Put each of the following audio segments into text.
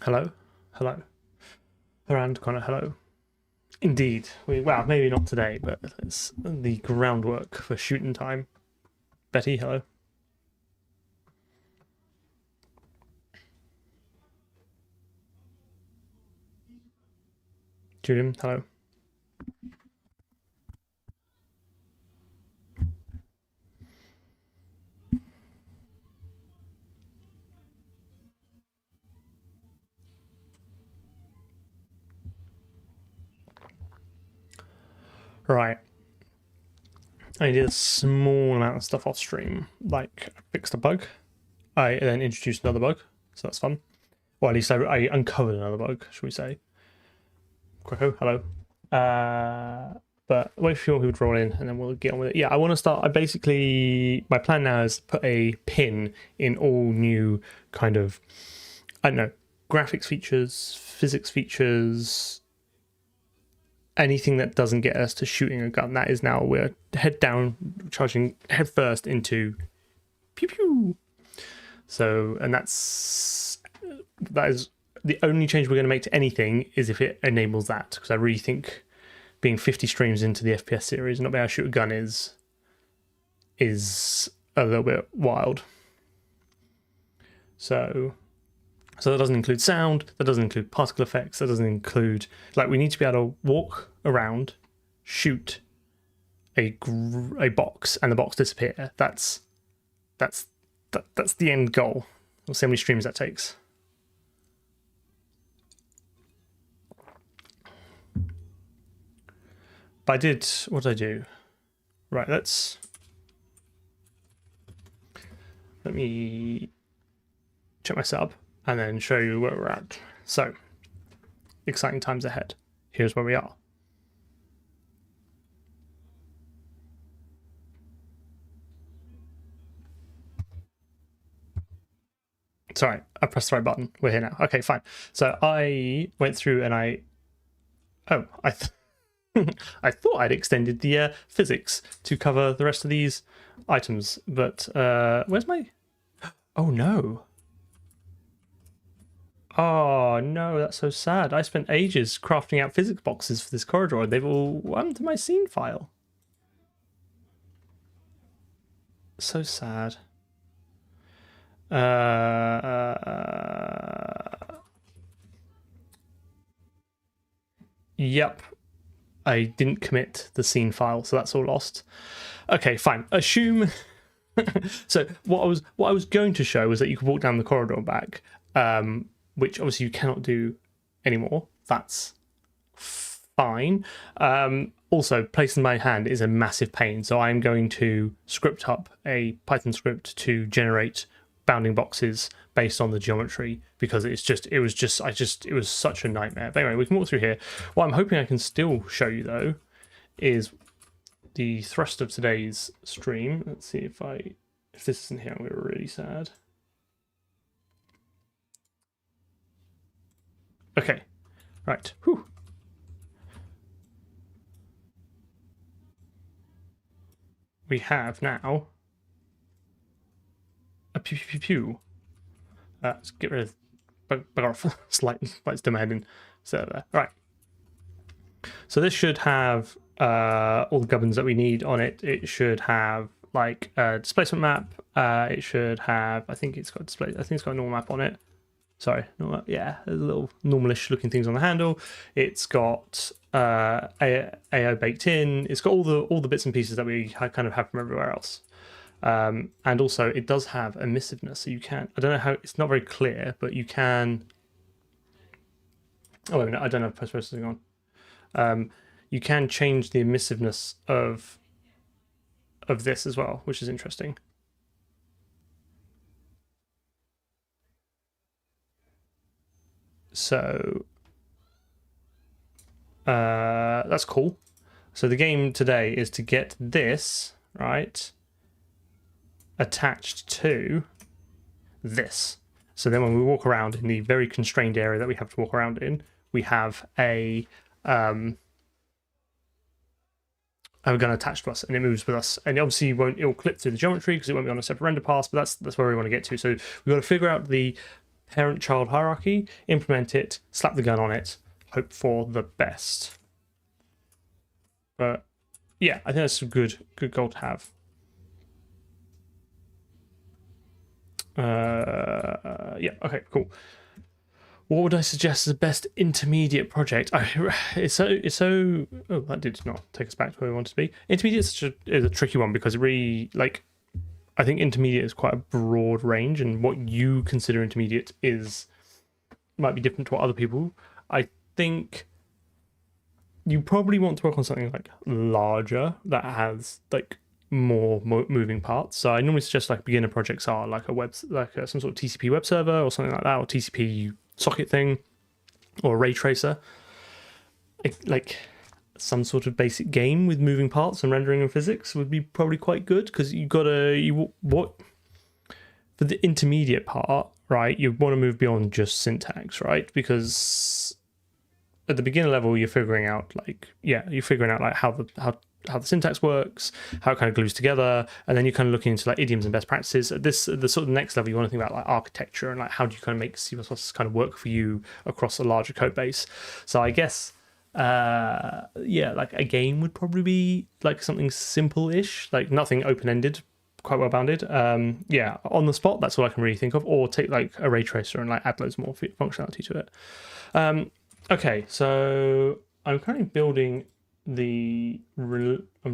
Hello, hello. Around Connor, hello. Indeed. Well, maybe not today, but it's the groundwork for shooting time. Betty, hello. Julian, hello. Right. I did a small amount of stuff off stream. Like, I fixed a bug. I then introduced another bug, so that's fun. Or at least I uncovered another bug, should we say. Quacko, hello. But wait for your people to roll in and then we'll get on with it. Yeah, I want to start. My plan now is to put a pin in all new kind of, I don't know, graphics features, physics features, anything that doesn't get us to shooting a gun. That is now we're head down, charging head first into pew pew. So, and that is the only change we're going to make to anything is if it enables that, because I really think being 50 streams into the FPS series and not being able to shoot a gun is a little bit wild. So that doesn't include sound, that doesn't include particle effects, that doesn't include, like, we need to be able to walk around, shoot a box, and the box disappear. That's the end goal. We'll see how many streams that takes. But what did I do? Right, let me check my sub and then show you where we're at. So, exciting times ahead. Here's where we are. Sorry, I pressed the right button. We're here now. Okay, fine. So I went through and I thought I'd extended the physics to cover the rest of these items, but where's my... Oh no. Oh no, that's so sad. I spent ages crafting out physics boxes for this corridor and they've all run to my scene file. So sad. Yep. I didn't commit the scene file, so that's all lost. Okay, fine. Assume. So what I was going to show was that you could walk down the corridor and back, which obviously you cannot do anymore. That's fine. Also, placing my hand is a massive pain, so I'm going to script up a Python script to generate bounding boxes based on the geometry, because it was such a nightmare. But anyway, we can walk through here. What I'm hoping I can still show you though is the thrust of today's stream. Let's see if this isn't here, I'm gonna be really sad. Okay, right. Whew. We have now a pew pew pew pew. Let's get rid of bug off slightly, lights dim ahead and set it there. All right. So this should have all the gubbins that we need on it. It should have like a displacement map. It should have, I think it's got a normal map on it. Sorry, normal, yeah, there's a little normalish looking things on the handle. It's got AO baked in. It's got all the bits and pieces that we kind of have from everywhere else. And also it does have emissiveness, so you can, I don't know how, it's not very clear, but you can, oh wait a minute, I don't have post processing on. You can change the emissiveness of this as well, which is interesting. So that's cool. So the game today is to get this, right, attached to this. So then when we walk around in the very constrained area that we have to walk around in, we have a gun attached to us, and it moves with us. And obviously it'll clip through the geometry because it won't be on a separate render pass, but that's where we want to get to. So we've got to figure out the parent-child hierarchy, implement it, slap the gun on it, hope for the best. But yeah, I think that's a good goal to have. Yeah, okay, cool. What would I suggest as the best intermediate project? It's so. Oh, that did not take us back to where we wanted to be. Intermediate is a tricky one because it really, like, I think intermediate is quite a broad range, and what you consider intermediate might be different to what other people. I think you probably want to work on something like larger that has like more moving parts. So I normally suggest like beginner projects are like some sort of TCP web server or something like that, or TCP socket thing, or a ray tracer. Like some sort of basic game with moving parts and rendering and physics would be probably quite good, because for the intermediate part, right, you want to move beyond just syntax, right? Because at the beginner level, you're figuring out like how the syntax works, how it kind of glues together, and then you're kind of looking into like idioms and best practices. At the sort of next level, you want to think about like architecture and like how do you kind of make C++ kind of work for you across a larger code base. So I guess like a game would probably be like something simple-ish, like nothing open-ended, quite well bounded. On the spot, that's all I can really think of. Or take like a ray tracer and like add loads more functionality to it. Okay, so I'm currently building I'm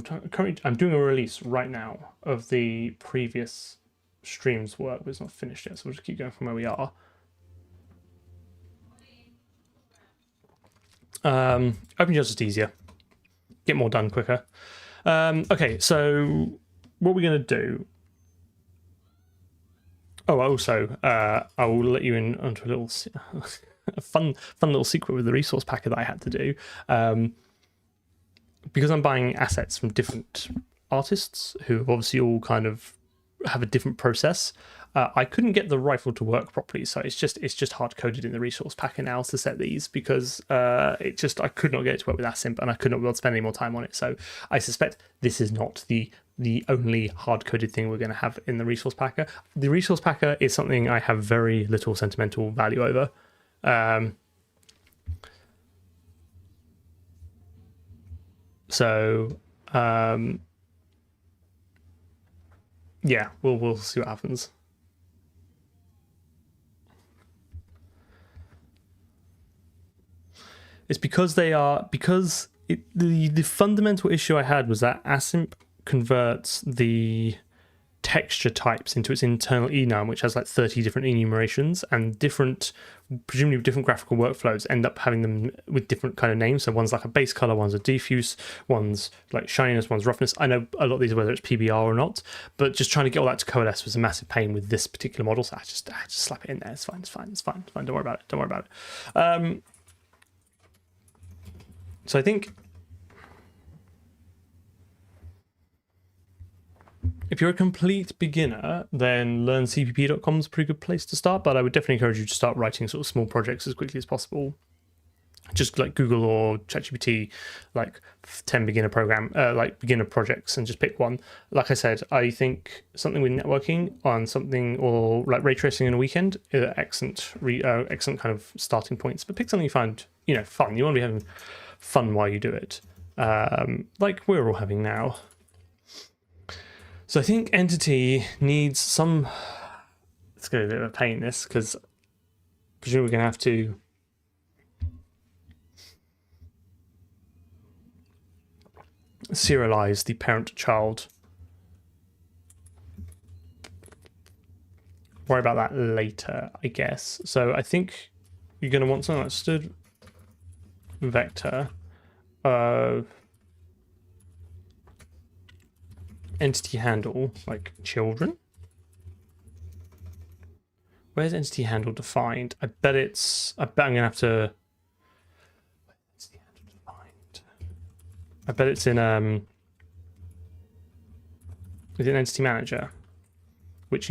doing a release right now of the previous stream's work, but it's not finished yet, so we'll just keep going from where we are. OpenGL is just easier, get more done quicker. Okay, so what we're going to do. Oh, also, I will let you in onto a little a fun little secret with the resource packer that I had to do. Because I'm buying assets from different artists who have obviously all kind of have a different process, I couldn't get the rifle to work properly. So it's just hard coded in the resource packer now to set these, because I could not get it to work with Asimp, and I could not be able to spend any more time on it. So I suspect this is not the only hard coded thing we're going to have in the resource packer. The resource packer is something I have very little sentimental value over. Yeah, we'll see what happens. It's because the fundamental issue I had was that Asimp converts the texture types into its internal enum, which has like 30 different enumerations, and presumably different graphical workflows end up having them with different kind of names. So one's like a base color, one's a diffuse, one's like shininess, one's roughness. I know a lot of these are whether it's PBR or not, but just trying to get all that to coalesce was a massive pain with this particular model. So I just slap it in there. It's fine. Don't worry about it. So I think if you're a complete beginner, then learncpp.com is a pretty good place to start, but I would definitely encourage you to start writing sort of small projects as quickly as possible. Just like Google or ChatGPT, like 10 beginner projects, and just pick one. Like I said, I think something with networking on something, or like ray tracing in a weekend, are excellent kind of starting points. But pick something you find fun. You want to be having fun while you do it, like we're all having now. So I think Entity needs some. It's going to be a bit of a pain, this, because presumably we're going to have to serialize the parent-child. Worry about that later, I guess. So I think you're going to want something like std vector of entity handle, like children. Where's entity handle defined? I bet I'm going to have to. Entity handle defined. I bet it's in within entity manager, which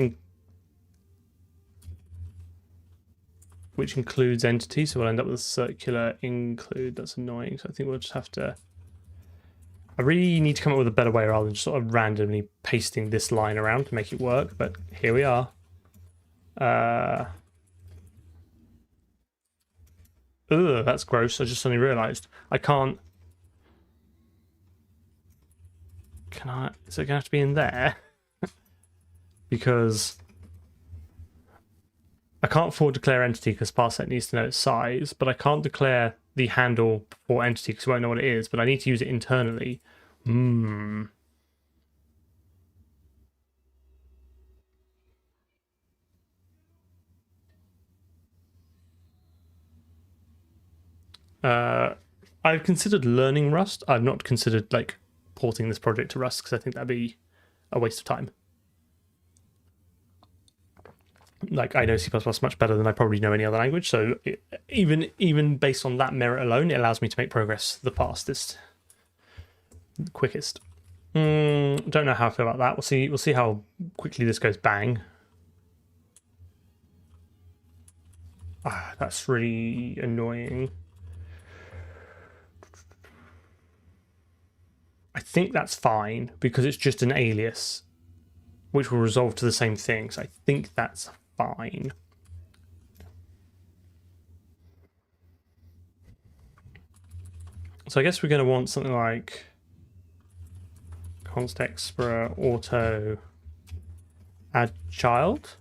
includes entity. So we'll end up with a circular include. That's annoying. So I think we'll just have to. I really need to come up with a better way rather than just sort of randomly pasting this line around to make it work, but here we are. Ugh, that's gross. I just suddenly realized I can't. Can I? Is it gonna have to be in there? Because I can't forward declare entity because parset needs to know its size, but I can't declare the handle for entity because I won't know what it is, but I need to use it internally. I've considered learning Rust. I've not considered like porting this project to Rust because I think that'd be a waste of time. Like, I know C++ much better than I probably know any other language, so even based on that merit alone, it allows me to make progress the fastest, the quickest. Don't know how I feel about that. We'll see how quickly this goes bang. That's really annoying. I think that's fine because it's just an alias, which will resolve to the same thing. So I think that's fine. So I guess we're going to want something like const expr auto add child.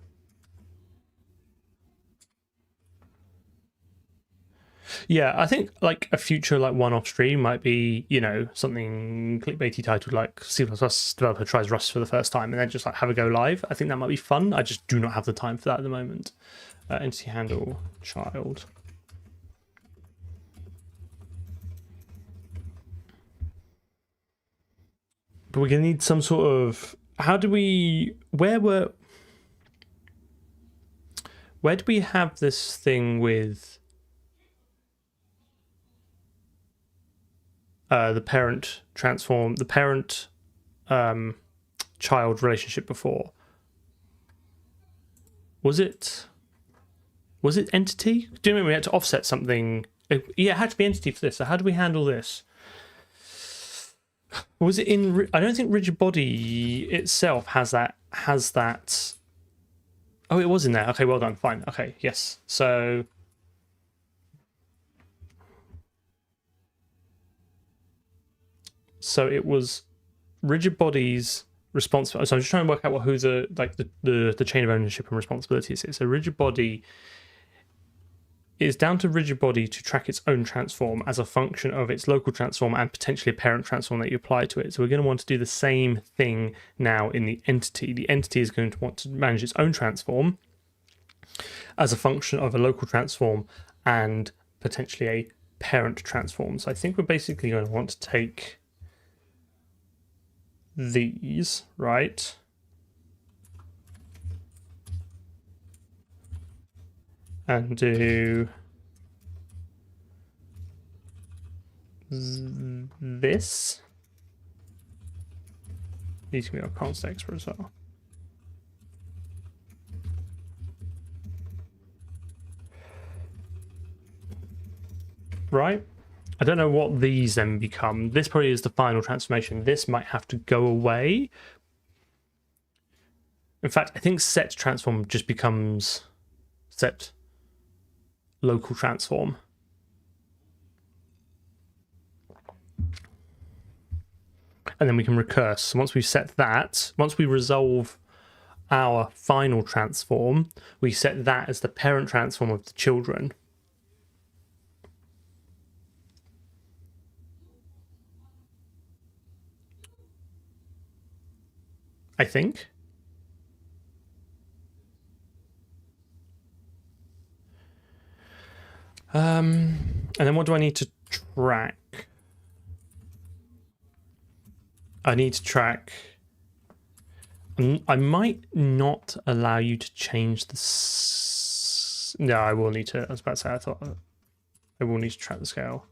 Yeah, I think like a future like one-off stream might be, you know, something clickbaity titled like C++ developer tries Rust for the first time and then just like have a go live. I think that might be fun. I just do not have the time for that at the moment. Entity handle child. But we're gonna need some sort of, how do we, where do we have this thing with the parent transform, the parent child relationship before? Was it entity? Do you remember we had to offset something? Yeah, it had to be entity for this. So how do we handle this? Was it in? I don't think rigid body itself has that. Oh, it was in there. Okay, well done. Fine. Okay, yes. So it was rigid bodies responsible. So I'm just trying to work out who the chain of ownership and responsibilities is. So rigid body is down to rigid body to track its own transform as a function of its local transform and potentially a parent transform that you apply to it. So we're going to want to do the same thing now in the entity. The entity is going to want to manage its own transform as a function of a local transform and potentially a parent transform. So I think we're basically going to want to take these, right? And do this. These can be our const expr as well. Right? I don't know what these then become. This probably is the final transformation. This might have to go away. In fact, I think set transform just becomes set local transform. And then we can recurse. So once we've set that, once we resolve our final transform, we set that as the parent transform of the children. I think. And then what do I need to track? I need to track. I might not allow you to change the. No, I will need to. I was about to say, I thought I will need to track the scale.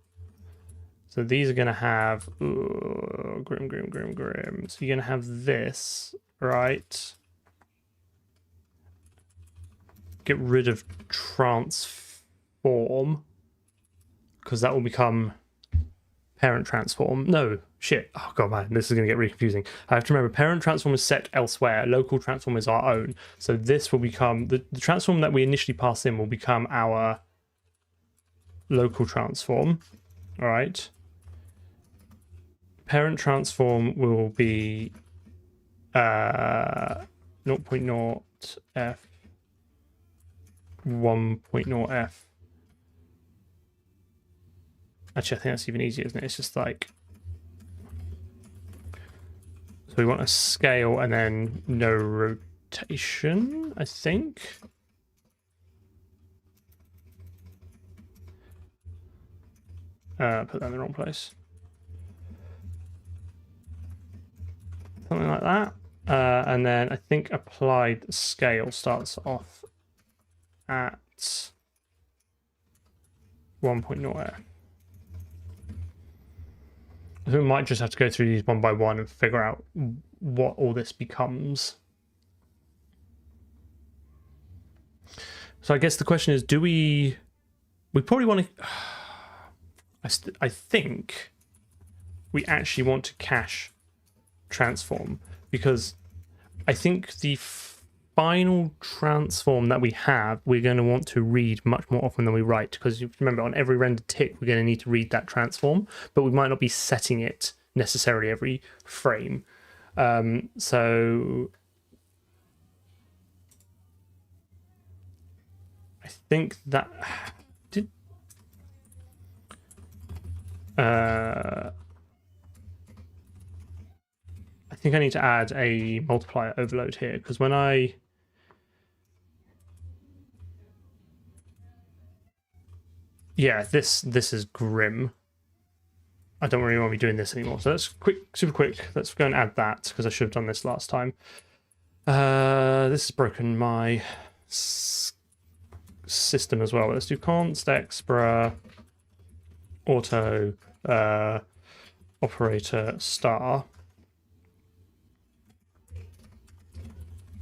So these are going to have grim. So you're going to have this, right? Get rid of transform because that will become parent transform. No, shit. Oh god, man, this is going to get really confusing. I have to remember parent transform is set elsewhere. Local transform is our own. So this will become the transform that we initially pass in will become our local transform. All right. Parent transform will be 0.0 f 1.0 f. Actually, I think that's even easier, isn't it? It's just like, so we want a scale and then no rotation, I think. Put that in the wrong place. Something like that. And then I think applied scale starts off at 1.0 f. I think we might just have to go through these one by one and figure out what all this becomes. So I guess the question is, do we probably want to... I think we actually want to cache transform, because I think the final transform that we have, we're going to want to read much more often than we write, because remember, on every rendered tick, we're going to need to read that transform, but we might not be setting it necessarily every frame. So I think that did I think I need to add a multiplier overload here, because when this is grim. I don't really want to be doing this anymore. So let's super quick. Let's go and add that, because I should have done this last time. This has broken my system as well. Let's do const expra auto operator star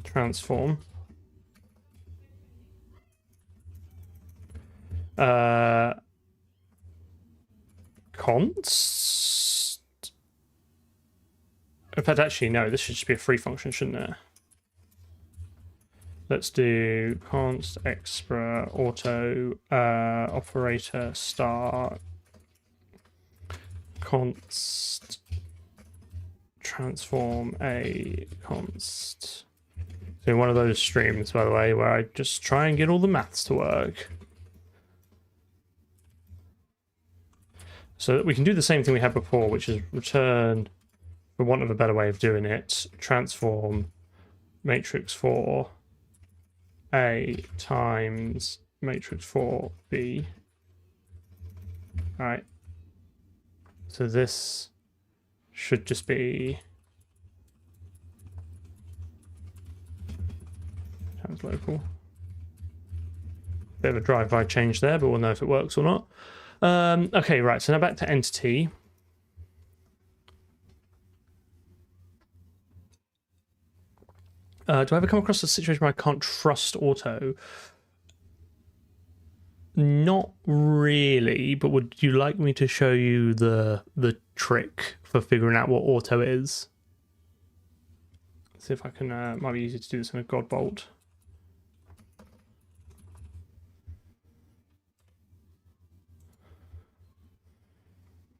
transform. Const. In fact, actually, no, this should just be a free function, shouldn't it? Let's do const expra auto operator star const transform a const. So one of those streams, by the way, where I just try and get all the maths to work. So that we can do the same thing we had before, which is return, for want of a better way of doing it, transform matrix 4 A times matrix 4 B. All right. So this should just be times local. Bit of a drive-by change there, but we'll know if it works or not. Okay, right, so now back to entity. Do I ever come across a situation where I can't trust auto? Not really, but would you like me to show you the trick for figuring out what auto is? Let's see if I can, might be easier to do this in a God Bolt.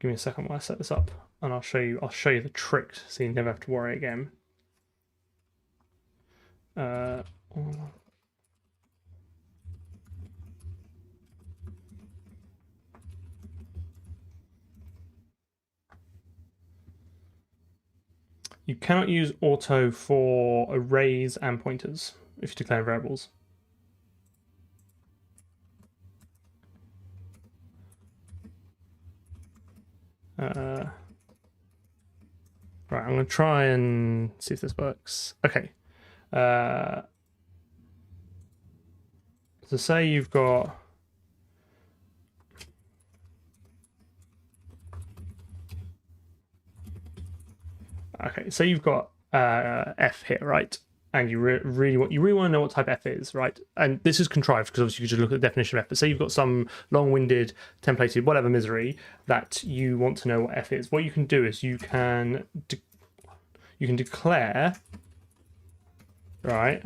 Give me a second while I set this up, and I'll show you the trick, so you never have to worry again. You cannot use auto for arrays and pointers if you declare variables. Right, I'm going to try and see if this works. Okay. So say you've got... Okay, so you've got F here, right? And you really want to know what type F is, right? And this is contrived because obviously you could just look at the definition of F. But say you've got some long-winded, templated, whatever misery that you want to know what F is. What you can do is you can declare, right,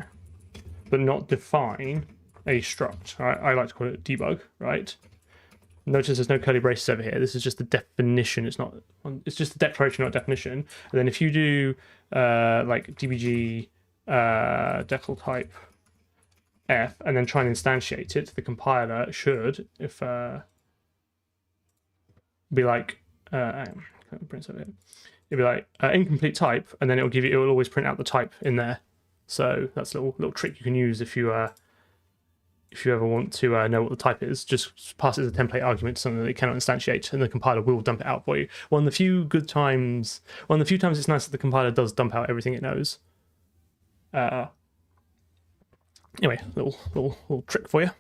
but not define a struct. Right? I like to call it debug, right? Notice there's no curly braces over here. This is just the definition. It's not. It's just the declaration, not definition. And then if you do like dbg decl type f and then try and instantiate it, the compiler should, if be like print over here. It'd be like incomplete type, and then it'll give you. It will always print out the type in there. So that's a little trick you can use if you ever want to know what the type is. Just pass it as a template argument to something that it cannot instantiate, and the compiler will dump it out for you. One of the few times it's nice that the compiler does dump out everything it knows. Anyway, little trick for you.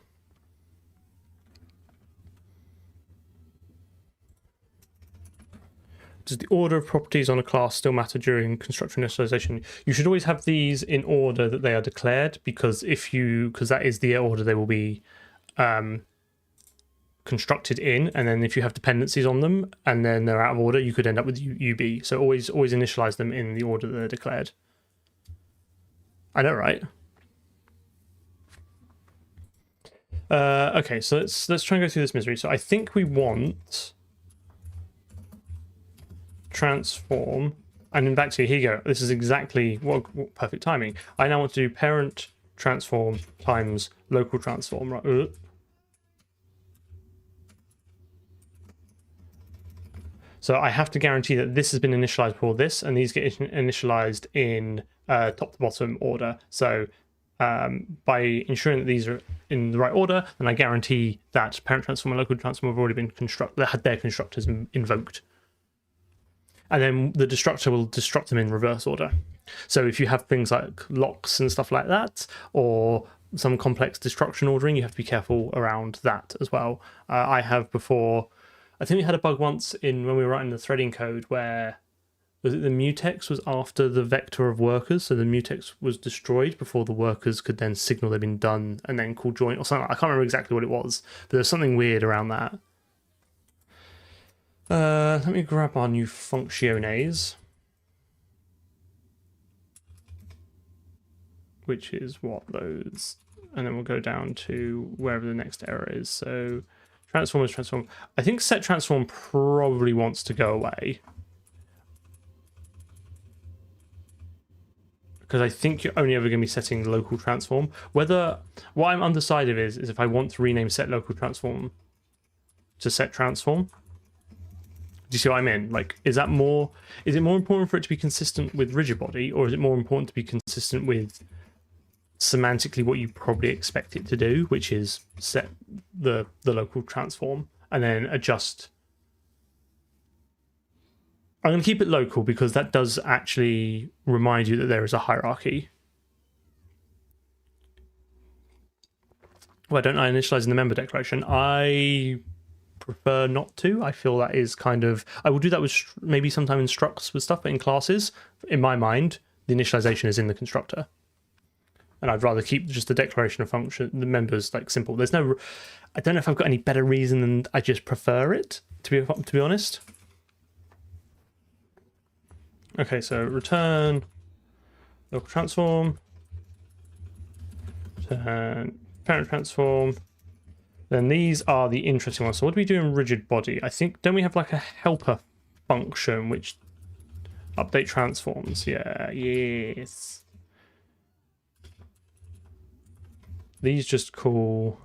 Does the order of properties on a class still matter during constructor initialization? You should always have these in order that they are declared, because that is the order they will be constructed in, and then if you have dependencies on them and then they're out of order, you could end up with UB. So always initialize them in the order that they're declared. I know, right? Okay, so let's try and go through this misery. So I think we want transform, and in fact, here you go. This is exactly what perfect timing. I now want to do parent transform times local transform, right? So I have to guarantee that this has been initialized before this, and these get initialized in top to bottom order. So by ensuring that these are in the right order, then I guarantee that parent transform and local transform have already been constructed, had their constructors invoked. And then the destructor will destruct them in reverse order. So if you have things like locks and stuff like that, or some complex destruction ordering, you have to be careful around that as well. I have before, I think we had a bug once when we were writing the threading code where the mutex was after the vector of workers, so the mutex was destroyed before the workers could then signal they'd been done and then call join or something. I can't remember exactly what it was, but there's something weird around that. Let me grab our new functiones, which is what those, and then we'll go down to wherever the next error is. So transform is transform. I think set transform probably wants to go away, because I think you're only ever going to be setting local transform. What I'm undecided is if I want to rename set local transform to set transform. Do you see what I mean? Like, is it more important for it to be consistent with rigid body, or is it more important to be consistent with semantically what you probably expect it to do, which is set the local transform and then adjust? I'm going to keep it local because that does actually remind you that there is a hierarchy. Why don't I initialize in the member declaration? I prefer not to. I feel that is kind of, I will do that with maybe sometime in structs with stuff, but in classes, in my mind, the initialization is in the constructor, and I'd rather keep just the declaration of function, the members, like simple. There's no, I don't know if I've got any better reason than I just prefer it, to be honest. Okay, so return local transform, return parent transform. Then these are the interesting ones. So what do we do in rigid body? I think, don't we have like a helper function which update transforms? Yeah, yes. These just call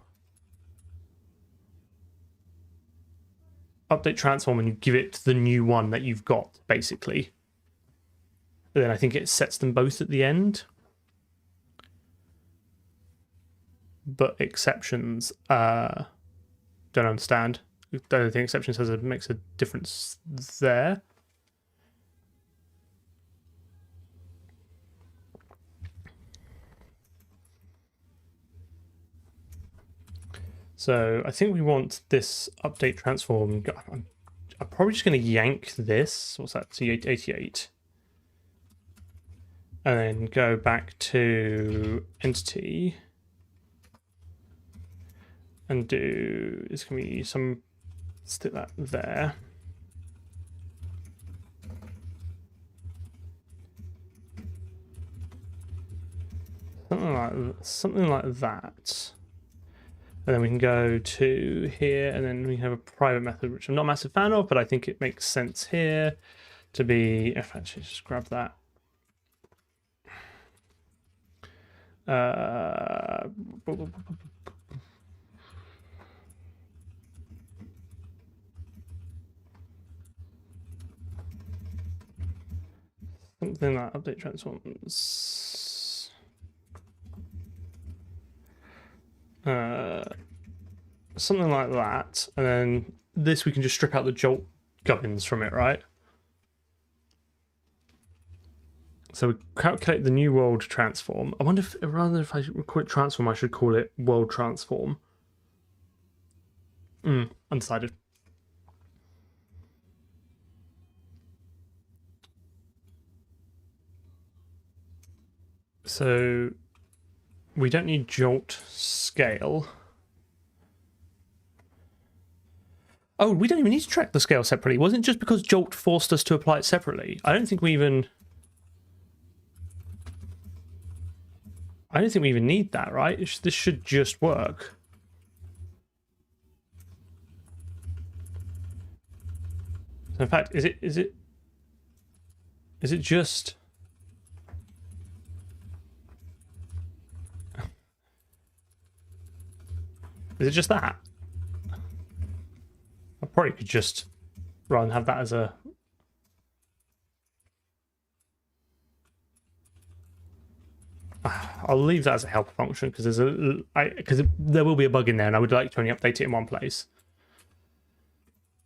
update transform, and you give it the new one that you've got, basically. And then I think it sets them both at the end. But exceptions, don't understand. I don't think exceptions makes a difference there. So I think we want this update transform. I'm probably just going to yank this. What's that? C88. And then go back to entity. And do, it's going to be some, stick that there. Something like that. And then we can go to here, and then we have a private method, which I'm not a massive fan of, but I think it makes sense here to be, if I actually just grab that. Something like update transforms. Something like that, and then this we can just strip out the jolt gubbins from it, right? So we calculate the new world transform. I wonder if rather than if I call it transform, I should call it world transform. Undecided. So we don't need jolt scale. Oh, we don't even need to track the scale separately. Wasn't it just because jolt forced us to apply it separately? I don't think we even need that, right? This should just work. So in fact, is it just... Is it just that? I probably could just, rather than have that as a... I'll leave that as a helper function because there will be a bug in there, and I would like to only update it in one place.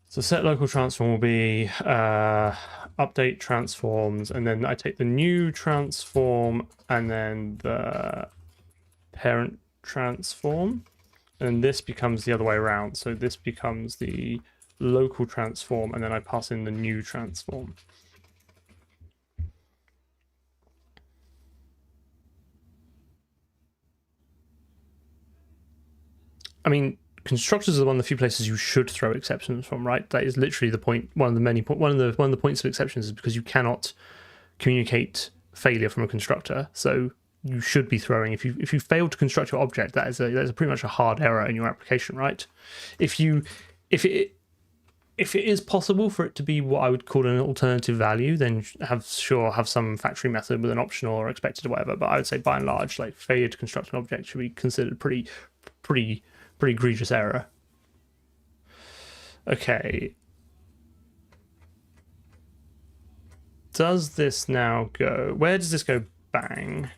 So set local transform will be update transforms, and then I take the new transform and then the parent transform, and this becomes the other way around. So this becomes the local transform, and then I pass in the new transform. I mean, constructors are one of the few places you should throw exceptions from, right? That is literally the point. One of the points of exceptions is because you cannot communicate failure from a constructor. So you should be throwing, if you fail to construct your object, that is pretty much a hard error in your application, right? If it is possible for it to be what I would call an alternative value, then have some factory method with an optional or expected or whatever. But I would say by and large, like failure to construct an object should be considered pretty egregious error. Okay. Does this now go? Where does this go? Bang.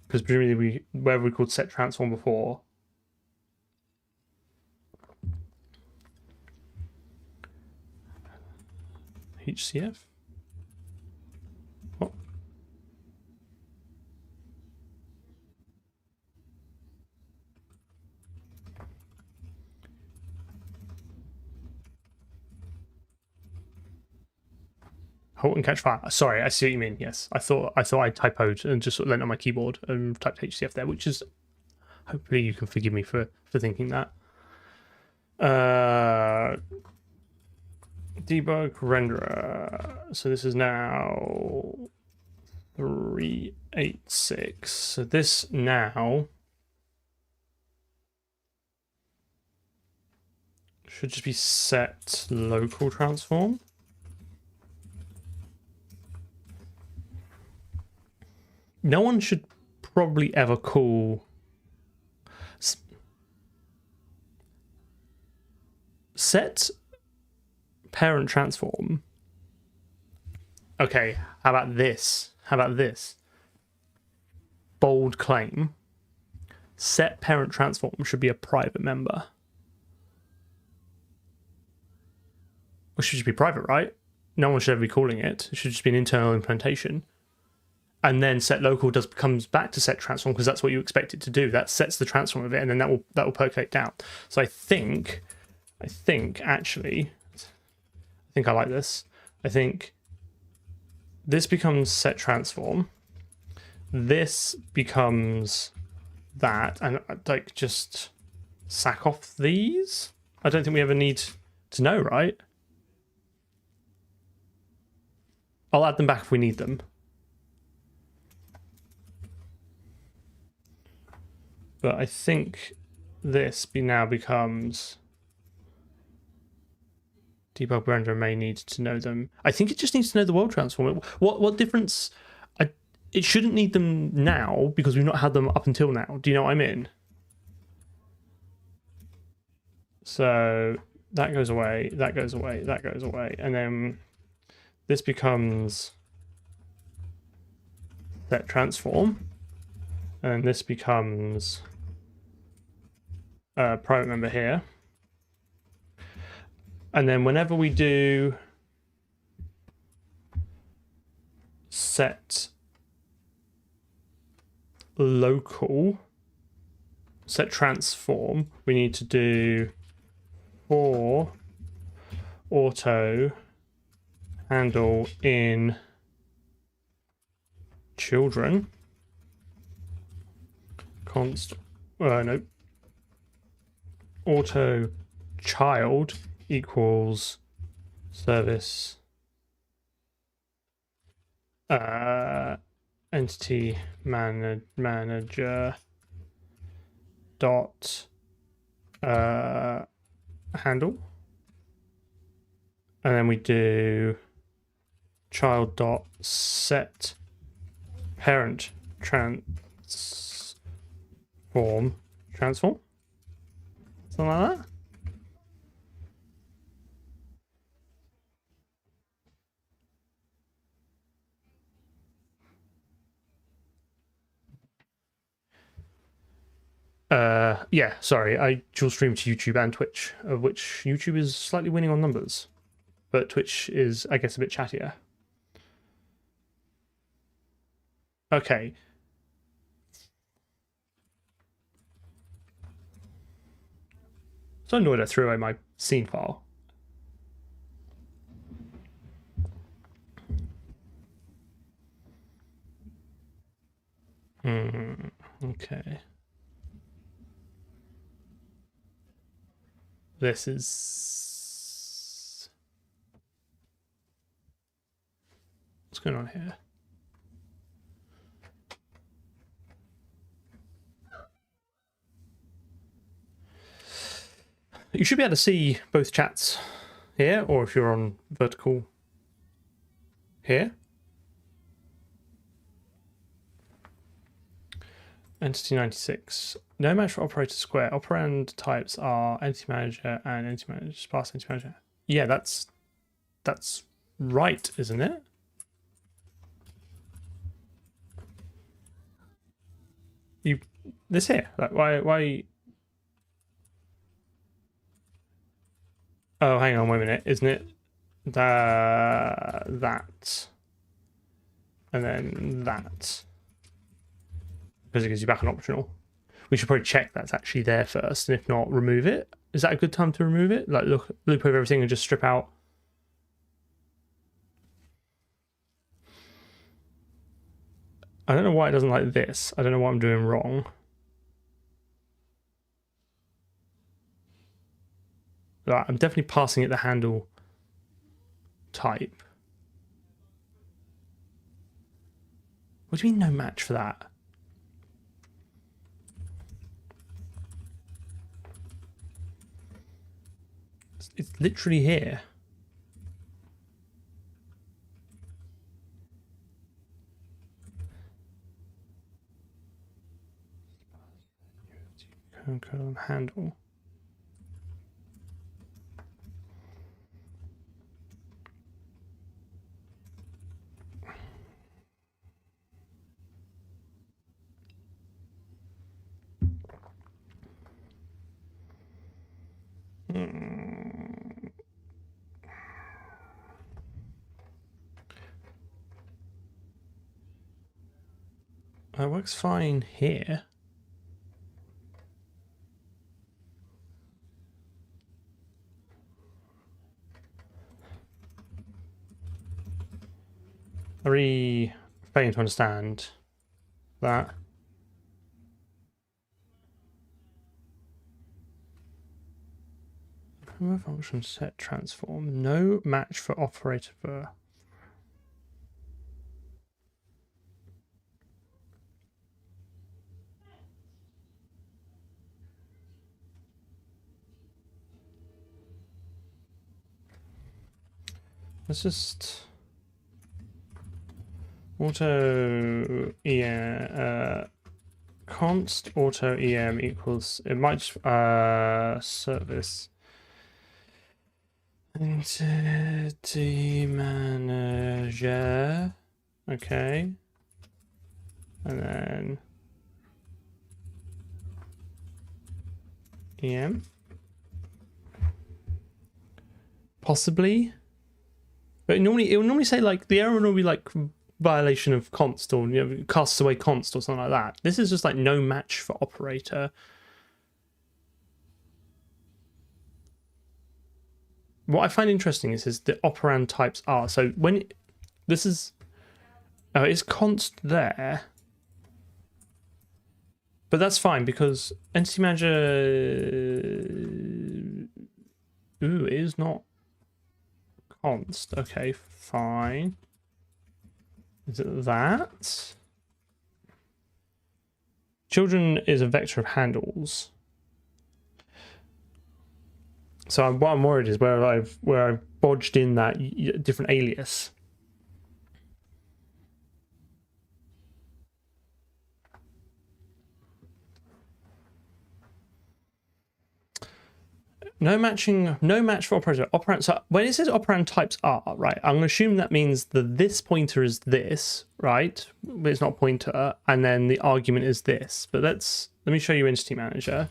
Because presumably where we called set transform before. HCF. What? Halt and catch fire. Sorry, I see what you mean. Yes, I thought I typoed and just sort of leant on my keyboard and typed HCF there, which is, hopefully you can forgive me for thinking that. Debug renderer. So this is now 386. So this now should just be set local transform. No one should probably ever call set parent transform. Okay, how about this? Bold claim. Set parent transform should be a private member. It should just be private, right? No one should ever be calling it. It should just be an internal implementation. And then set local comes back to set transform because that's what you expect it to do. That sets the transform of it, and then that will percolate down. So I think actually, I think I like this. I think this becomes set transform. This becomes that, and like just sack off these. I don't think we ever need to know, right? I'll add them back if we need them. But I think this now becomes debug render may need to know them. I think it just needs to know the world transform. What difference? It shouldn't need them now because we've not had them up until now. Do you know what I mean? So that goes away, that goes away, that goes away, and then this becomes set transform, and this becomes a private member here. And then whenever we do set local, set transform, we need to do for auto handle in children no, auto child equals service entity manager dot handle, and then we do child dot set parent transform, something like that. Yeah, sorry, I dual stream to YouTube and Twitch, of which YouTube is slightly winning on numbers, but Twitch is, I guess, a bit chattier. Okay. So annoyed I threw away my scene file. Okay. This is... What's going on here? You should be able to see both chats here, or if you're on vertical here. Entity 96. No match for operator square. Operand types are entity manager and entity manager, sparse entity manager. Yeah, that's right, isn't it? This here. Like, why? Oh, hang on, wait a minute. Isn't it that and then that? Because it gives you back an optional. We should probably check that's actually there first, and if not, remove it. Is that a good time to remove it? Like, look, loop over everything and just strip out. I don't know why it doesn't like this. I don't know what I'm doing wrong. Right, I'm definitely passing it the handle type. What do you mean no match for that? It's literally here. Handle. That works fine here. I really failing to understand that. Function set transform. No match for operator for. Let's just auto em const auto em equals, it might service entity manager. Okay, and then em possibly, but normally it will normally say like the error will be like violation of const, or casts away const or something like that. This is just like no match for operator. What I find interesting is the operand types are, so when this is it's const there, but that's fine because entity manager is not const. Okay, fine. Is it that? Children is a vector of handles. So what I'm worried is where I've bodged in that different alias. No match for operator. Operand. So when it says operand types are, right, I'm going to assume that means that this pointer is this, right? But it's not pointer, and then the argument is this. But let me show you Entity Manager.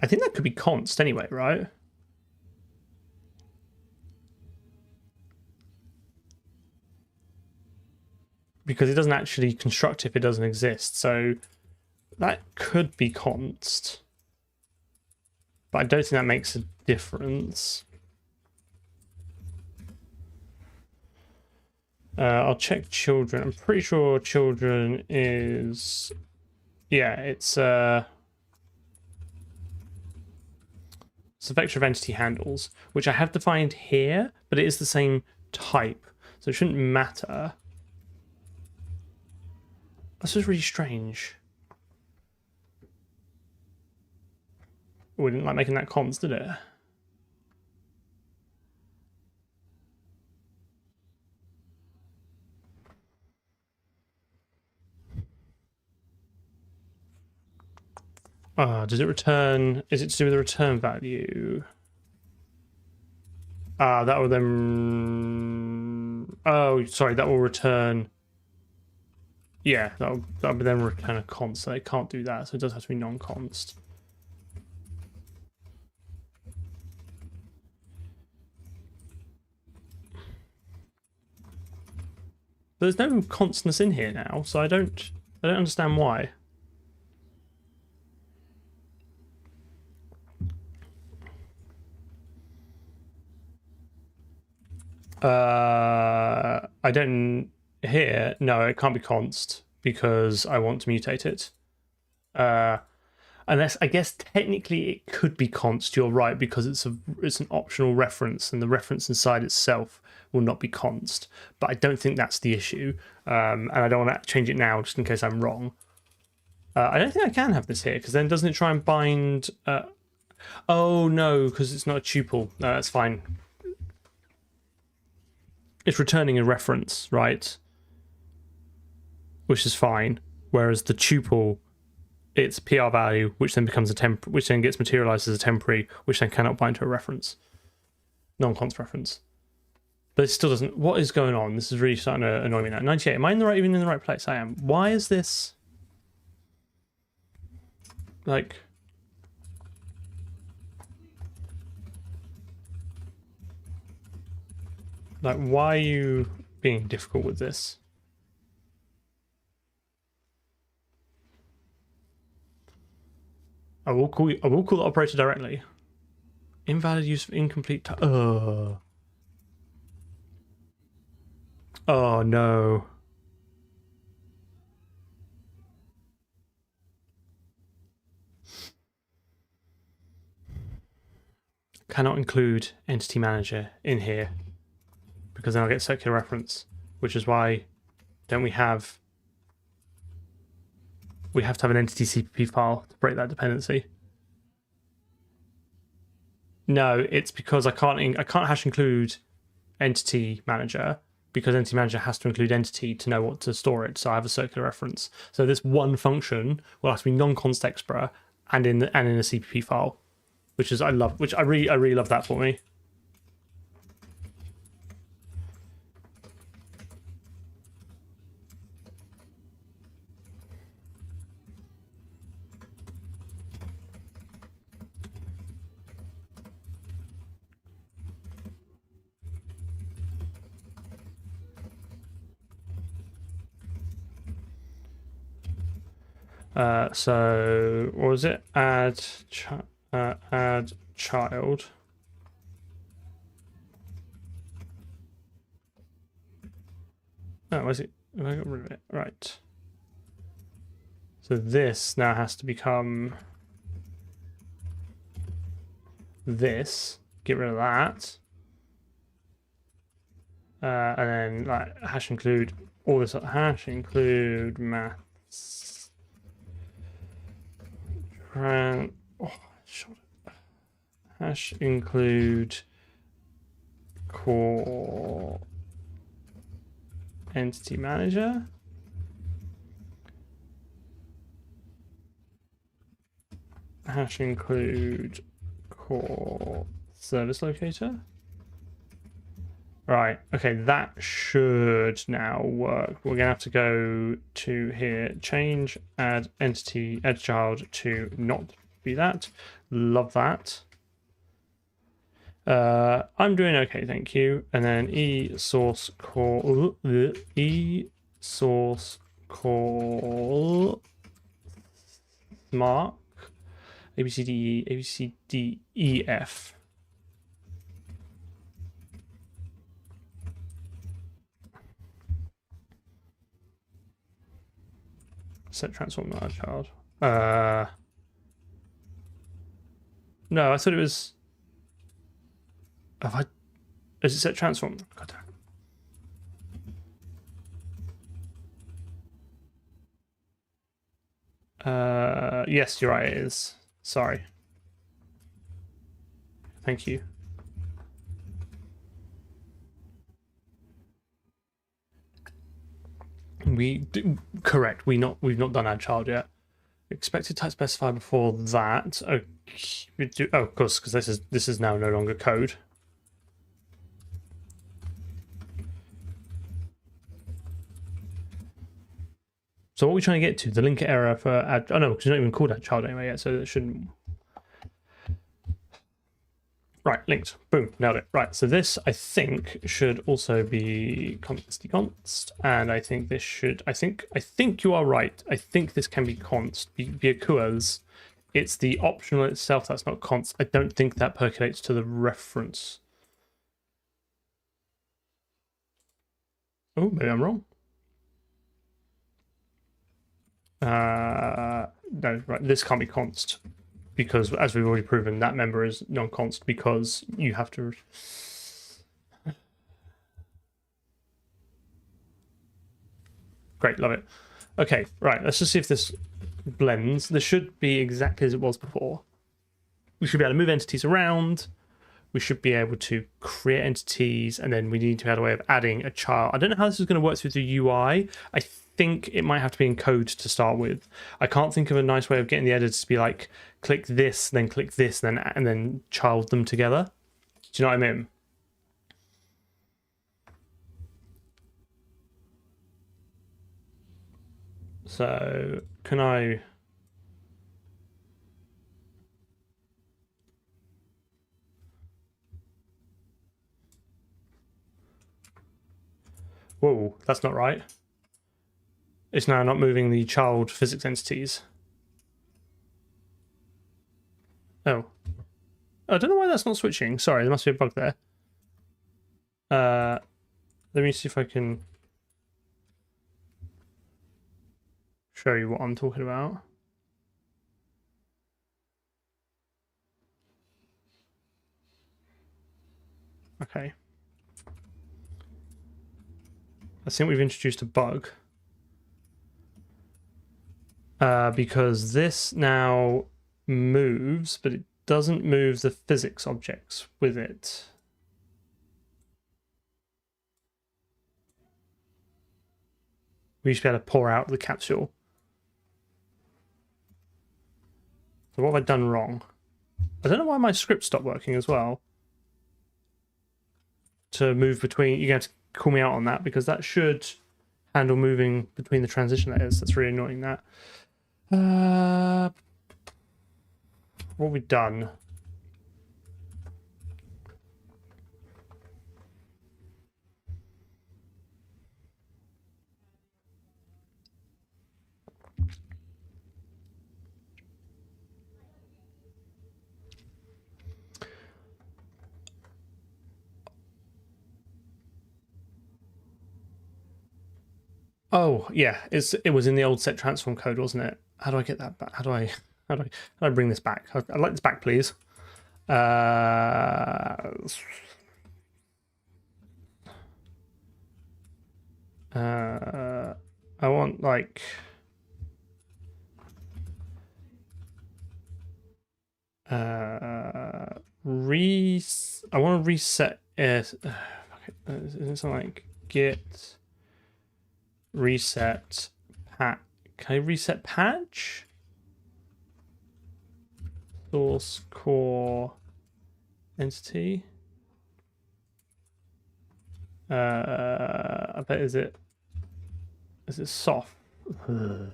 I think that could be const anyway, right? Because it doesn't actually construct if it doesn't exist. So that could be const. But I don't think that makes a difference. I'll check children. I'm pretty sure children is... Yeah, it's a vector of entity handles, which I have defined here, but it is the same type. So it shouldn't matter. This is really strange. We didn't like making that const, did it? Does it return? Is it to do with the return value? That will then... Oh, sorry, that will return... Yeah, that'll then return a const, so it can't do that, so it does have to be non-const. There's no constness in here now, so I don't understand why. I don't here. No, it can't be const because I want to mutate it. Unless I guess technically it could be const. You're right, because it's an optional reference, and the reference inside itself will not be const. But I don't think that's the issue, and I don't want to change it now just in case I'm wrong. I don't think I can have this here because then doesn't it try and bind? Oh no, because it's not a tuple. No, that's fine. It's returning a reference, right? Which is fine. Whereas the tuple, it's PR value, which then becomes which then gets materialized as a temporary, which then cannot bind to a reference, non-const reference. But it still doesn't. What is going on? This is really starting to annoy me now. 98. Am I even in the right place? I am. Why is this like? Like, why are you being difficult with this? I will call the operator directly. Invalid use of incomplete. Oh no. Cannot include entity manager in here, because then I'll get circular reference, which is why don't we have to have an entity CPP file to break that dependency? No, it's because I can't hash include entity manager, because entity manager has to include entity to know what to store it. So I have a circular reference. So this one function will have to be non-const expra and in a CPP file, which I really love that for me. So what was it? Add child. Oh, was it? Have I got rid of it? Right. So this now has to become this. Get rid of that. And then like hash include all this. Hash include maths. Hash include core entity manager. Hash include core service locator. Right, okay, that should now work. We're gonna have to go to here, change, add entity, add child to not be that. Love that. I'm doing okay, thank you. And then e source call mark ABCDEF. Set transform not child. No, I thought it was. Is it set transform? God damn. Yes, you're right. It is. Sorry. Thank you. Correct. We've not done add child yet. Expected type specifier before that. Okay, of course, because this is now no longer code. So what are we trying to get to? The link error for add. Oh no, because you're not even called add child anyway yet, so it shouldn't. Right, linked. Boom, nailed it. Right, so this I think should also be const, and I think this should. I think you are right. I think this can be const. Because it's the optional itself that's not const. I don't think that percolates to the reference. Oh, maybe I'm wrong. No, right. This can't be const. Because, as we've already proven, that member is non-const because you have to... Great, love it. Okay, right, let's just see if this blends. This should be exactly as it was before. We should be able to move entities around. We should be able to create entities, and then we need to have a way of adding a child. I don't know how this is going to work through the UI. I think it might have to be in code to start with. I can't think of a nice way of getting the editors to be like, click this, and then child them together. Do you know what I mean? So can I? Whoa, that's not right. It's now not moving the child physics entities. Oh. I don't know why that's not switching. Sorry, there must be a bug there. Let me see if I can show you what I'm talking about. Okay. I think we've introduced a bug. because this now moves, but it doesn't move the physics objects with it. We should be able to pour out the capsule. So what have I done wrong? I don't know why my script stopped working as well. To move between, you're going to have to call me out on that, because that should handle moving between the transition layers. That's really annoying, that. What have we done? Oh yeah, it was in the old set transform code, wasn't it? How do I get that back? How do I bring this back? I'd like this back, please. I want like I want to reset it. It's like git reset pat. Can I reset patch? Source core entity. I bet is it soft? I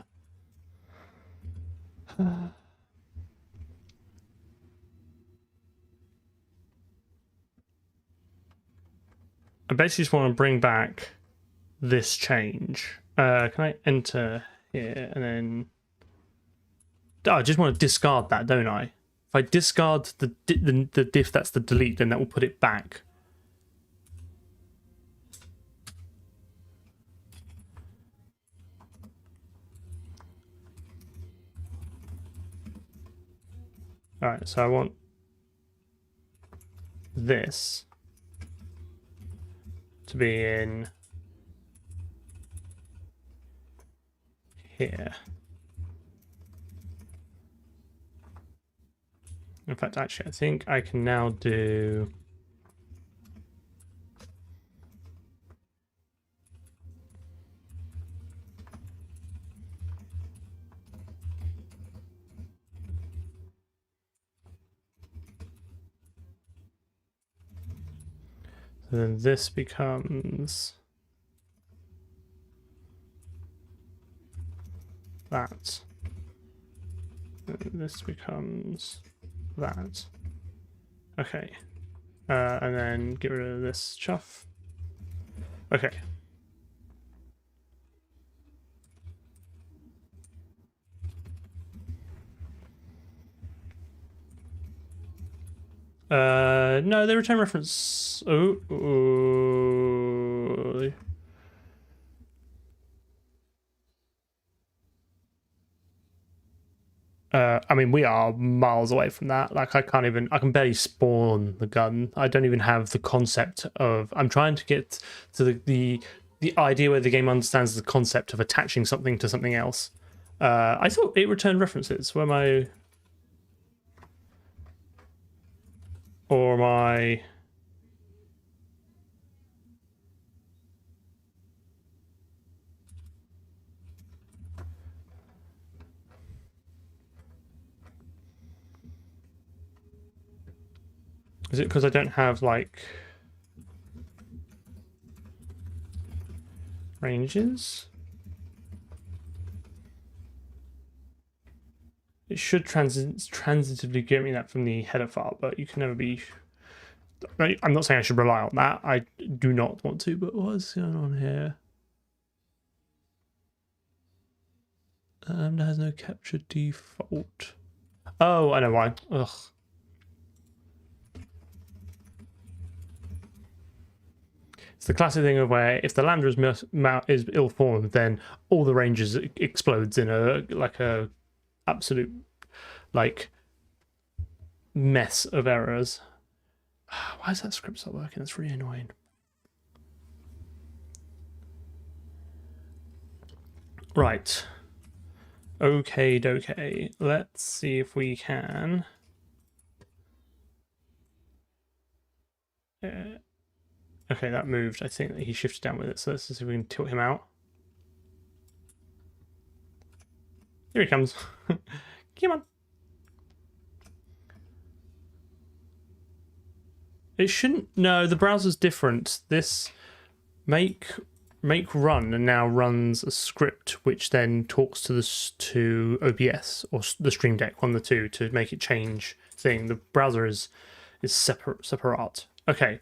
basically just want to bring back this change. Can I enter here and then? Oh, I just want to discard that, don't I? If I discard the diff that's the delete, then that will put it back. All right, so I want this to be in here. In fact, actually, I think I can now do so then this becomes that. And this becomes that. Okay. And then get rid of this chuff. Okay. No, they return reference. I mean, we are miles away from that. Like, I can barely spawn the gun. I don't even have the concept of. I'm trying to get to the idea where the game understands the concept of attaching something to something else. I thought it returned references. Where am I? Or am I? Is it because I don't have like ranges? It should transitively give me that from the header file, but you can never be. I'm not saying I should rely on that. I do not want to, but what's going on here? That has no capture default. Oh, I know why. Ugh. It's the classic thing of where if the lander is ill-formed, then all the ranges explodes in a absolute like mess of errors. Why is that script not working? That's really annoying. Right. Okay, dokie. Let's see if we can. Okay, that moved. I think that he shifted down with it. So let's see if we can tilt him out. Here he comes. Come on. It shouldn't. No, the browser's different. This make run and now runs a script which then talks to this to OBS or the Stream Deck, one of the two, to make it change thing. The browser is separate. Okay.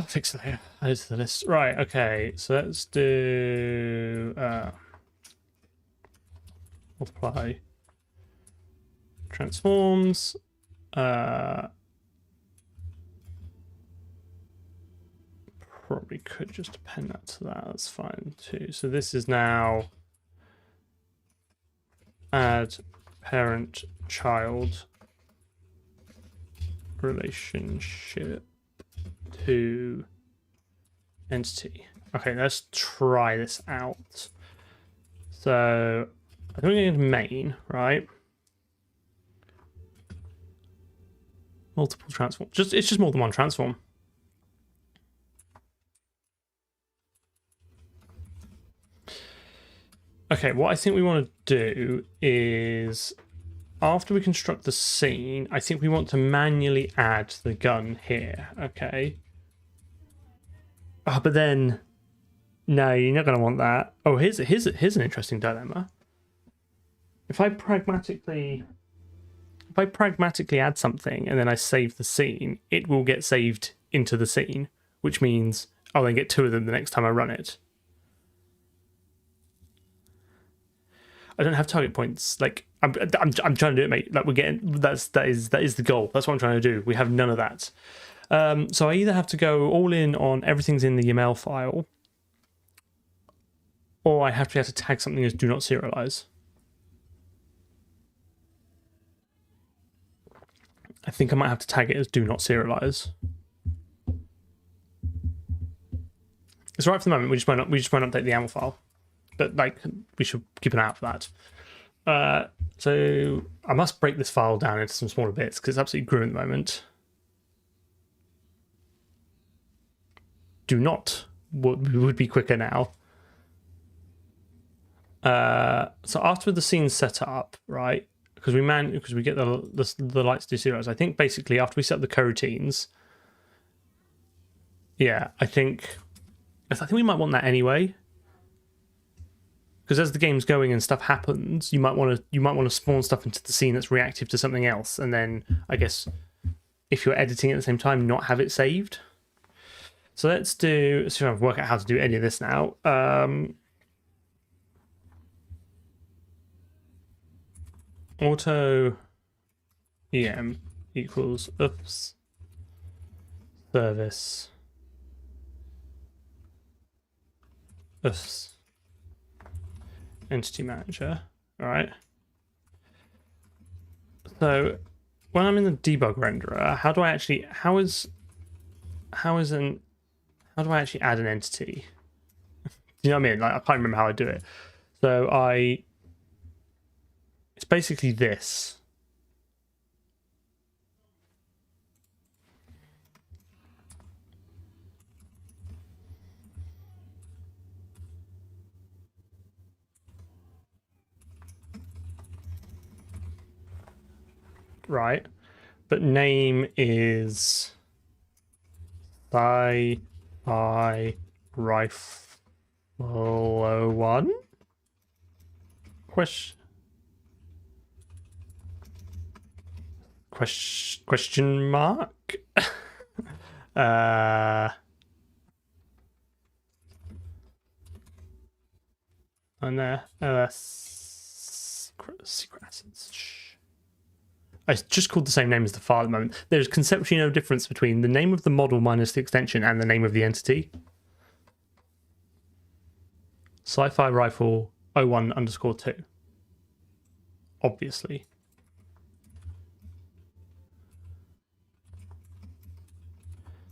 Fix it here. Add it to the list. Right. Okay. So let's do multiply transforms. Probably could just append that to that. That's fine too. So this is now add parent child relationship to entity. Okay, let's try this out. So I think we're going to main, right? Multiple transform. It's just more than one transform. Okay, what I think we want to do is, after we construct the scene, I think we want to manually add the gun here, okay? Oh, but then, no, you're not going to want that. Oh, here's an interesting dilemma. If I pragmatically add something and then I save the scene, it will get saved into the scene, which means I'll then get two of them the next time I run it. I don't have target points. Like I'm trying to do it, mate. Like we're getting that is the goal. That's what I'm trying to do. We have none of that. So I either have to go all in on everything's in the YAML file, or I have to be able to tag something as do not serialize. I think I might have to tag it as do not serialize. It's right for the moment. We just won't update the YAML file. But like, we should keep an eye out for that. So I must break this file down into some smaller bits because it's absolutely grim at the moment. Do not would be quicker now. So after the scene's set up, right? Because we get the lights to serialize. I think basically after we set up the coroutines, yeah, I think we might want that anyway. Because as the game's going and stuff happens, you might want to spawn stuff into the scene that's reactive to something else, and then I guess if you're editing at the same time, not have it saved. So let's see if I can work out how to do any of this now. Auto em equals oops service oops entity manager. All right. So when I'm in the debug renderer, how do I actually add an entity? Do you know what I mean? Like I can't remember how I do it. So it's basically this. Right, but name is sci-fi rifle 01 question mark. And there secret assets. It's just called the same name as the file at the moment. There's conceptually no difference between the name of the model minus the extension and the name of the entity. Sci-fi rifle 01_2. Obviously.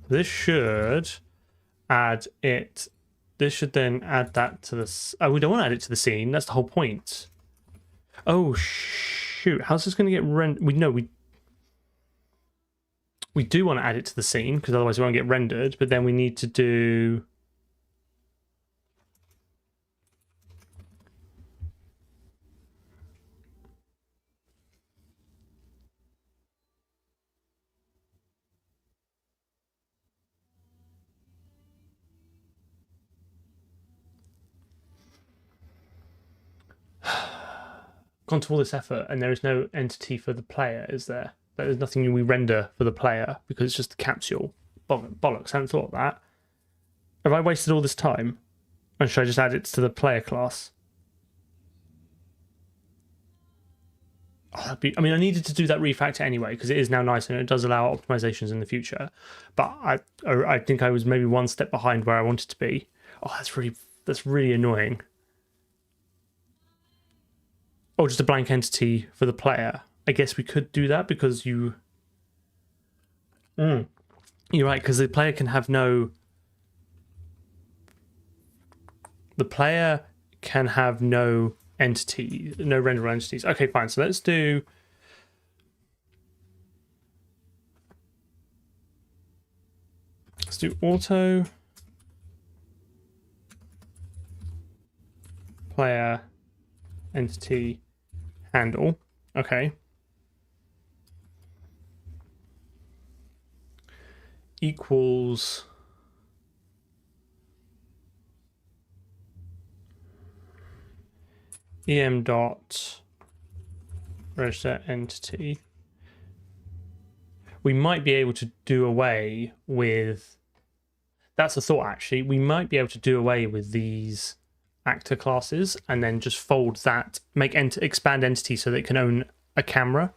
This should add it this should then add that to this. Oh, we don't want to add it to the scene. That's the whole point. Oh shoot! How's this going to get rendered? We do want to add it to the scene because otherwise it won't get rendered. But then we need to do. Gone to all this effort and there is no entity for the player, is there? There's nothing we render for the player because it's just the capsule. Bollocks, I hadn't thought of that. Have I wasted all this time? And should I just add it to the player class? Oh, that'd be, I mean, I needed to do that refactor anyway because it is now nice and it does allow optimizations in the future. But I think I was maybe one step behind where I wanted to be. Oh, that's really annoying. Or just a blank entity for the player. I guess we could do that because you... You're right, because the player can have no... The player can have no entity, no renderable entities. Okay, fine. So let's do... Let's do auto player entity handle. Okay. Equals em dot register entity. We might be able to do away with... That's a thought, actually. We might be able to do away with these actor classes and then just fold that, expand entity so that it can own a camera.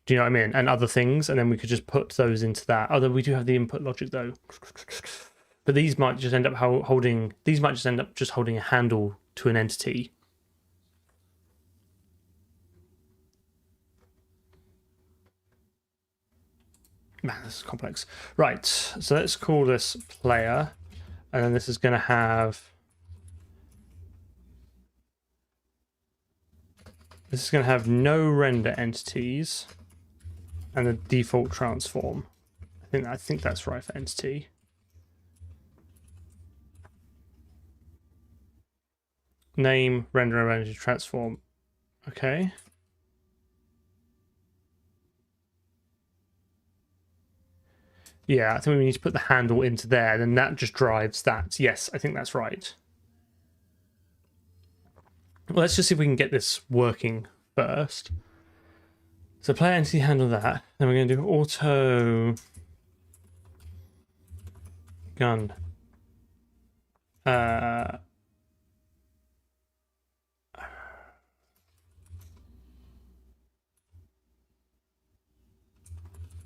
Do you know what I mean? And other things, and then we could just put those into that. Although we do have the input logic though. But these might just end up holding a handle to an entity. Man, this is complex. Right, so let's call this player, and then this is going to have... This is going to have no render entities and a default transform. I think that's right for entity. Name, render, entity, transform. Okay. Yeah, I think we need to put the handle into there, and then that just drives that. Yes, I think that's right. Well, let's just see if we can get this working first. So player entity handle that. Then we're going to do auto gun.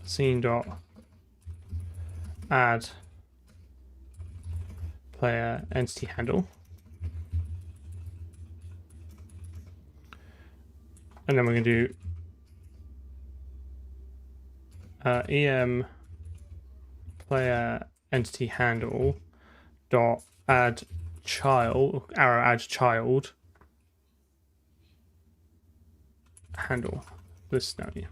Scene dot add player entity handle. And then we're going to do em player entity handle dot add child, arrow add child handle. This now, yeah.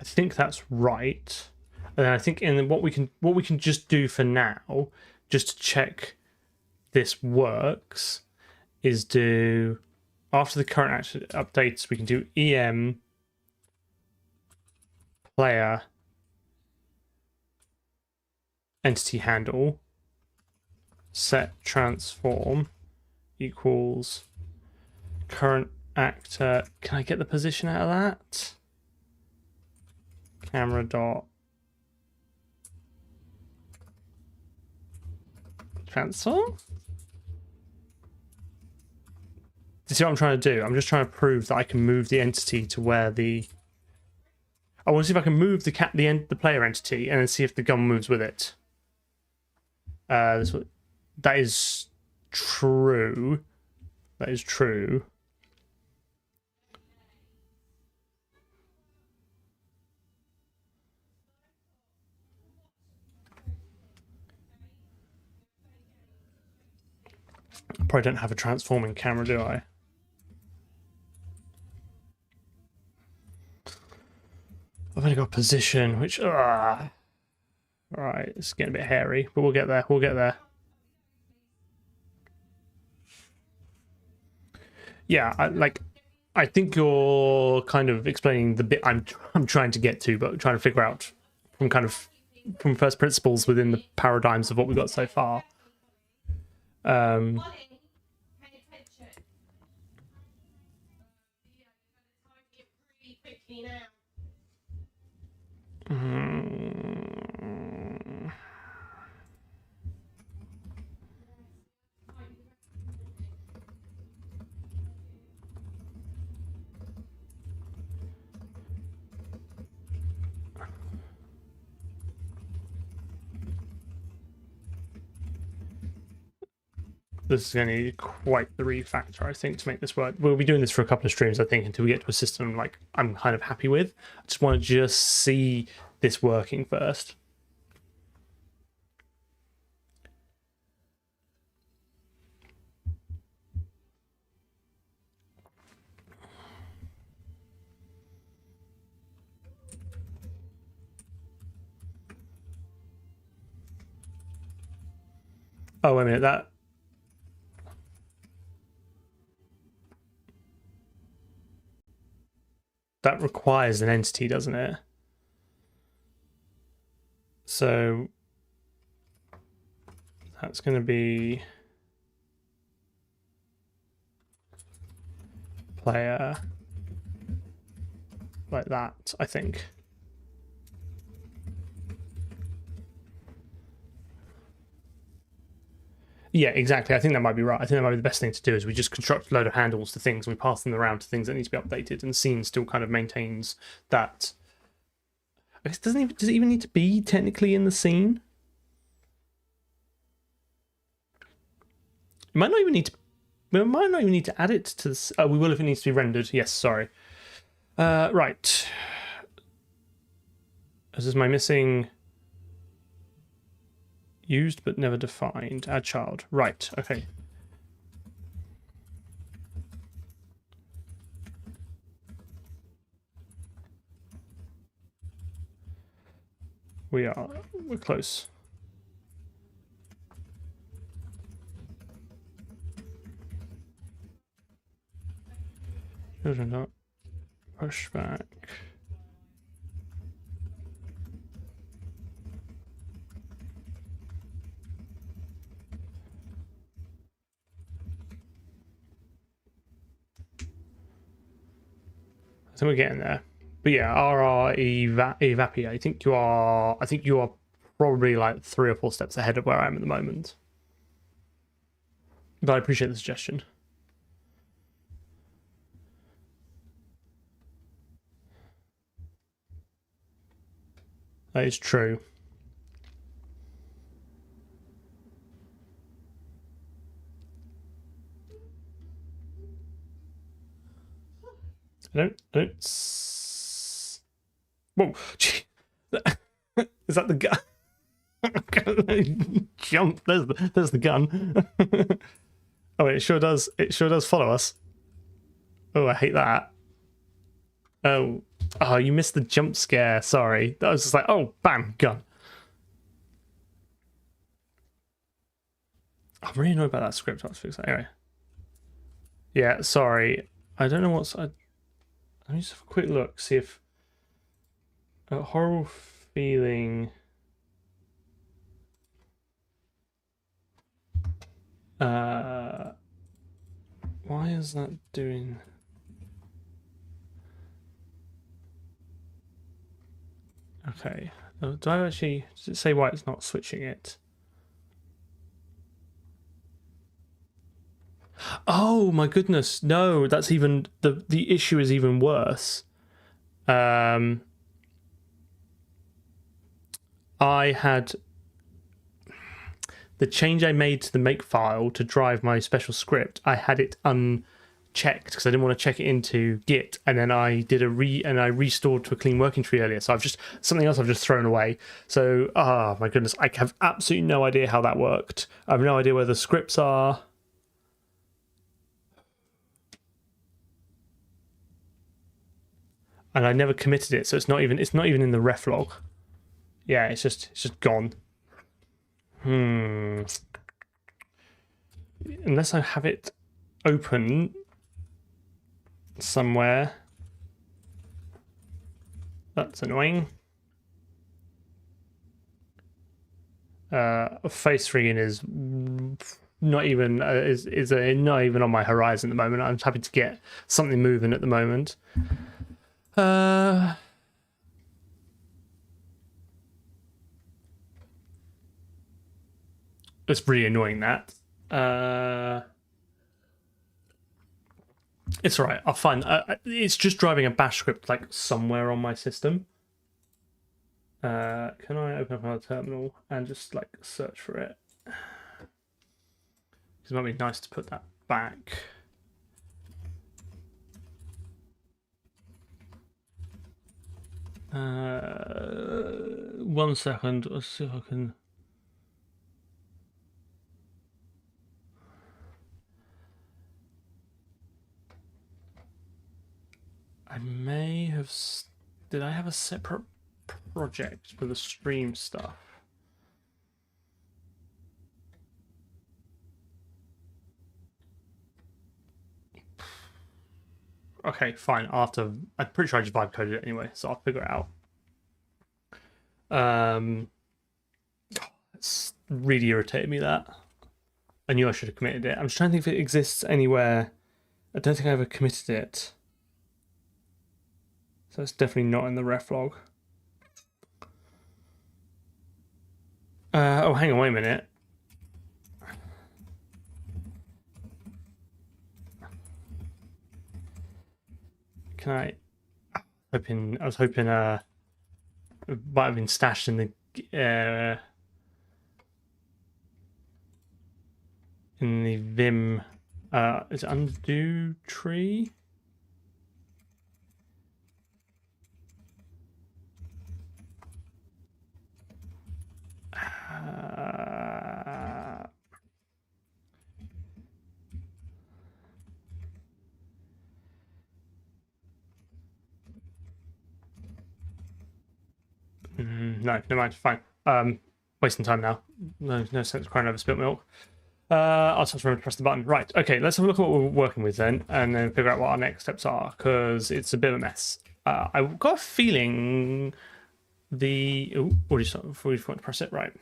I think that's right. And then I think what we can just do for now, just to check this works, is do after the current updates, we can do em player entity handle set transform equals current actor. Can I get the position out of that? Camera dot transform. you see what I'm trying to do? I'm just trying to prove that I can move the entity to where the... I want to see if I can move the player entity and then see if the gun moves with it. That is true. That is true. I probably don't have a transforming camera, do I? I've only got position, which... Alright, it's getting a bit hairy, but we'll get there. We'll get there. Yeah, I think you're kind of explaining the bit I'm trying to get to, but trying to figure out from first principles within the paradigms of what we've got so far. This is going to need quite the refactor, I think, to make this work. We'll be doing this for a couple of streams, I think, until we get to a system like I'm kind of happy with. I just want to see this working first. Oh, wait a minute, that requires an entity, doesn't it? So that's going to be player like that, I think. Yeah, exactly. I think that might be right. I think that might be the best thing to do is we just construct a load of handles to things and we pass them around to things that need to be updated, and scene still kind of maintains that. I guess does it even need to be technically in the scene? It might not even need to. We might not even need to add it to this. Oh, we will if it needs to be rendered. Yes, sorry. Right. This is my missing. Used but never defined. Add child. Right, okay. We're close. Push back. So we're getting there. But yeah, RR Evapi, I think you are probably like 3 or 4 steps ahead of where I am at the moment. But I appreciate the suggestion. That is true. I don't. Whoa! Is that the gun? Jump! There's the gun. Oh, it sure does. It sure does follow us. Oh, I hate that. Oh, you missed the jump scare. Sorry, that was just like, oh, bam, gun. I'm really annoyed about that script. Let's fix that anyway. Yeah, sorry. I don't know what's. Let me just have a quick look, see if a horrible feeling. Why is that doing? Okay. Do I actually? Does it say why it's not switching it? Oh my goodness, no, that's even the issue is even worse. I had the change I made to the make file to drive my special script. I had it unchecked because I didn't want to check it into Git, and then I did I restored to a clean working tree earlier. So I've just something else I've just thrown away. So my goodness, I have absolutely no idea how that worked. I have no idea where the scripts are. And I never committed it, so it's not even in the ref log. Yeah, it's just gone. Unless I have it open somewhere. That's annoying. Face rigging is not even not even on my horizon at the moment. I'm happy to get something moving at the moment. It's really annoying that. It's all right. I'll find. It's just driving a bash script like somewhere on my system. Can I open up another terminal and just like search for it? Because it might be nice to put that back. One second. Let's see if I can. I may have. Did I have a separate project for the stream stuff? Okay, fine. I'm pretty sure I just vibe coded it anyway, so I'll figure it out. It's really irritated me that. I knew I should have committed it. I'm just trying to think if it exists anywhere. I don't think I ever committed it. So it's definitely not in the ref log. Oh, hang on, wait a minute. Can I? I was hoping it might have been stashed in the Vim. Is it undo tree? No, never mind. Fine. Wasting time now. No sense crying over spilt milk. I'll just remember to press the button. Right. Okay. Let's have a look at what we're working with then, and then figure out what our next steps are, because it's a bit of a mess. I've got a feeling already started before we forgot to press it. Right.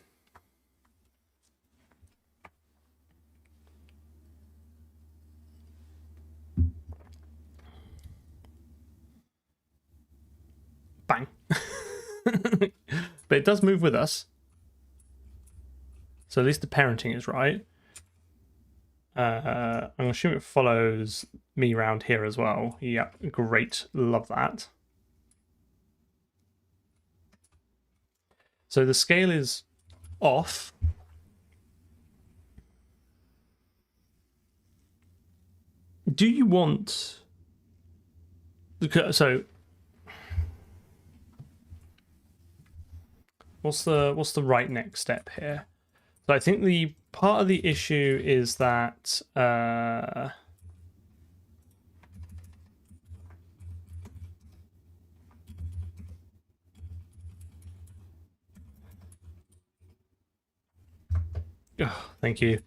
Bang. But it does move with us. So at least the parenting is right. I'm assuming it follows me around here as well. Yep, great. Love that. So the scale is off. Do you want... So... What's the right next step here? So I think the part of the issue is that oh, thank you.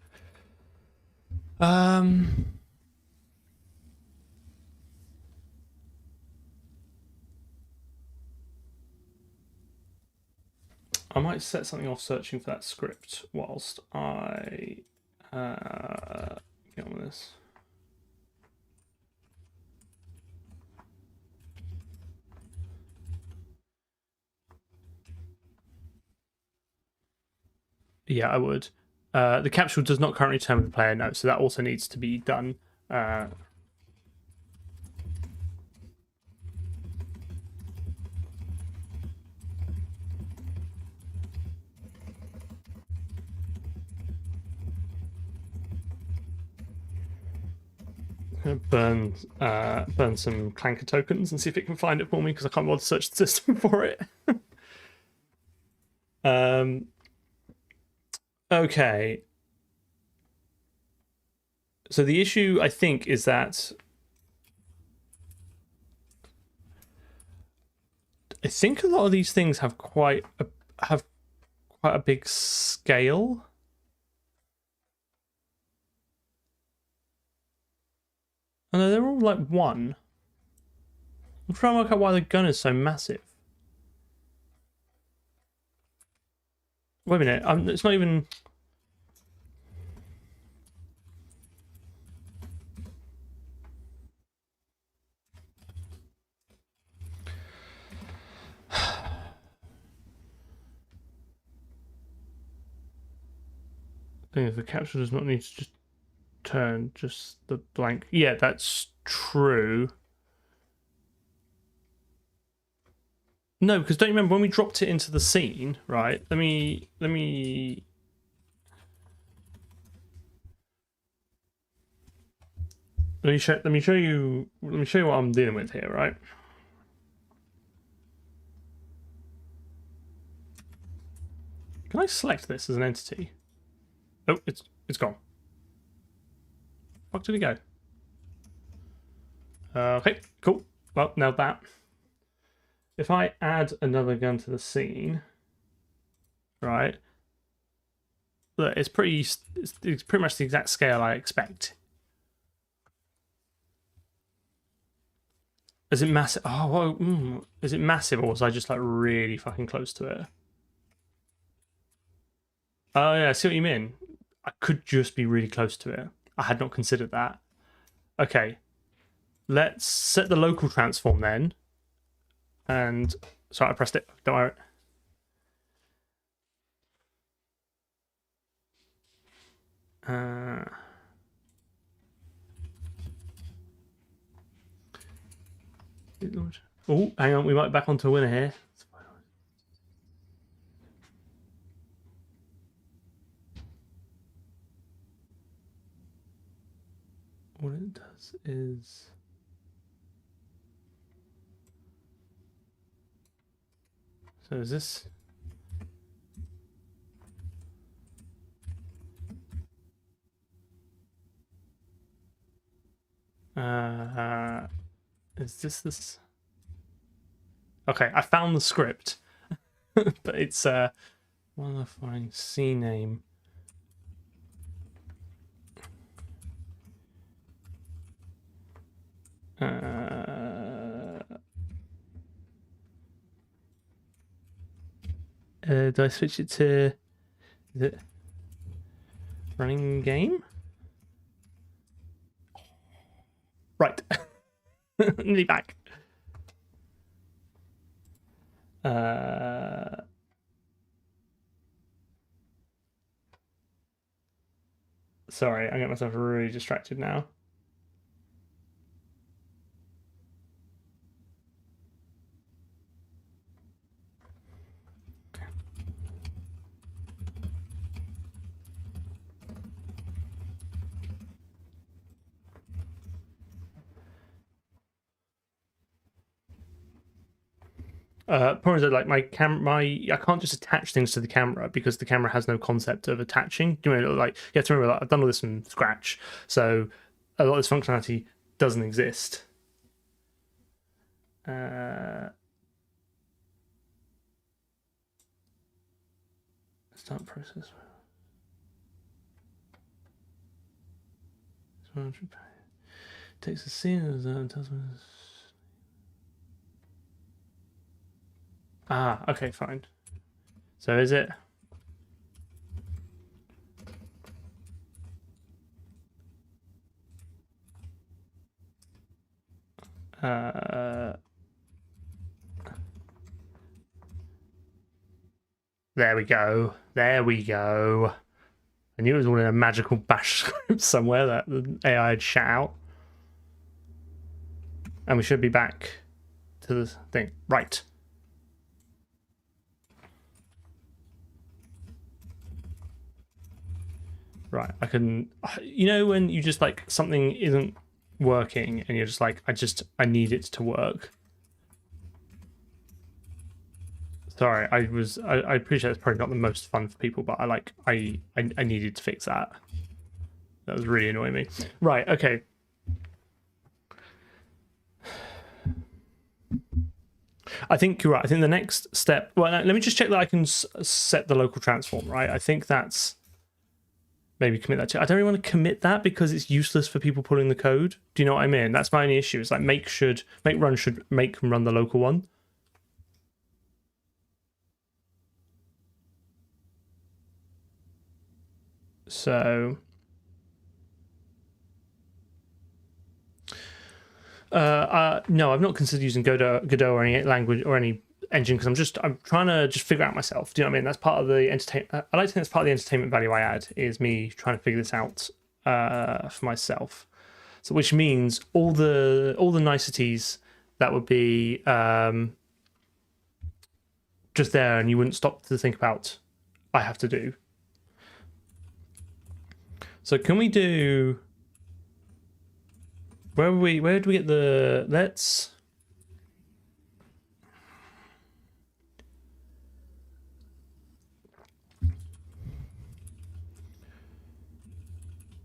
I might set something off searching for that script whilst I get on with this. Yeah, I would. The capsule does not currently determine the player note, so that also needs to be done. Uh, burn some clanker tokens and see if it can find it for me because I can't bother to search the system for it. Okay. So the issue I think is that I think a lot of these things have quite a big scale. And they're all like one. I'm trying to work out why the gun is so massive. Wait a minute, it's not even... The capture does not need to just turn just the blank. Yeah, that's true. No, because don't you remember when we dropped it into the scene, right? Let me show you what I'm dealing with here, right? Can I select this as an entity? Oh, it's gone. Fuck did it go? Okay, cool. Well, now that. If I add another gun to the scene, right? Look, it's pretty much the exact scale I expect. Is it massive? Oh, well, is it massive, or was I just like really fucking close to it? Oh yeah, I see what you mean. I could just be really close to it. I had not considered that. Okay, let's set the local transform then. And sorry, I pressed it. Don't worry. Oh, hang on, we might be back onto a winner here. What it does is... So is this... is this... Okay, I found the script. But it's modifying C name. Do I switch it to... Is it running game? Right. Nearly back. Sorry, I get myself really distracted now. Problem is that like my camera, I can't just attach things to the camera because the camera has no concept of attaching. You know, like you have to remember that I've done all this from scratch, so a lot of this functionality doesn't exist. Start process. Takes a scene and tells me. Ah, okay, fine. So is it? There we go. There we go. I knew it was all in a magical bash script somewhere that the AI had shat out. And we should be back to the thing. Right. Right. I can... You know when you just, like, something isn't working and you're just like, I need it to work. Sorry, I appreciate it's probably not the most fun for people, but I needed to fix that. That was really annoying me. Right, okay. I think you're right. I think the next step... Well, let me just check that I can set the local transform, right? I think that's... Maybe commit that to... I don't really want to commit that because it's useless for people pulling the code. Do you know what I mean? That's my only issue. It's like make run should make and run the local one. So... no, I've not considered using Godot or any language or any engine because I'm trying to just figure out myself. Do you know what I mean? That's part of the entertainment. I like to think that's part of the entertainment value I add is me trying to figure this out for myself. So which means all the niceties that would be just there and you wouldn't stop to think about. I have to do. So can we do? Where do we get the... Let's...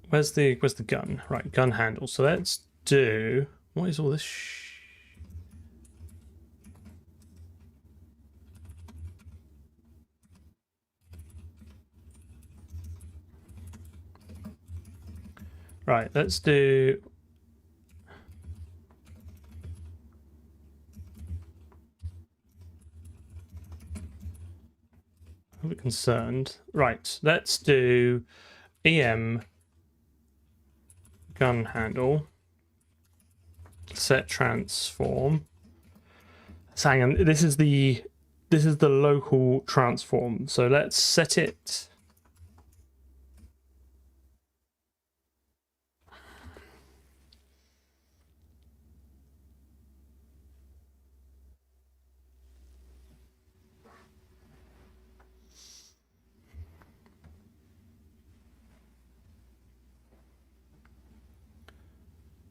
Where's the gun? Right, gun handle. So let's do... What is all this Right, let's do... I'm a bit concerned. Right, let's do EM gun handle set transform. So hang on, this is the local transform. So let's set it.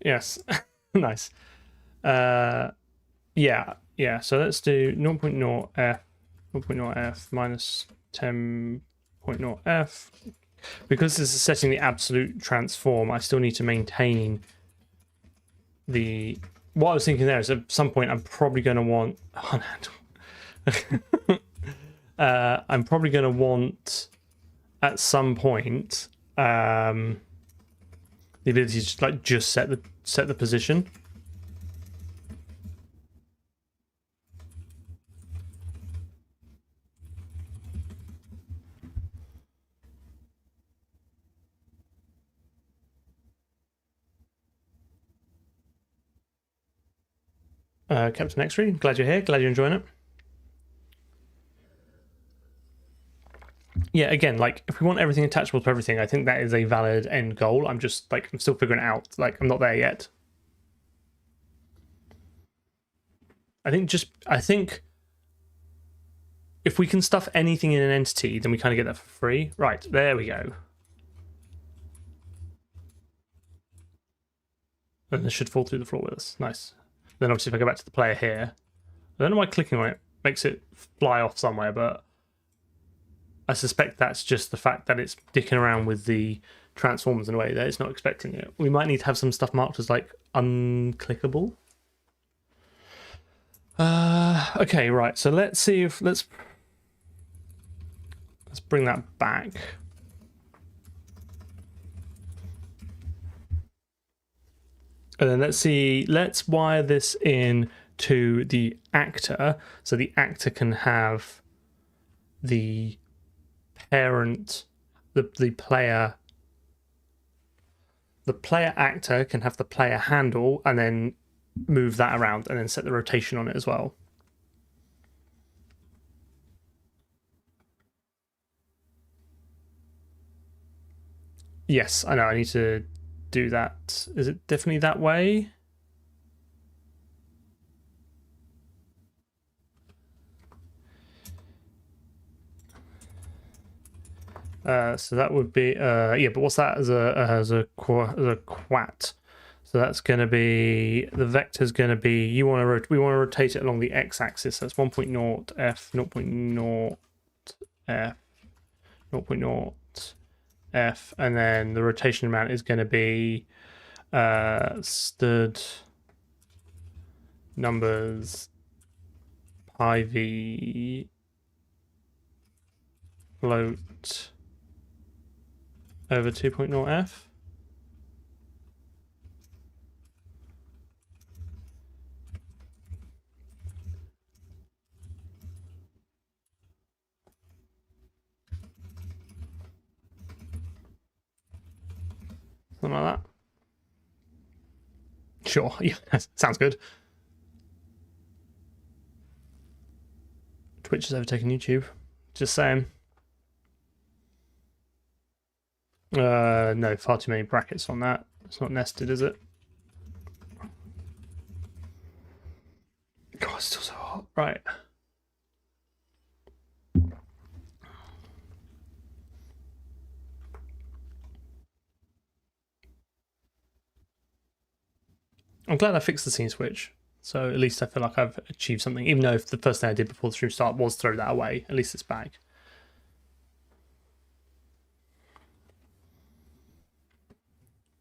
Yes, nice. Yeah. So let's do 0.0f, 0.0f minus 10.0f. Because this is setting the absolute transform, I still need to maintain the... What I was thinking there is at some point I'm probably going to want... I'm probably going to want at some point the ability to like just set the position. Captain X-Ray, glad you're here. Glad you're enjoying it. Yeah, again, like if we want everything attachable to everything, I think that is a valid end goal. I'm just like I'm still figuring it out. Like I'm not there yet. I think if we can stuff anything in an entity, then we kind of get that for free. Right, there we go. And this should fall through the floor with us. Nice. Then obviously if I go back to the player here, I don't know why clicking on it makes it fly off somewhere, but I suspect that's just the fact that it's dicking around with the transforms in a way that it's not expecting it. We might need to have some stuff marked as like unclickable. Okay, right. So let's see if let's bring that back. And then let's wire this in to the actor so the actor can have the parent, the player actor can have the player handle and then move that around and then set the rotation on it as well. Yes, I know. I need to do that. Is it definitely that way? So that would be yeah, but what's that as a quat? So that's going to be the vector's going to be we want to rotate it along the x-axis. So that's 1.0 f 0.0 f 0.0 f, and then the rotation amount is going to be stood numbers pi v float over 2.0 f. Something like that. Sure, yeah, sounds good. Twitch has overtaken YouTube. Just saying. No, far too many brackets on that. It's not nested, is it? God, it's still so hot. Right. I'm glad I fixed the scene switch. So at least I feel like I've achieved something. Even though if the first thing I did before the stream start was throw that away, at least it's back.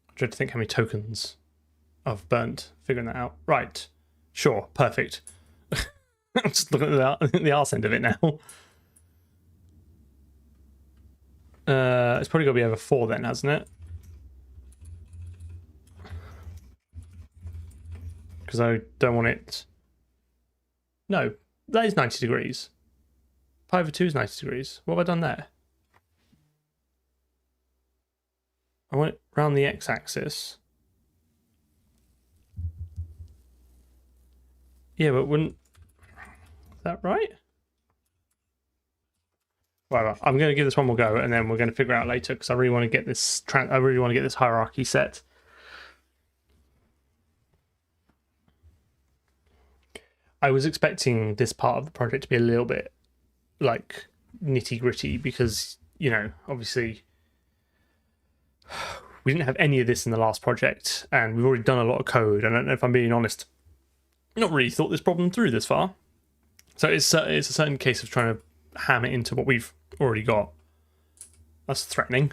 I dread to think how many tokens I've burnt figuring that out. Right. Sure. Perfect. I'm just looking at the arse end of it now. It's probably got to be over 4 then, hasn't it? Because I don't want it... No, that is 90 degrees. Pi over 2 is 90 degrees. What have I done there? I want it around the x-axis. Yeah, but wouldn't... Is that right? Whatever. I'm going to give this one more go, and then we're going to figure out later because I really want to get this. I really want to get this hierarchy set. I was expecting this part of the project to be a little bit like nitty gritty because, you know, obviously we didn't have any of this in the last project, and we've already done a lot of code. And I don't know if I'm being honest, not really thought this problem through this far. So it's a certain case of trying to ham it into what we've already got. That's threatening.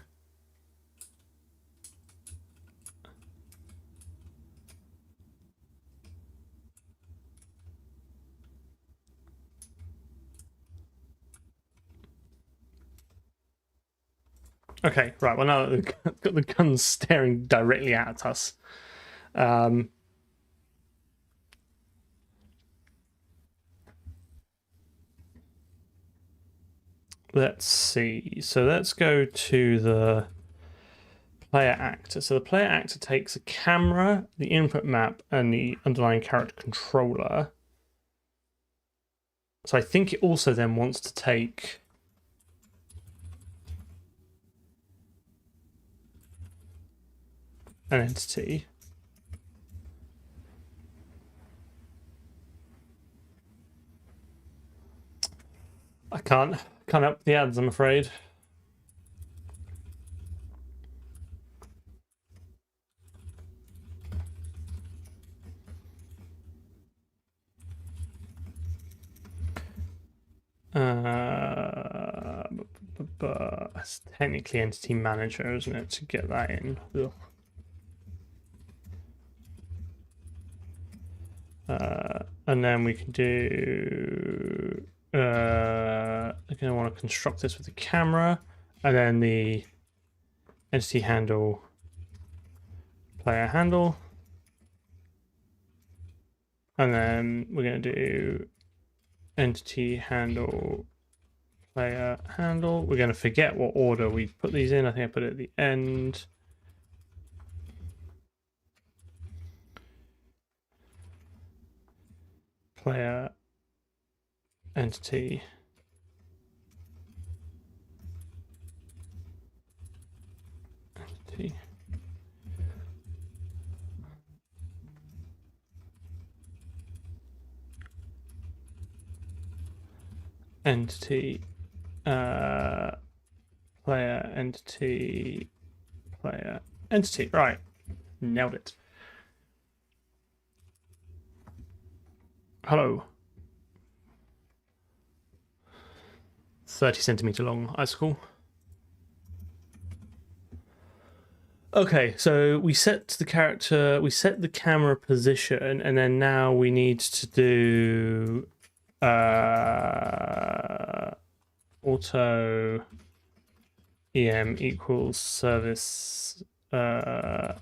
Okay, right. Well, now that we've got the guns staring directly at us, let's see. So let's go to the player actor. So the player actor takes a camera, the input map, and the underlying character controller. So I think it also then wants to take an entity. I can't help the ads, I'm afraid. It's technically entity manager, isn't it, to get that in? And then we can do I'm going to want to construct this with the camera, and then the entity handle, player handle, and then we're going to do entity handle, player handle. We're going to forget what order we put these in. I think I put it at the end. Player, entity, entity, player entity, player entity. Right, nailed it. Hello. 30cm long icicle. Okay, so we set the character, we set the camera position, and then now we need to do auto em equals service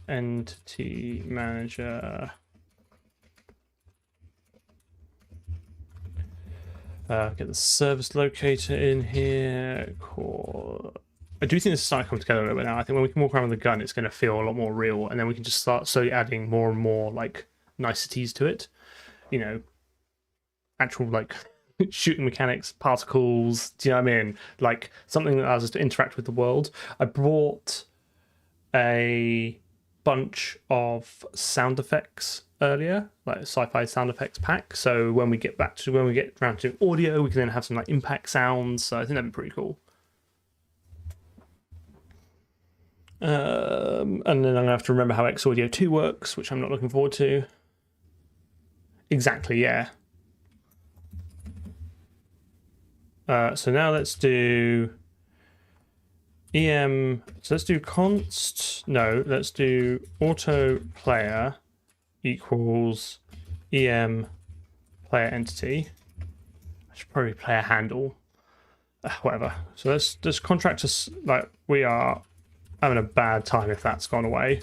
entity manager. Get the service locator in here. Cool. I do think this is starting to come together a little bit now. I think when we can walk around with the gun, it's going to feel a lot more real, and then we can just start slowly adding more and more like niceties to it. You know, actual like shooting mechanics, particles. Do you know what I mean? Like something that allows us to interact with the world. I brought a bunch of sound effects earlier, like a sci-fi sound effects pack. So when we get around to audio, we can then have some like impact sounds. So I think that'd be pretty cool. And then I'm gonna have to remember how X Audio 2 works, which I'm not looking forward to. Exactly, yeah. So now let's do em. So let's do const. No, let's do auto player equals em player entity. I should probably player handle. Whatever. So let's just contract us like we are having a bad time if that's gone away.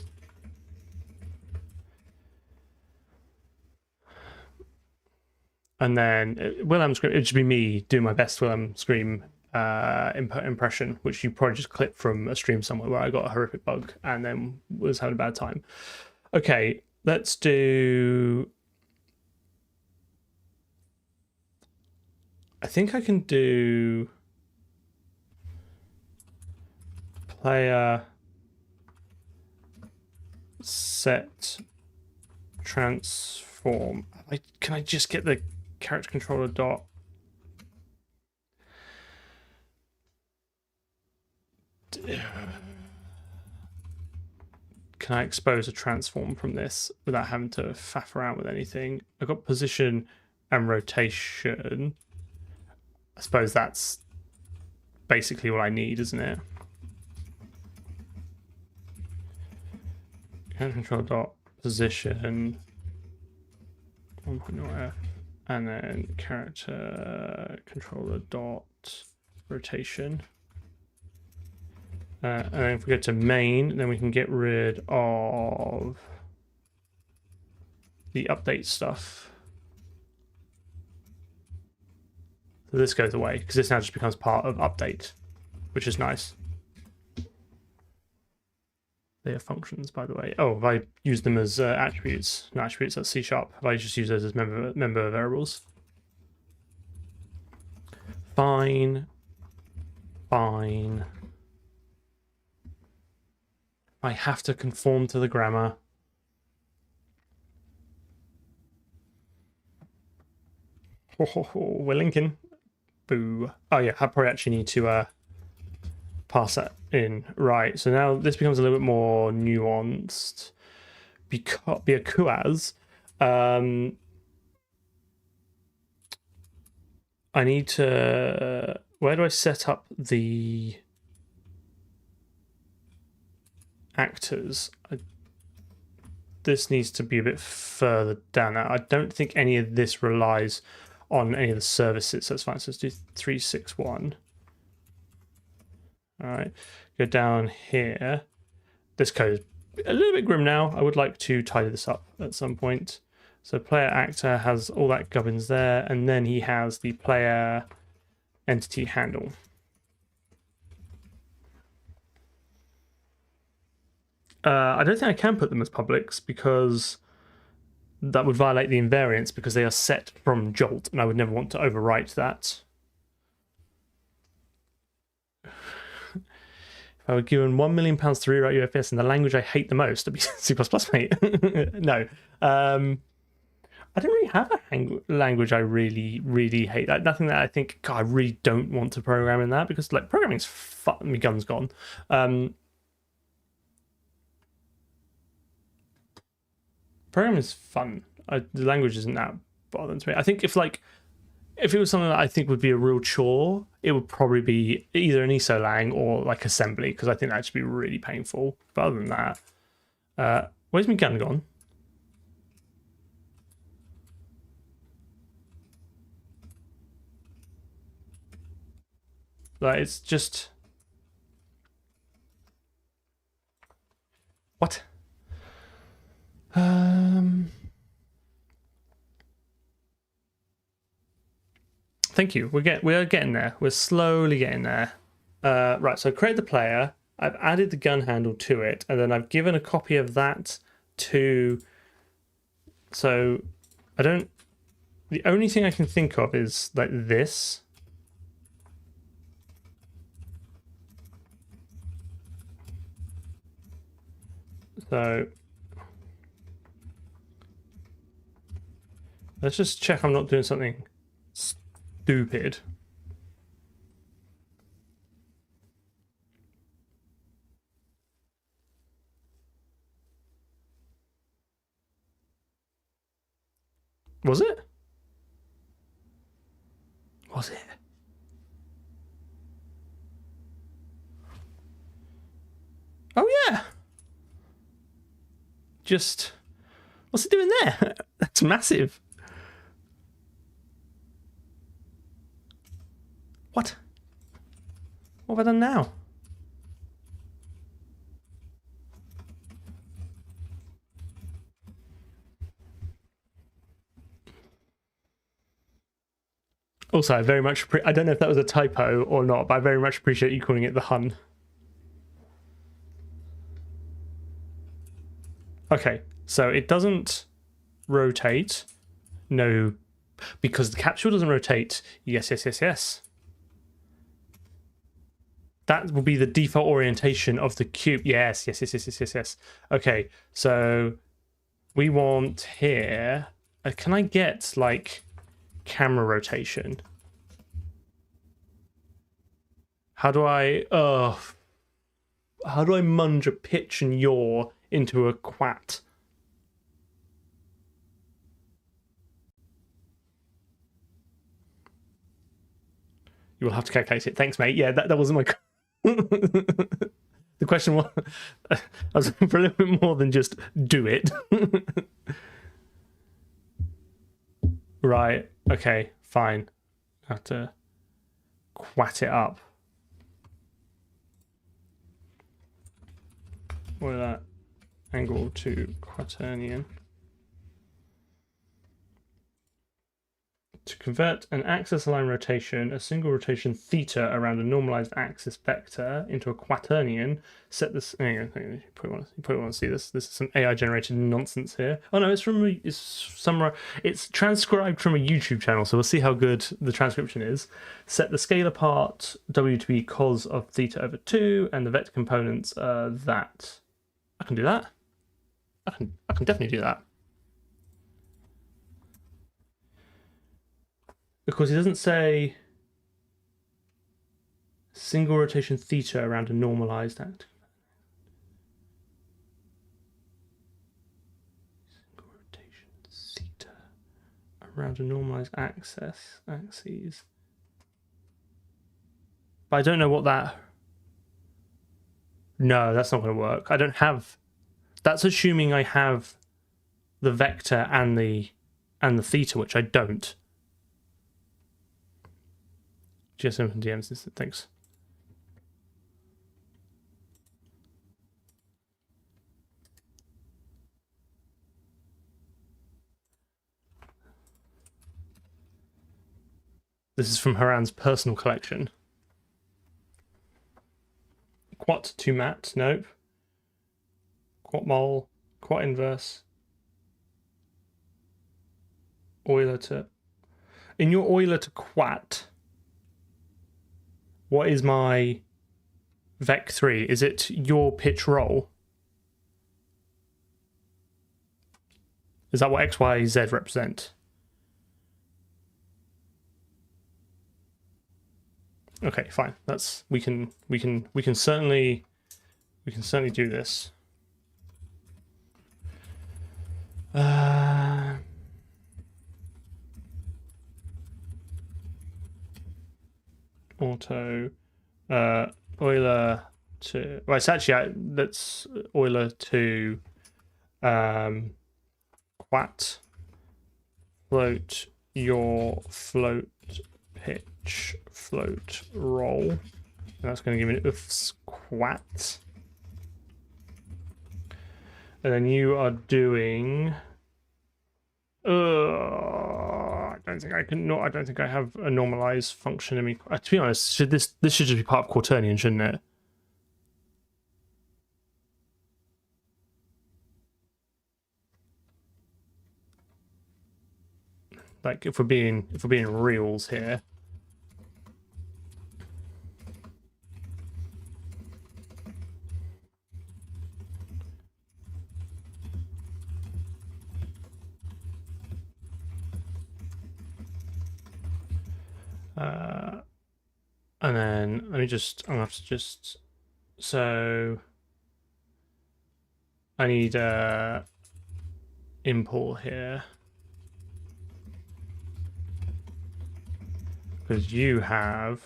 And then Wilhelm Scream, it should be me doing my best Wilhelm Scream impression, which you probably just clipped from a stream somewhere where I got a horrific bug and then was having a bad time. Okay, let's do... I think I can do... player set transform. Can I just get the character controller dot? Can I expose a transform from this without having to faff around with anything? I've got position and rotation. I suppose that's basically what I need, isn't it? Character controller dot position 1.0f, and then character controller dot rotation. And then if we go to main, then we can get rid of the update stuff. So this goes away because this now just becomes part of update, which is nice. They are functions, by the way. Oh, have I used them as attributes? No, attributes, that's C#. Have I just used those as member variables? Fine. Fine. I have to conform to the grammar. We're linking. Boo. Oh yeah, I probably actually need to pass that in. Right, so now this becomes a little bit more nuanced. Because I need to... Where do I set up the actors? This needs to be a bit further down. Now, I don't think any of this relies on any of the services. So that's fine. So let's do 361. All right, go down here. This code is a little bit grim now. I would like to tidy this up at some point. So player actor has all that gubbins there, and then he has the player entity handle. I don't think I can put them as publics because that would violate the invariance because they are set from Jolt, and I would never want to overwrite that. If I were given £1 million to rewrite UFS in the language I hate the most, it'd be C++, mate. No. I don't really have a language I really hate. Like, nothing that I think, God, I really don't want to program in that, because like programming's fun. My gun's gone. Programming is fun. The language isn't that bothering to me. I think if it was something that I think would be a real chore, it would probably be either an isolang or like assembly, because I think that'd just be really painful. But other than that, where's my gun gone? Like, it's just... What? Thank you. We're getting there. We're slowly getting there. Right, so create the player. I've added the gun handle to it, and then I've given a copy of that to... So, I don't... The only thing I can think of is like this. So let's just check I'm not doing something stupid. Was it? Was it? Oh yeah. Just, what's it doing there? That's massive. What? What have I done now? Also, I very much I don't know if that was a typo or not, but I very much appreciate you calling it the Hun. Okay, so it doesn't rotate. No, because the capsule doesn't rotate. Yes, yes, yes, yes. That will be the default orientation of the cube. Yes, yes, yes, yes, yes, yes, yes. Okay, so we want here... can I get, like, camera rotation? How do I... how do I munge a pitch and yaw into a quat? You will have to calculate it. Thanks, mate. Yeah, that wasn't my... The question was... I was looking for a little bit more than just do it. Right. Okay, fine. I have to quat it up. What is that? Angle to quaternion. To convert an axis-aligned rotation, a single rotation theta around a normalized axis vector into a quaternion, set this... You probably want to see this. This is some AI-generated nonsense here. Oh no, it's transcribed from a YouTube channel, so we'll see how good the transcription is. Set the scalar part W to be cos of theta over 2, and the vector components that. I can do that. I can definitely do that. Because it doesn't say single rotation theta around a normalized act. Single rotation theta around a normalized axes. But I don't know what that... No, that's not going to work. I don't have... That's assuming I have the vector and the theta, which I don't. GSM and DMs, thanks. This is from Haran's personal collection. Quat to mat, nope. Quat mole, quat inverse. Euler to... In your Euler to quat, what is my vec3? Is it your pitch roll? Is that what X, Y, Z represent? Okay, fine. That's we can certainly do this. Auto Euler to, well, it's actually, that's Euler to quat float your float pitch float roll, and that's going to give me an UFS quat, and then you are doing I don't think I can. I don't think I have a normalized function in me. To be honest, this should just be part of quaternion, shouldn't it? Like if we're being reals here. And then let me just, I'm gonna have to just, so I need import here, because you have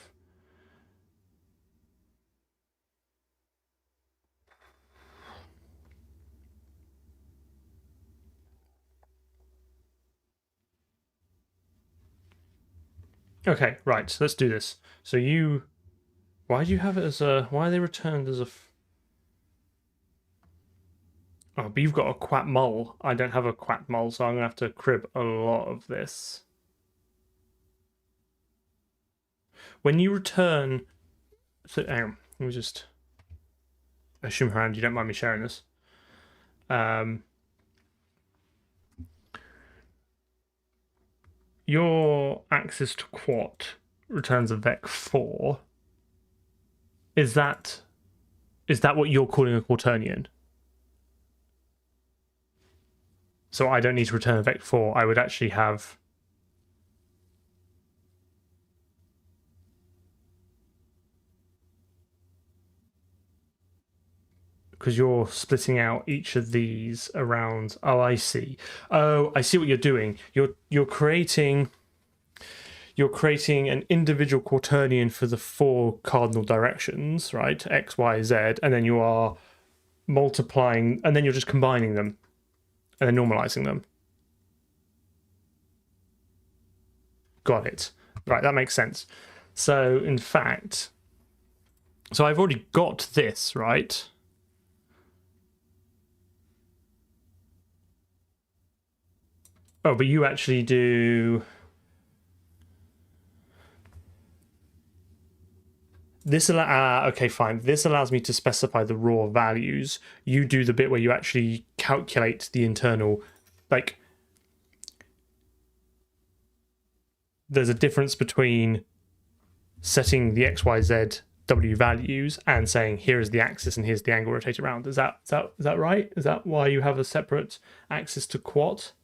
okay, right, so let's do this. So you, why do you have it as a, why are they returned as a, oh, but you've got a quat mul. I don't have a quat mul, so I'm gonna have to crib a lot of this. When you return, so hang on, let me just assume around you don't mind me sharing this. Your access to quat returns a vec4. Is that what you're calling a quaternion? So I don't need to return a vec4. I would actually have, because you're splitting out each of these around. Oh, I see. Oh, I see what you're doing. You're creating an individual quaternion for the 4 cardinal directions, right? X, Y, Z, and then you are multiplying, and then you're just combining them and then normalizing them. Got it. Right, that makes sense. So in fact, so I've already got this, right? Oh, but you actually do this. Okay, fine. This allows me to specify the raw values. You do the bit where you actually calculate the internal, like, there's a difference between setting the X, Y, Z, W values and saying here is the axis and here's the angle rotated around. Is that right? Is that why you have a separate axis to quat?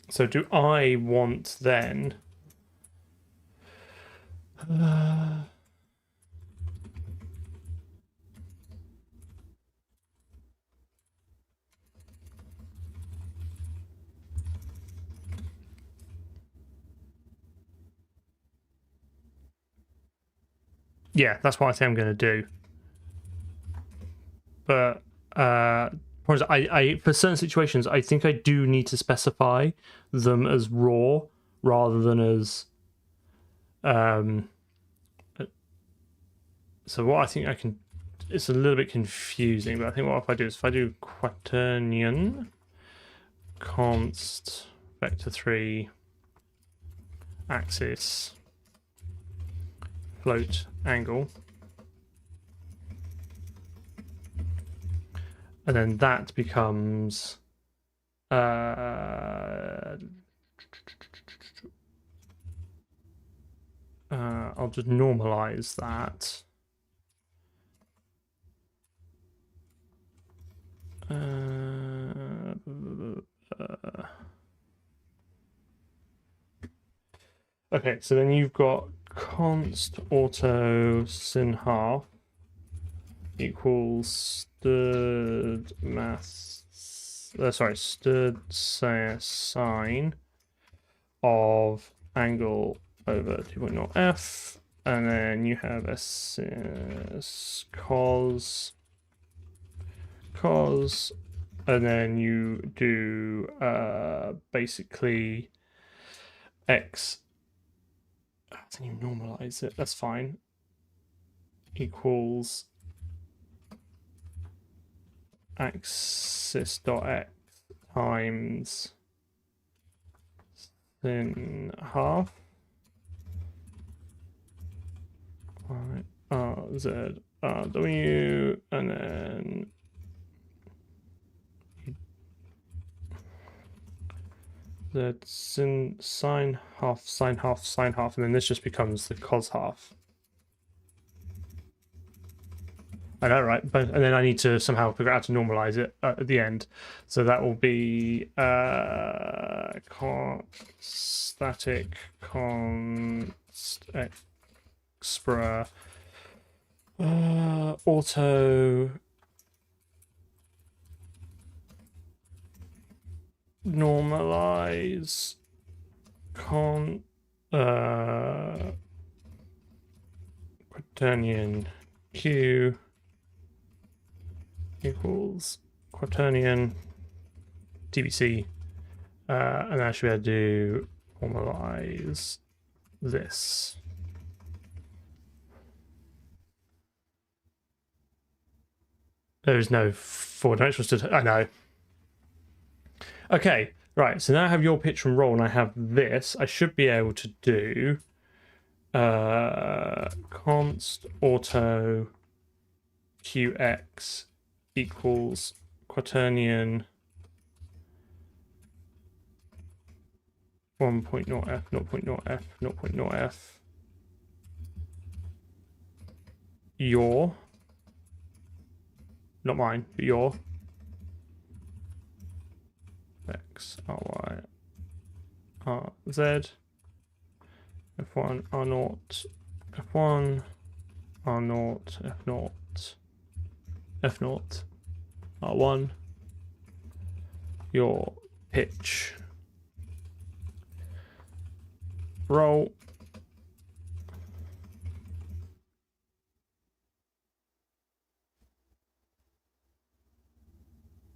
So do I want then? Yeah, that's what I think I'm going to do. But I for certain situations, I think I do need to specify them as raw rather than as. So what I think I can, it's a little bit confusing, but I think what if I do is if I do quaternion const vector 3 axis float angle, and then that becomes I'll just normalize that. Okay, so then you've got const auto sin half equals stud mass. Stud sine of angle over 2.0 f, and then you have a cos, and then you do basically x. I didn't even normalize it. That's fine. Equals axis dot x times sin half. Alright, Z W, and then the sine half, sine half, sine half, and then this just becomes the cos half. I know, right? But and then I need to somehow figure out how to normalize it at the end. So that will be static const expra auto normalize quaternion q equals quaternion dbc, and I should be able to do normalize this. There is no four-dimensional. I know. Okay, right. So now I have your pitch and roll, and I have this. I should be able to do const auto qx equals quaternion 1.0f, 0.0f, 0.0f. Your, not mine, but your x, ry, rz, f1, r0, f1, r0, f0, f0, r1, your pitch, roll,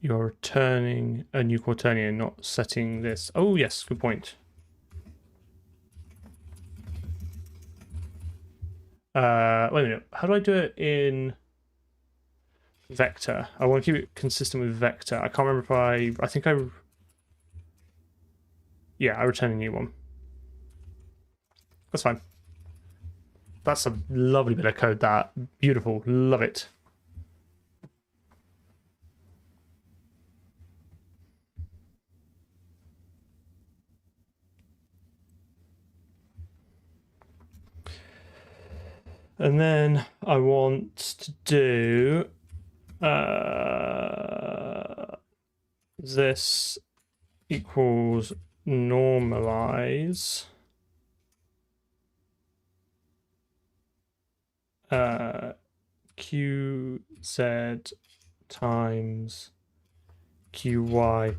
you're returning a new quaternion, not setting this. Oh yes, good point. Wait a minute, how do I do it in vector? I want to keep it consistent with vector. I can't remember if I think I return a new one. That's fine. That's a lovely bit of code, that. Beautiful, love it. And then I want to do this equals normalize qz times qy.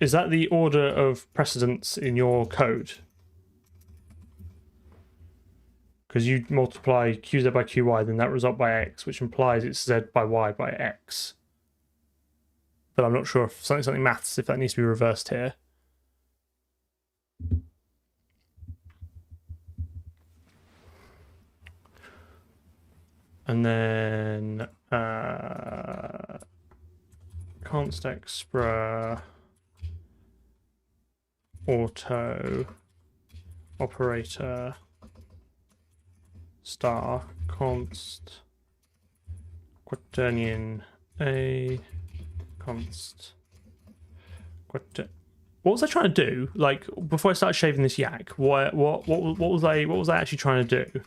Is that the order of precedence in your code? Because you multiply qz by qy, then that result by x, which implies it's z by y by x. But I'm not sure if something maths, if that needs to be reversed here. And then const expra auto operator star const quaternion a const What was I trying to do? Like before I started shaving this yak, what was I actually trying to do?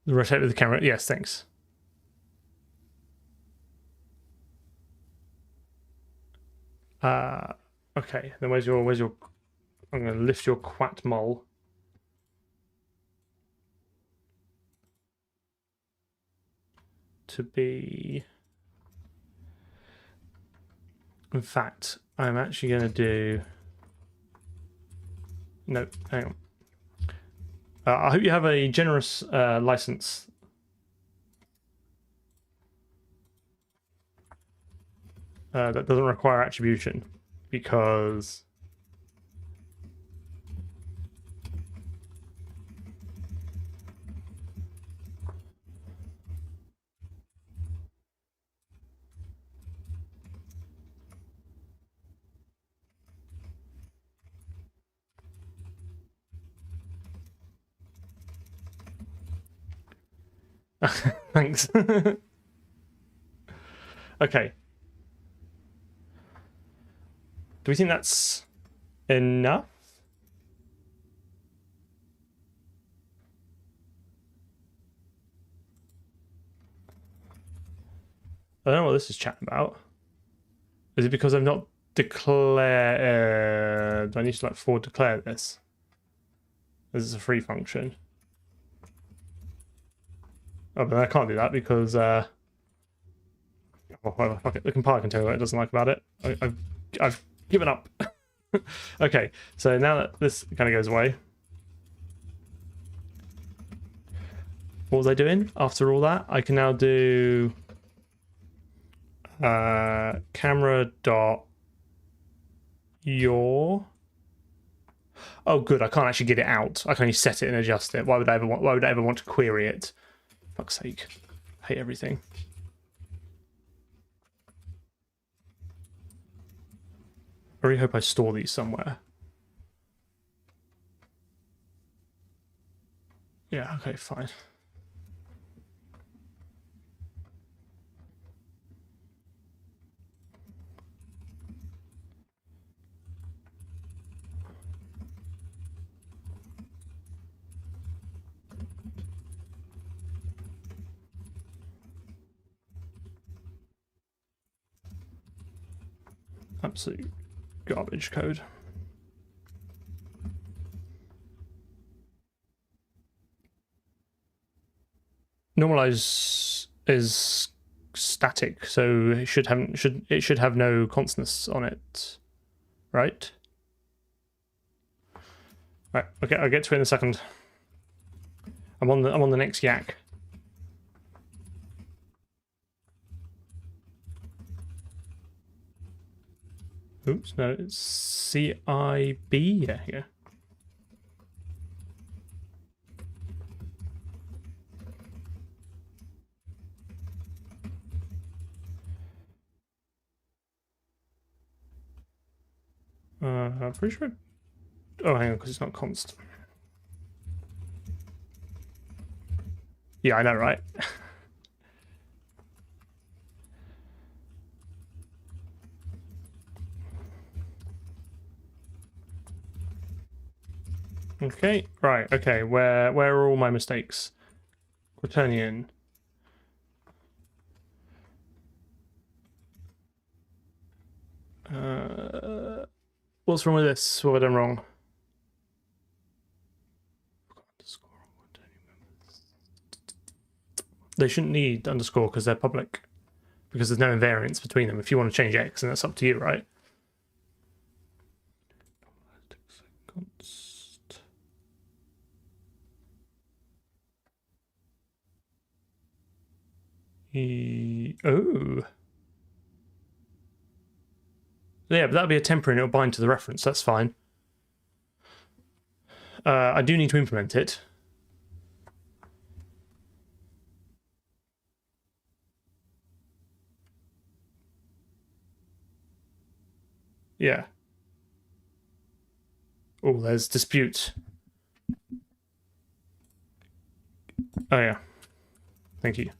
Rotate with the camera. Yes, thanks. Okay. Then where's your? I'm gonna lift your quat mole. To be. In fact, I'm actually gonna do. No, hang on. I hope you have a generous license. That doesn't require attribution, because thanks. Okay. Do we think that's enough? I don't know what this is chatting about. Is it because I've not declared? Do I need to like forward declare this? This is a free function. Oh, but I can't do that because oh, well, fuck it. The compiler can tell you what it doesn't like about it. I've given up. Okay, so now that this kind of goes away, what was I doing after all that? I can now do camera dot your. Oh, good. I can't actually get it out. I can only set it and adjust it. Why would I ever want to query it? Fuck's sake, I hate everything. I really hope I store these somewhere. Yeah. Okay. Fine. Absolute garbage code. Normalize is static, so it should have no constants on it, right? Right. Okay, I'll get to it in a second. I'm on the next yak. Oops, no, it's CIB. Yeah, yeah. I'm pretty sure. Oh, hang on, because it's not const. Yeah, I know, right? Okay, right. Okay, where are all my mistakes? Quaternion. What's wrong with this? What have I done wrong? They shouldn't need underscore because they're public. Because there's no invariance between them. If you want to change X, then that's up to you, right? Oh. Yeah, but that'll be a temporary and it'll bind to the reference. That's fine. I do need to implement it. Yeah. Oh, there's dispute. Oh yeah, thank you.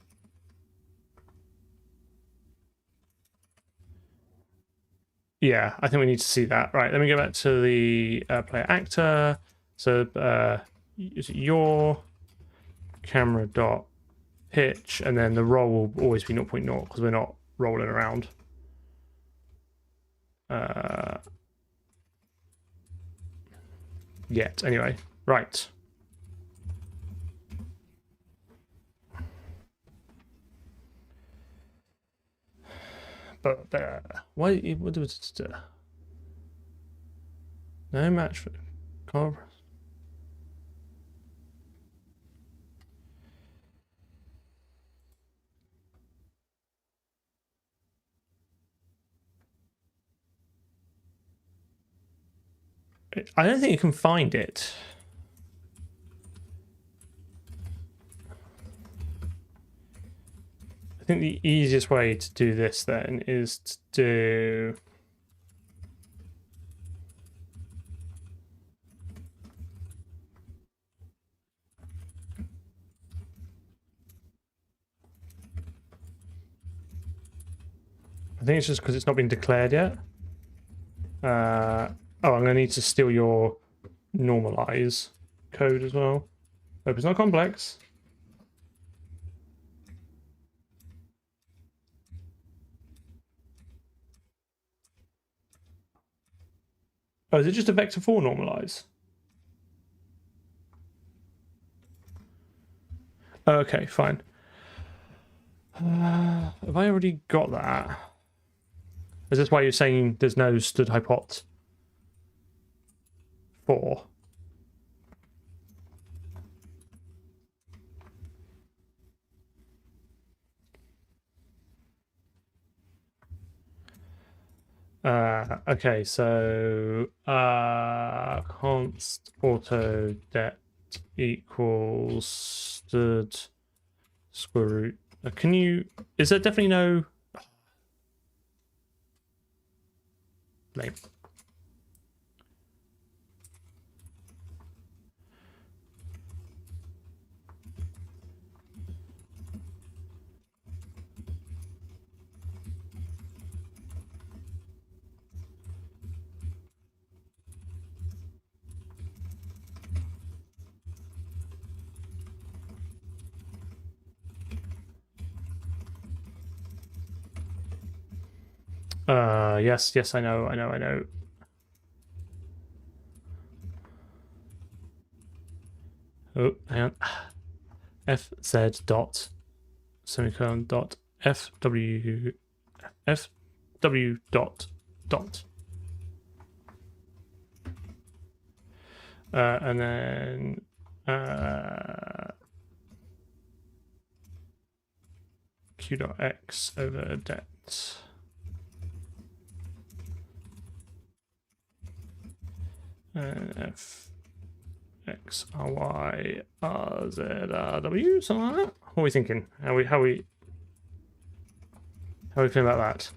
Yeah, I think we need to see that. Right, let me go back to the player actor. So is it your camera dot pitch, and then the roll will always be 0.0 because we're not rolling around. Yet, anyway. Right. But why? What was it? No match for Cobra. I don't think you can find it. I think the easiest way to do this then is to do. I think it's just because it's not been declared yet. Oh, I'm going to need to steal your normalize code as well. Hope it's not complex. Oh, is it just a vector 4 normalize? Okay, fine. Have I already got that? Is this why you're saying there's no stood hypot 4? Okay, so const auto det equals stood square root. Can you? Is there definitely no? Lame. Yes, I know. Oh, hang on. Fz dot semicolon dot fw dot and then q dot x over det. And f x r y r z r w, something like that. What are we thinking? How are we feeling about that?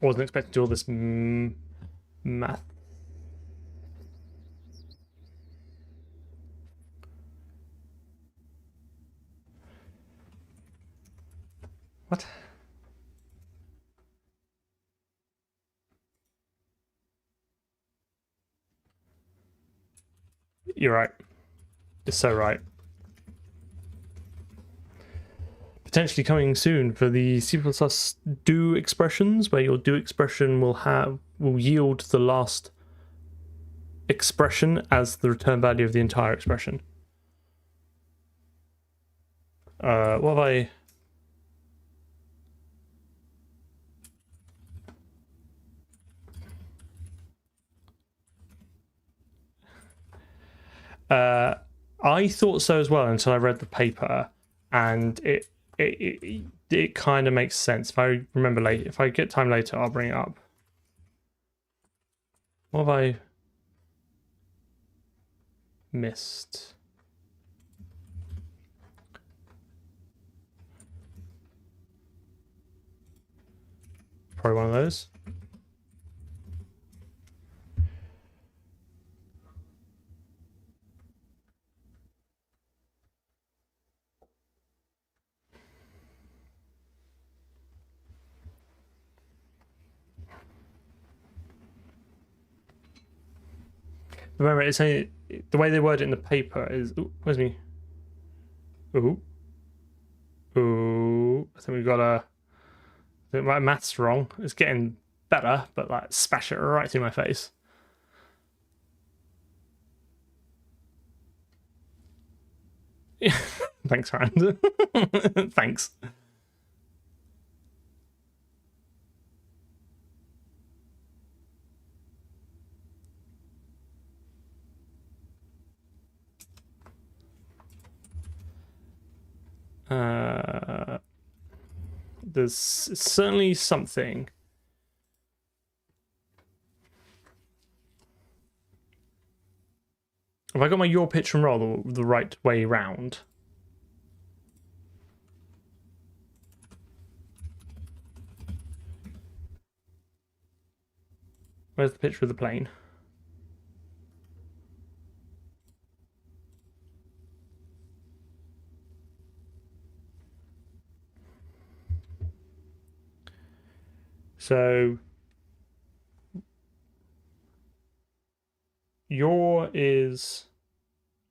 I wasn't expecting to do all this math. What? You're right. You're so right. Potentially coming soon for the C++ do expressions, where your do expression will yield the last expression as the return value of the entire expression. What have I? I thought so as well until I read the paper, and it kind of makes sense. If I remember late, if I get time later, I'll bring it up. What have I missed? probably one of those. Remember, it's only the way they word it in the paper is. Ooh, where's me? Ooh, ooh. I think we've got a. I think my math's wrong. It's getting better, but like smash it right through my face. Thanks, Rand. Thanks. There's certainly something. Have I got my your pitch and roll the right way round? Where's the pitch with the plane? So your is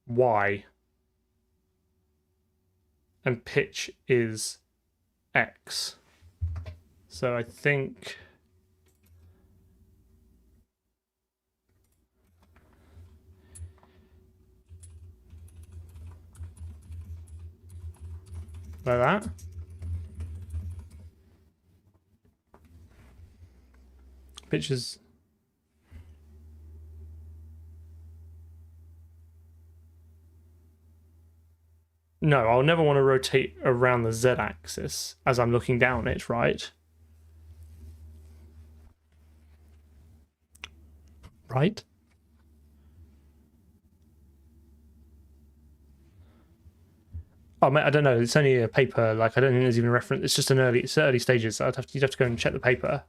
Y and pitch is X. So I think like that. Pitch is no, I'll never want to rotate around the Z-axis as I'm looking down it, right? Right? Oh, mate, I don't know. It's only a paper. Like, I don't think there's even a reference. It's just it's early stages. So you'd have to go and check the paper.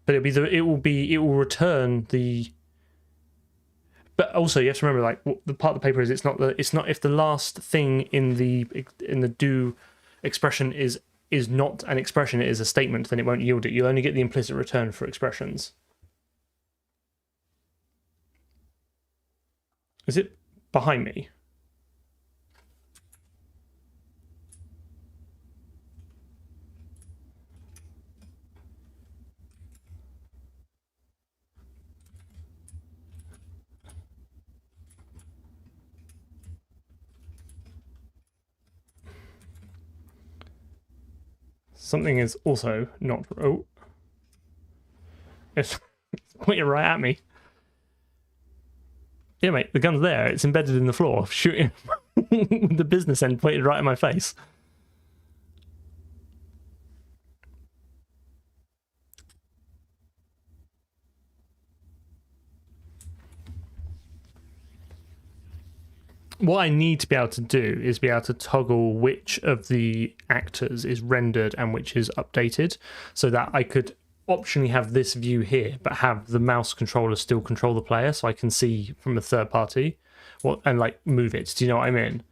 But it will return the. But also, you have to remember, like, the part of the paper is it's not if the last thing in the do expression is not an expression, it is a statement, then it won't yield it. You'll only get the implicit return for expressions. Is it behind me? Something is also not. Oh, it's pointing right at me. Yeah, mate, the gun's there. It's embedded in the floor, shooting with the business end pointed right at my face. What I need to be able to do is be able to toggle which of the actors is rendered and which is updated, so that I could optionally have this view here, but have the mouse controller still control the player, so I can see from a third party and like move it. Do you know what I mean?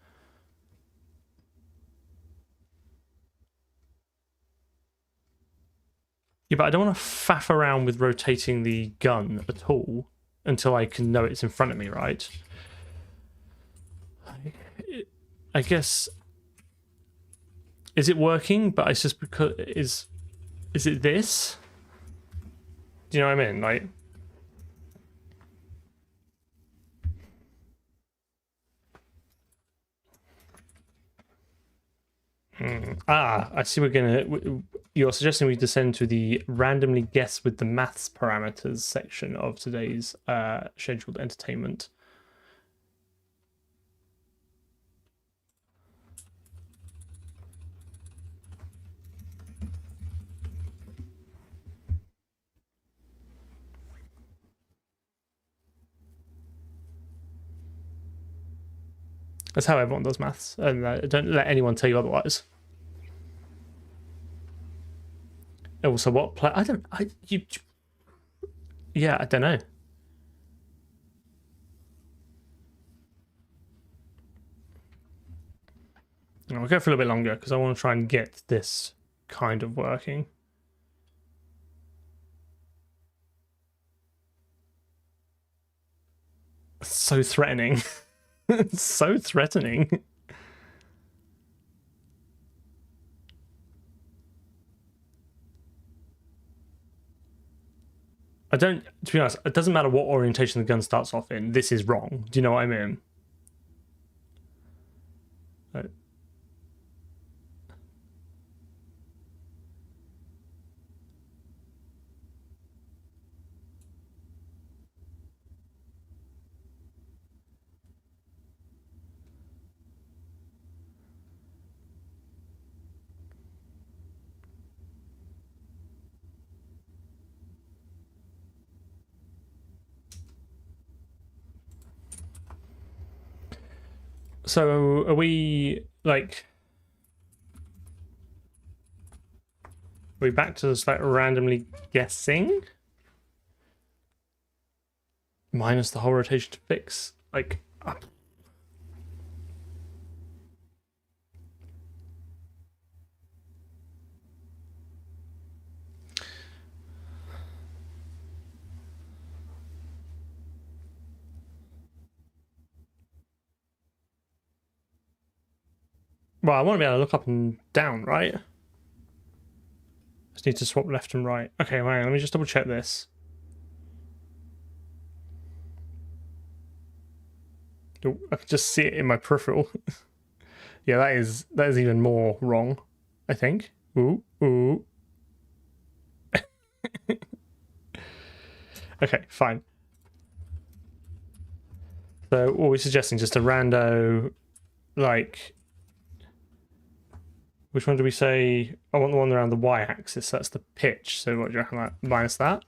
Yeah, but I don't want to faff around with rotating the gun at all until I can know it's in front of me, right? I guess, is it working? But it's just because is it this? Do you know what I mean? Like, I see. You're suggesting we descend to the randomly guess with the maths parameters section of today's scheduled entertainment. That's how everyone does maths, and don't let anyone tell you otherwise. Also, what play? Yeah, I don't know. I'll go for a little bit longer because I want to try and get this kind of working. So threatening. So threatening. To be honest, it doesn't matter what orientation the gun starts off in. This is wrong. Do you know what I mean? So are we like? Are we back to just like randomly guessing? Minus the whole rotation to fix. Like. Well, I want to be able to look up and down, right? Just need to swap left and right. Okay, hang on, let me just double check this. Oh, I can just see it in my peripheral. Yeah, that is even more wrong, I think. Ooh. Okay, fine. So what are we suggesting? Just a rando, like... Which one do we say? I want the one around the y-axis. That's the pitch. So what do you reckon? Like minus that?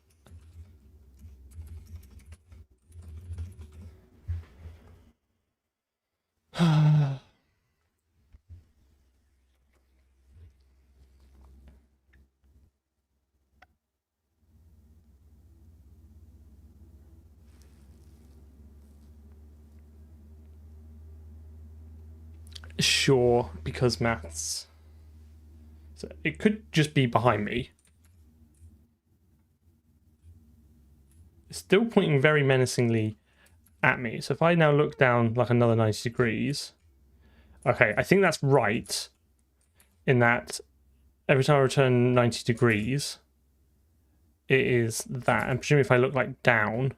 Sure, because maths. So it could just be behind me. It's still pointing very menacingly at me. So if I now look down like another 90 degrees... Okay, I think that's right. In that every time I return 90 degrees, it is that. And presumably if I look like down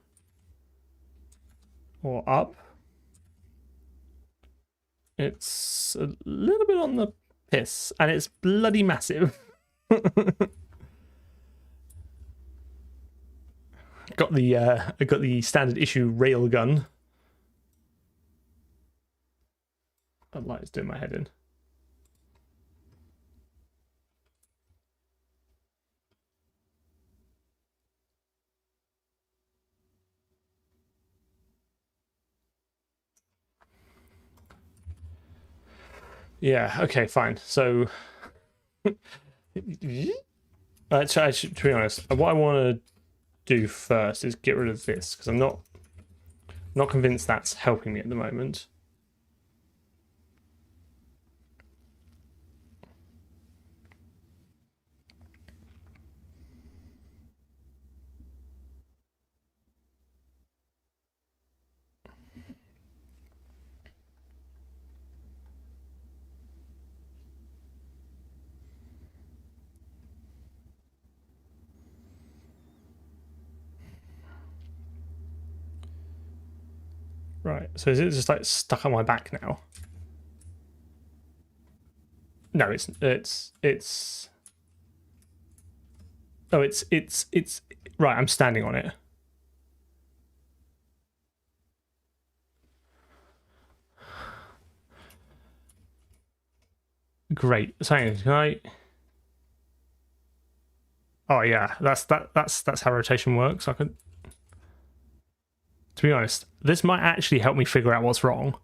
or up, it's a little bit on the piss, and it's bloody massive. I got the standard issue railgun. That light is doing my head in. Yeah, okay, fine. So, to be honest, what I want to do first is get rid of this, because I'm not convinced that's helping me at the moment. Right, so is it just like stuck on my back now? No, it's oh, it's right, I'm standing on it. Great. So can I... Oh yeah, that's how rotation works. I could... To be honest, this might actually help me figure out what's wrong.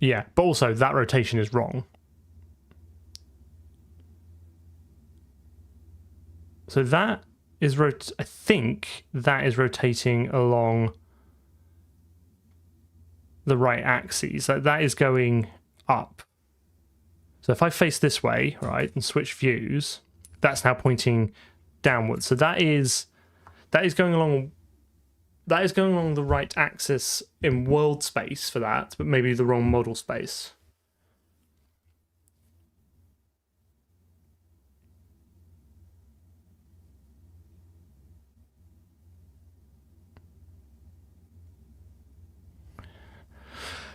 Yeah, but also that rotation is wrong. So that is I think that is rotating along the right axis. That is going up. So if I face this way, right, and switch views, that's now pointing downwards. So that is going along the right axis in world space for that, but maybe the wrong model space.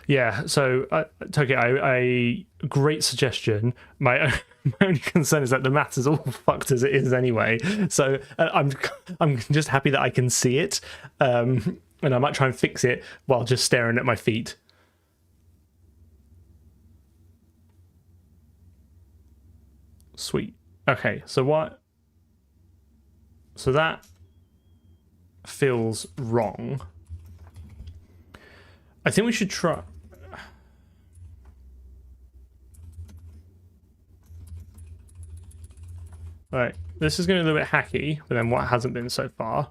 Yeah, so Toki, a great suggestion. My only concern is that the maths is all fucked as it is anyway. So I'm just happy that I can see it, and I might try and fix it while just staring at my feet. Sweet. Okay, so what? So that feels wrong. I think we should try. Right, this is going to be a little bit hacky, but then what hasn't been so far.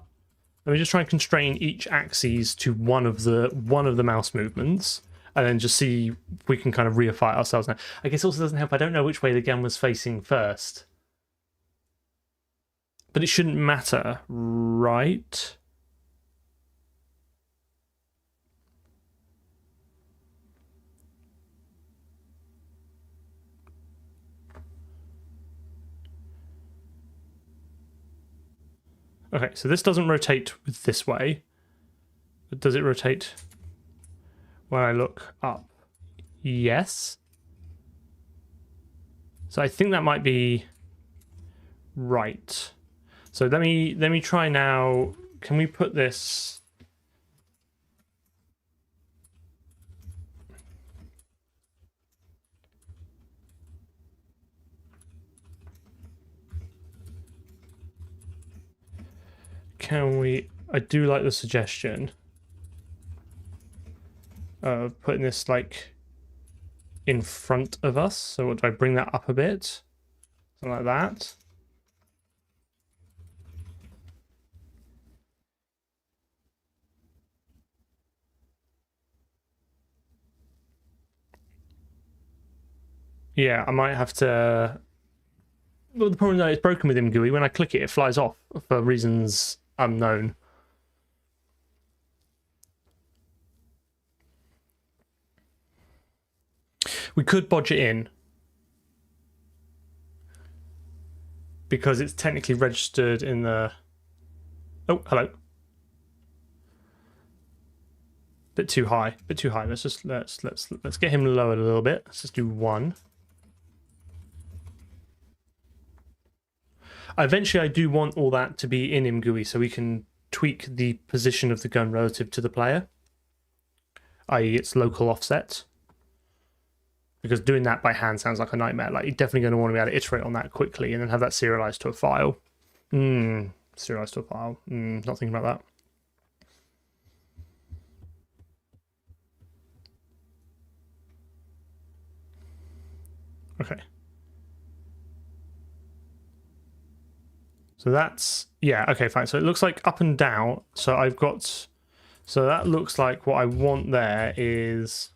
Let me just try and constrain each axis to one of the mouse movements, and then just see if we can kind of reify ourselves now. I guess it also doesn't help. I don't know which way the gun was facing first, but it shouldn't matter, right? Okay, so this doesn't rotate with this way, but does it rotate when I look up? Yes. So I think that might be right. So let me try now. Can we put this? Can we? I do like the suggestion of putting this like in front of us. So what do I bring that up a bit? Something like that. Yeah, I might have to. Well, the problem is that it's broken with GUI. When I click it, it flies off for reasons unknown. We could bodge it in because it's technically registered in the. Oh, hello. Bit too high. Bit too high. Let's get him lowered a little bit. Let's just do 1. Eventually, I do want all that to be in ImGUI so we can tweak the position of the gun relative to the player, i.e. its local offset. Because doing that by hand sounds like a nightmare. Like, you're definitely going to want to be able to iterate on that quickly and then have that serialized to a file. Serialized to a file. Not thinking about that. Okay. So that's, yeah, okay, fine. So it looks like up and down. So I've got, so that looks like what I want there is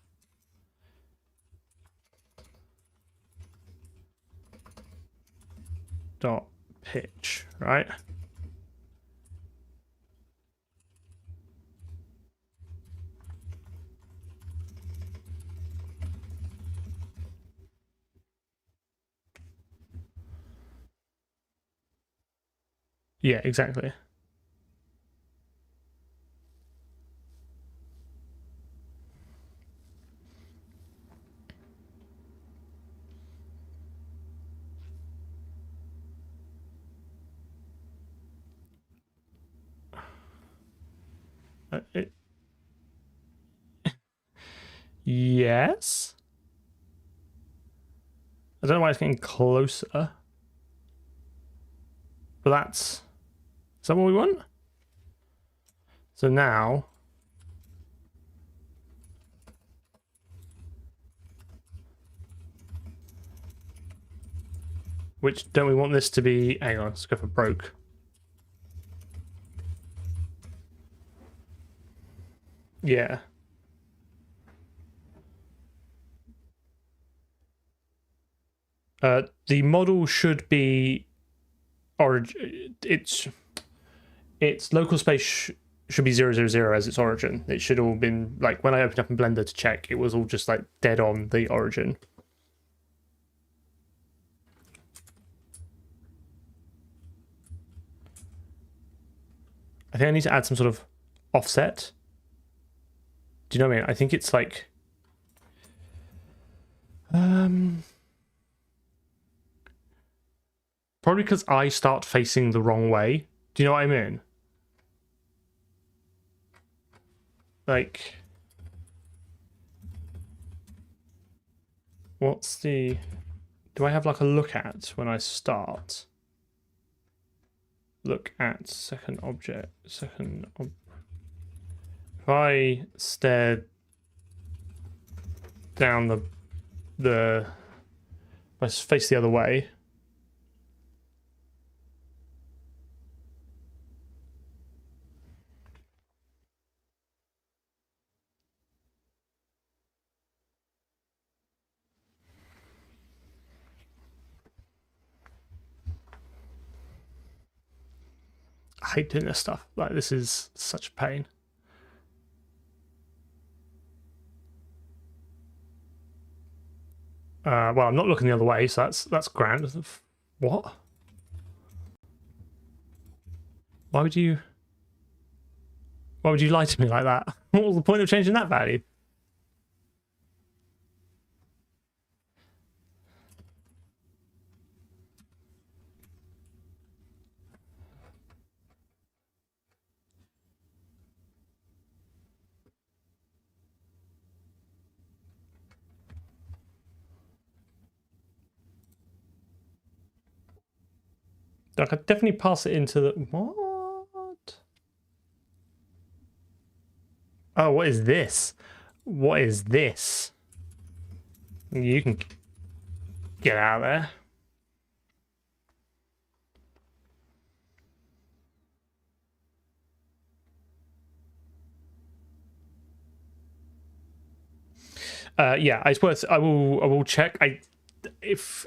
dot pitch, right? Yeah, exactly. Yes. I don't know why it's getting closer. But that's... Is that what we want? So now... Which don't we want this to be... Hang on, let's go for broke. Yeah. The model should be origin. Its local space should be 000 as its origin. It should all been like when I opened up in Blender to check, it was all just like dead on the origin. I think I need to add some sort of offset. Do you know what I mean? I think it's like probably because I start facing the wrong way. Do you know what I mean? Like, what's the... Do I have like a look at when I start? Look at second object, if I stare down if I face the other way, I hate doing this stuff. Like, this is such a pain. Well, I'm not looking the other way, so that's grand. What? Why would you lie to me like that? What was the point of changing that value? I could definitely pass it into the... What? Oh, what is this? What is this? You can get out of there. Yeah, it's worth. I will check. If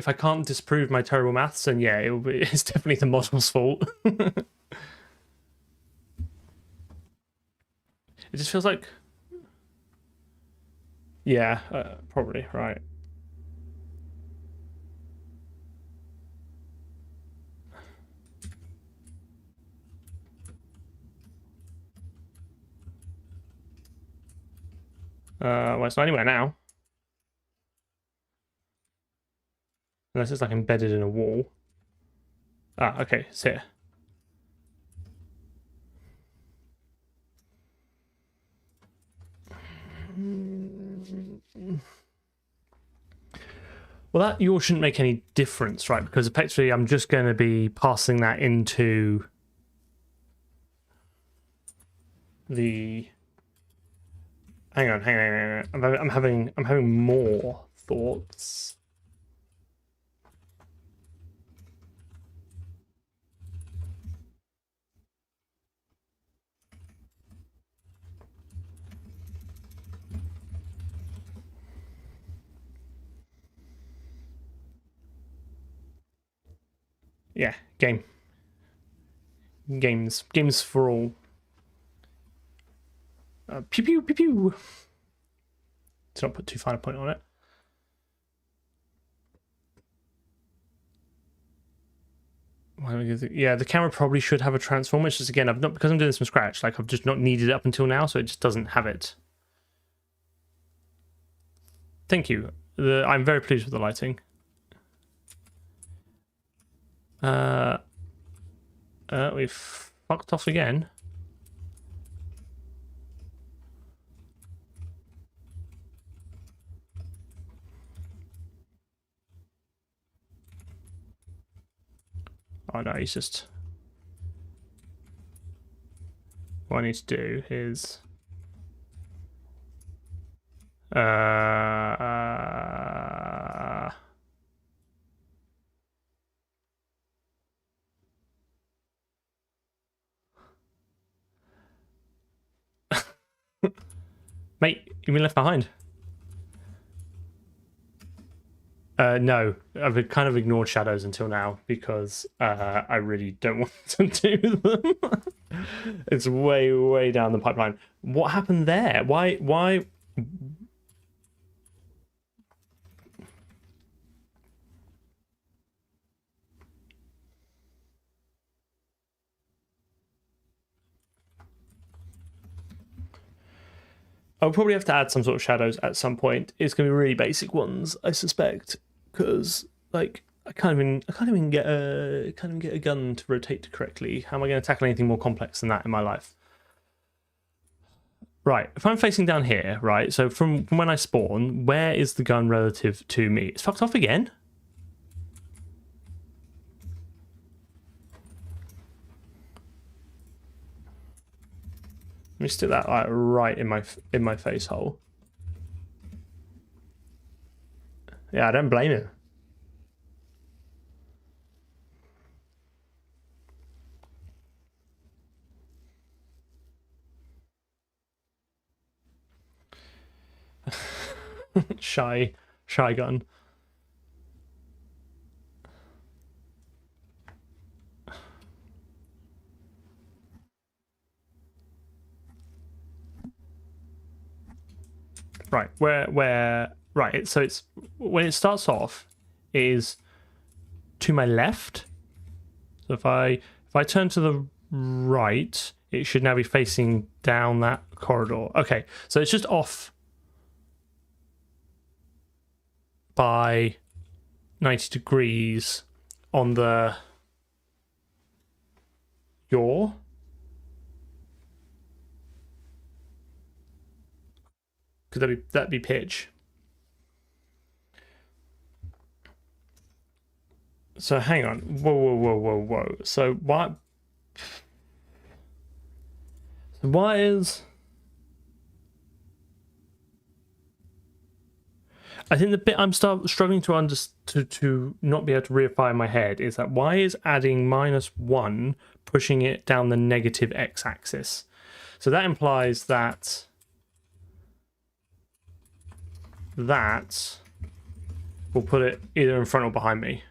I can't disprove my terrible maths, then yeah, it's definitely the model's fault. It just feels like, yeah, probably right. Well, it's not anywhere now, unless it's like embedded in a wall. Ah, okay, it's here. Well, that yaw shouldn't make any difference, right? Because effectively, I'm just going to be passing that into the. Hang on. I'm having more thoughts. Yeah, games for all. Pew pew pew pew. To not put too fine a point on it. Yeah, the camera probably should have a transform. It's just again, I've not because I'm doing this from scratch. Like I've just not needed it up until now, so it just doesn't have it. Thank you. I'm very pleased with the lighting. We've fucked off again. Oh no, he's just... What I need to do is... Mate, you've been left behind. No, I've kind of ignored shadows until now because I really don't want to do them. It's way, way down the pipeline. What happened there? Why? I'll probably have to add some sort of shadows at some point. It's going to be really basic ones, I suspect, because like I can't even get a gun to rotate correctly. How am I going to tackle anything more complex than that in my life? Right, if I'm facing down here, right, so from when I spawn, where is the gun relative to me? It's fucked off again? Let me stick that like right in my face hole. Yeah, I don't blame him. shy gun. Right, right, so it's when it starts off is to my left. So if I turn to the right, it should now be facing down that corridor. Okay, so it's just off by 90 degrees on the yaw. Could that'd be pitch. So hang on. Whoa. So what? Why is? I think the bit I'm struggling to not be able to reify in my head is that why is adding -1 pushing it down the negative x-axis? So that implies that will put it either in front or behind me.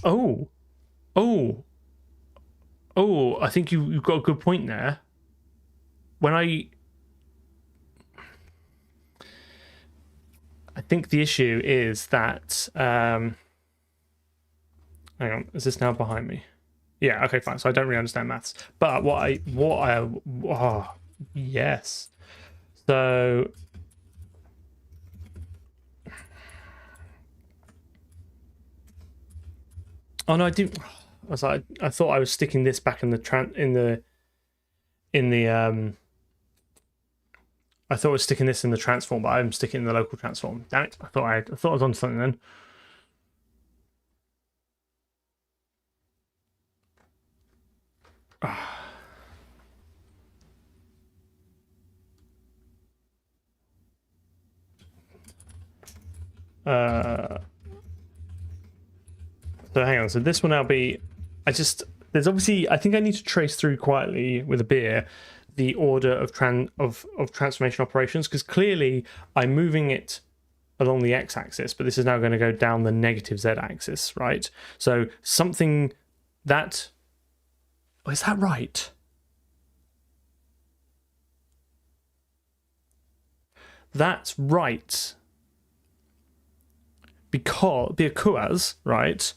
Oh, I think you've got a good point there. When I think the issue is that hang on, is this now behind me? Yeah, okay, fine. So I don't really understand maths. But yes. So oh no, I do. I was like, I thought I was sticking this back in the I thought I was sticking this in the transform, but I'm sticking in the local transform. Damn it! I thought I was on something then. So hang on. So this will now be. There's obviously. I think I need to trace through quietly with a beer the order of transformation operations, because clearly I'm moving it along the x-axis, but this is now going to go down the negative z-axis, right? So something that... Oh, is that right? That's right. Because, right,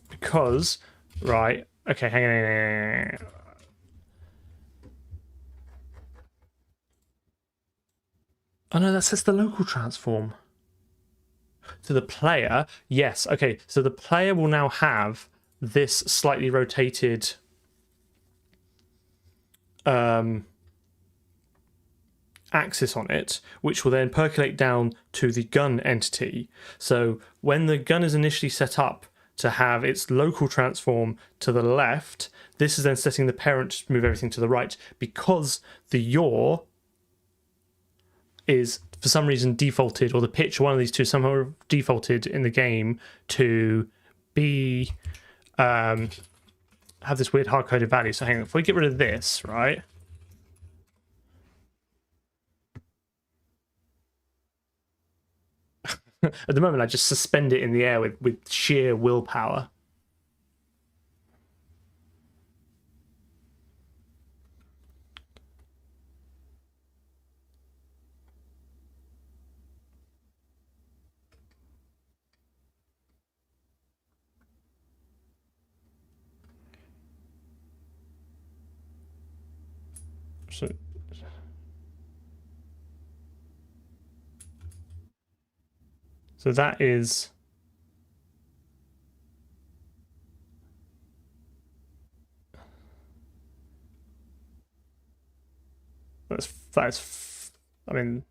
because, right, okay, hang on. Oh no, that says the local transform. To the player, yes, okay, so the player will now have this slightly rotated axis on it, which will then percolate down to the gun entity. So when the gun is initially set up to have its local transform to the left. This is then setting the parent to move everything to the right, because the yaw is for some reason defaulted, or the pitch, one of these two somehow defaulted in the game to be have this weird hard-coded value. So hang on, if we get rid of this, right? At the moment, I just suspend it in the air with sheer willpower. So that is that's I mean,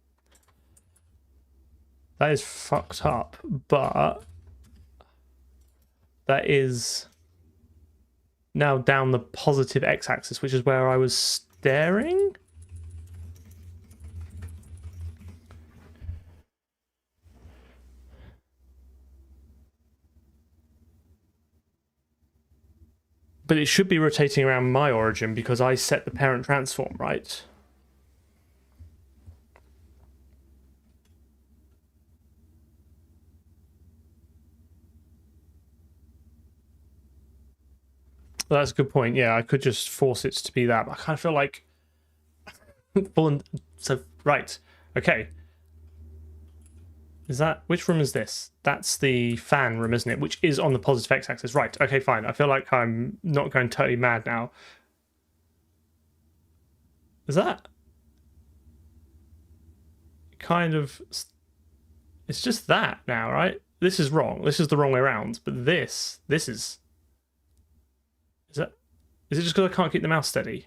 that is fucked up, but that is now down the positive x-axis, which is where I was staring. But it should be rotating around my origin because I set the parent transform, right? Well, that's a good point. Yeah, I could just force it to be that. But I kind of feel like... So, right. Okay. Is that... Which room is this? That's the fan room, isn't it? Which is on the positive x-axis. Right. Okay, fine. I feel like I'm not going totally mad now. Is that... kind of... It's just that now, right? This is wrong. This is the wrong way around. But this is... Is it just because I can't keep the mouse steady?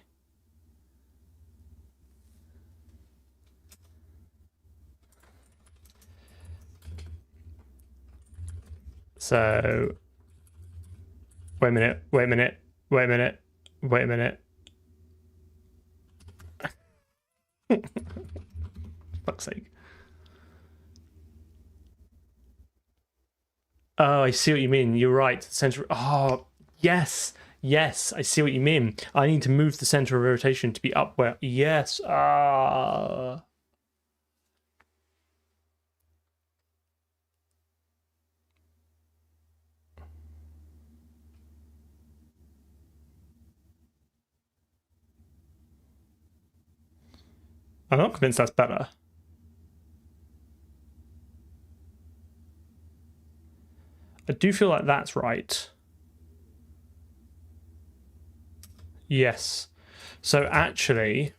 So, wait a minute. Fuck's sake. Oh, I see what you mean. You're right. Center. Oh, yes. Yes, I see what you mean. I need to move the center of rotation to be up where... Yes. I'm not convinced that's better. I do feel like that's right. Yes. So actually,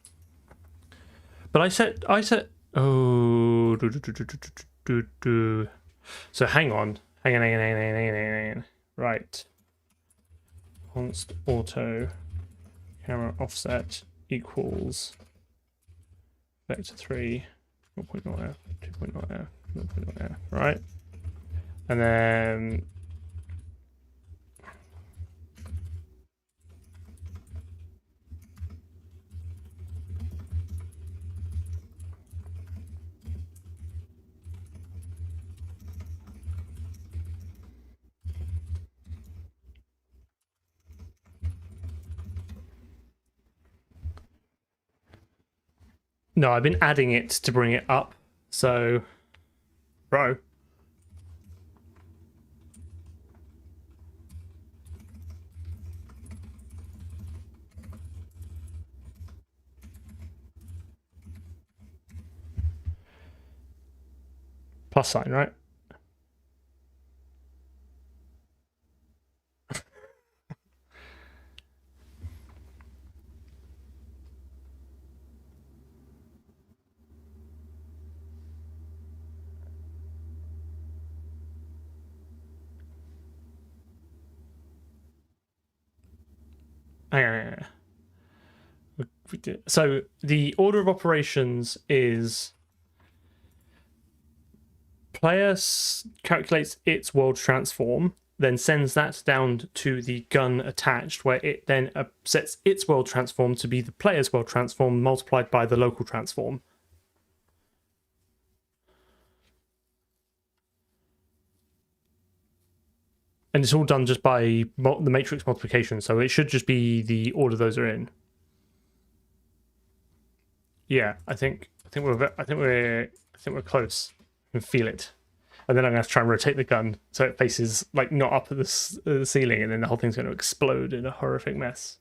but I said oh, so hang on. Right. Const auto camera offset equals vector 3 0.0f 2.0f 0.0f, right? And then no, I've been adding it to bring it up. So, bro. Plus sign, right? So the order of operations is player calculates its world transform, then sends that down to the gun attached, where it then sets its world transform to be the player's world transform multiplied by the local transform. And it's all done just by the matrix multiplication, so it should just be the order those are in. Yeah, I think we're close. I can feel it. And then I'm going to have to try and rotate the gun so it faces, like, not up at the ceiling, and then the whole thing's going to explode in a horrific mess.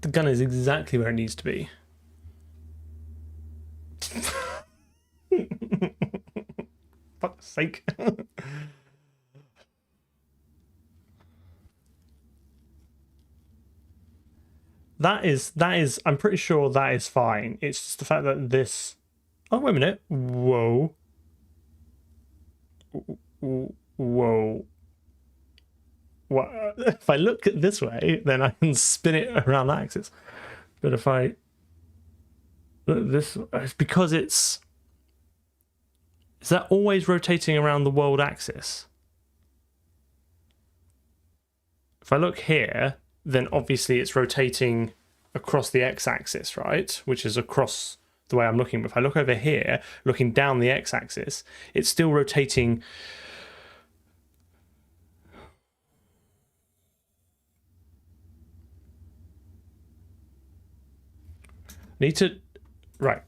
The gun is exactly where it needs to be. Fuck's sake. That is, I'm pretty sure that is fine. It's just the fact that this... Oh, wait a minute. Whoa. Whoa. What? If I look at this way, then I can spin it around the axis. But if I... This... It's because it's... Is that always rotating around the world axis? If I look here, then obviously it's rotating across the x-axis, right? Which is across the way I'm looking. But if I look over here, looking down the x-axis, it's still rotating. Need to... Right.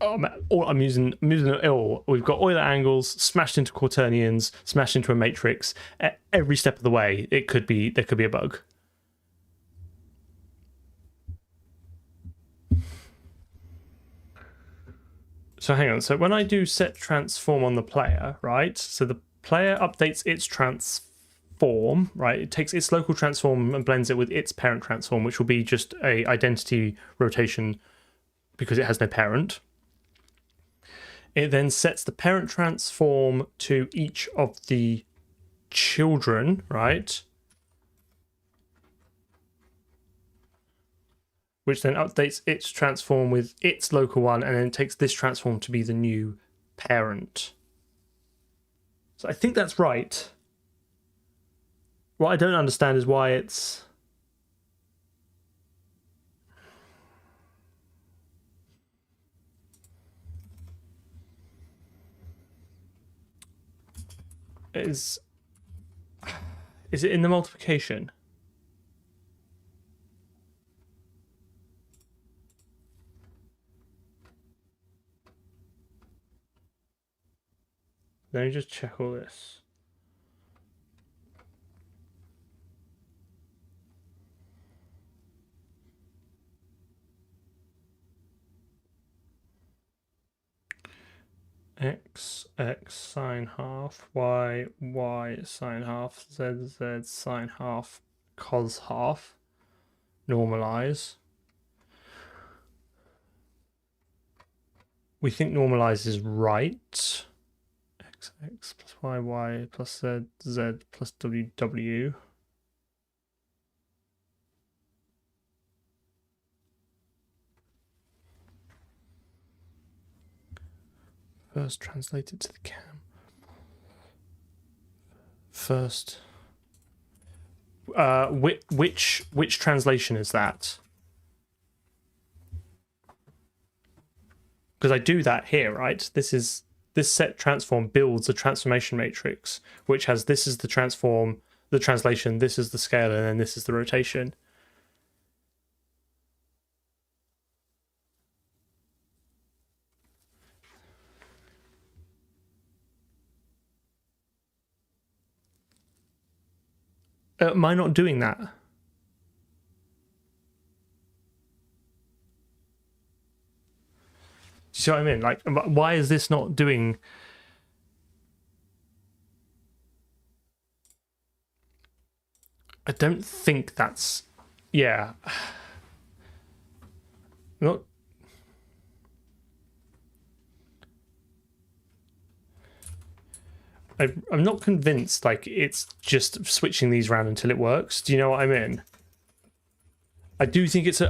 Oh man, I'm using we've got Euler angles smashed into quaternions, smashed into a matrix. At every step of the way, there could be a bug. So hang on. So when I do set transform on the player, right? So the player updates its transform, right? It takes its local transform and blends it with its parent transform, which will be just a identity rotation because it has no parent. It then sets the parent transform to each of the children, right? Which then updates its transform with its local one, and then takes this transform to be the new parent. So I think that's right. What I don't understand is why it's... Is it in the multiplication? Let me just check all this. X sine half, y sine half, z sine half, cos half. Normalize. We think normalize is right. X plus y plus z plus w. First translate it to the cam. First, which translation is that? Because I do that here, right? This set transform builds a transformation matrix, which has this is the transform, the translation, this is the scale, and then this is the rotation. Am I not doing that? Do you see what I mean? Like, why is this not doing... I don't think that's... Yeah. Not... I'm not convinced, like, it's just switching these around until it works. Do you know what I mean? I do think it's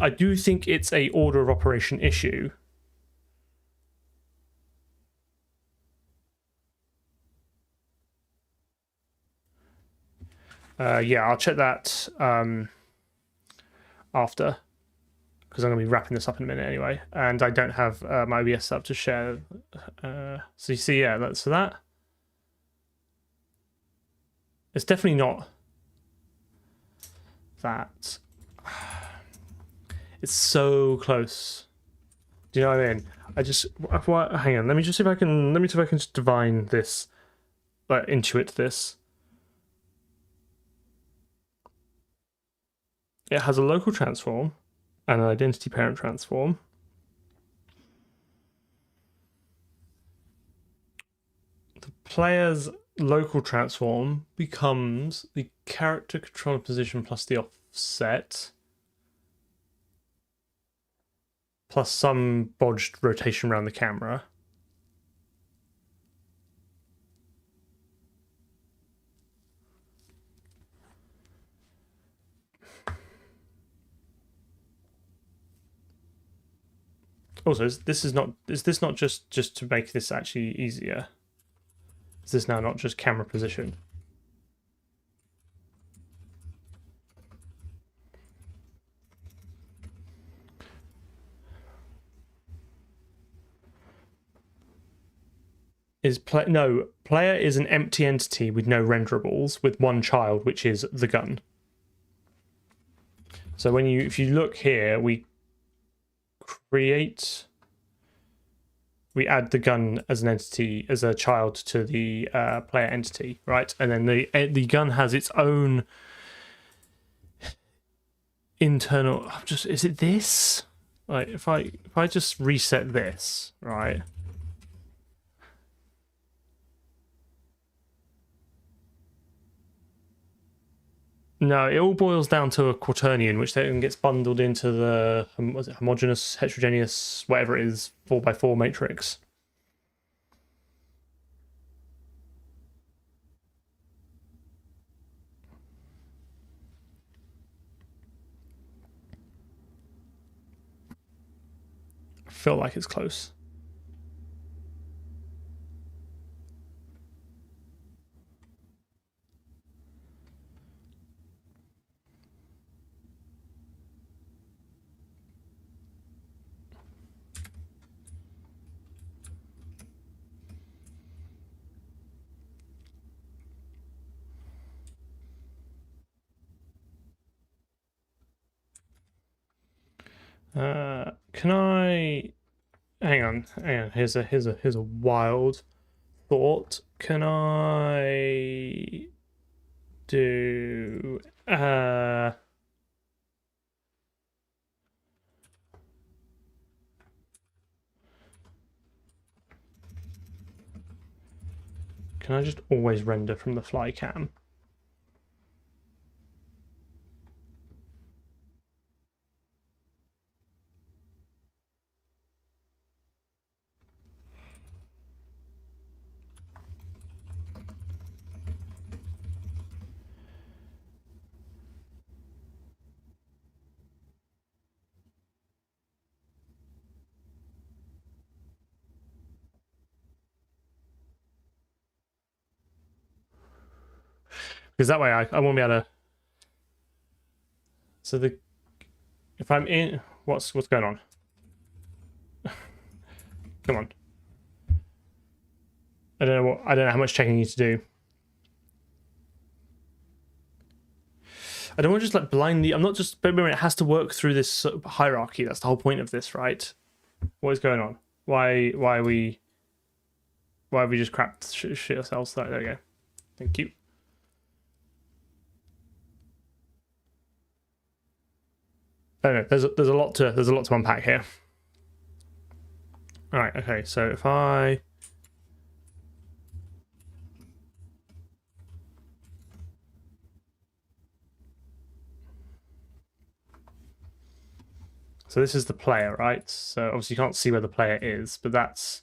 a order of operation issue. Yeah, I'll check that after, because I'm going to be wrapping this up in a minute anyway, and I don't have my OBS up to share. So you see, yeah, so that it's definitely not that. It's so close. Do you know what I mean? Hang on. Let me see if I can just divine this, like intuit this. It has a local transform and an identity parent transform. The player's local transform becomes the character controller position plus the offset, plus some bodged rotation around the camera. Also, is this not just to make this actually easier? Is this now not just camera position? Player is an empty entity with no renderables, with one child, which is the gun. So if you look here, we add the gun as an entity, as a child to the player entity, right? And then the gun has its own internal. Is it this? Like if I just reset this, right? No, it all boils down to a quaternion, which then gets bundled into the homogeneous, heterogeneous, whatever it is, 4x4 matrix. I feel like it's close. Can I hang on? Here's a wild thought. Can I do can I just always render from the fly cam? Because that way I won't be able to. So if I'm in, what's going on? Come on. I don't know how much checking you need to do. I don't want to just like blindly. I'm not just. But remember, it has to work through this hierarchy. That's the whole point of this, right? What is going on? Why are we just crap shit ourselves? There we go. Thank you. I don't know. There's a lot to unpack here. All right. Okay. So if I So this is the player, right? So obviously you can't see where the player is, but that's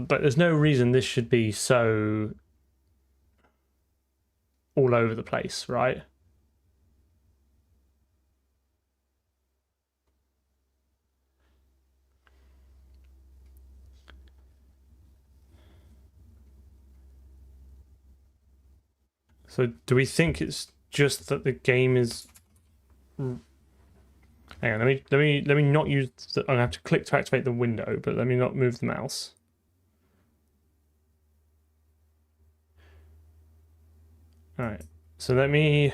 but there's no reason this should be so all over the place, right? So do we think it's just that the game is... Hang on, let me not use the... I'm gonna have to click to activate the window, but let me not move the mouse. Alright, so let me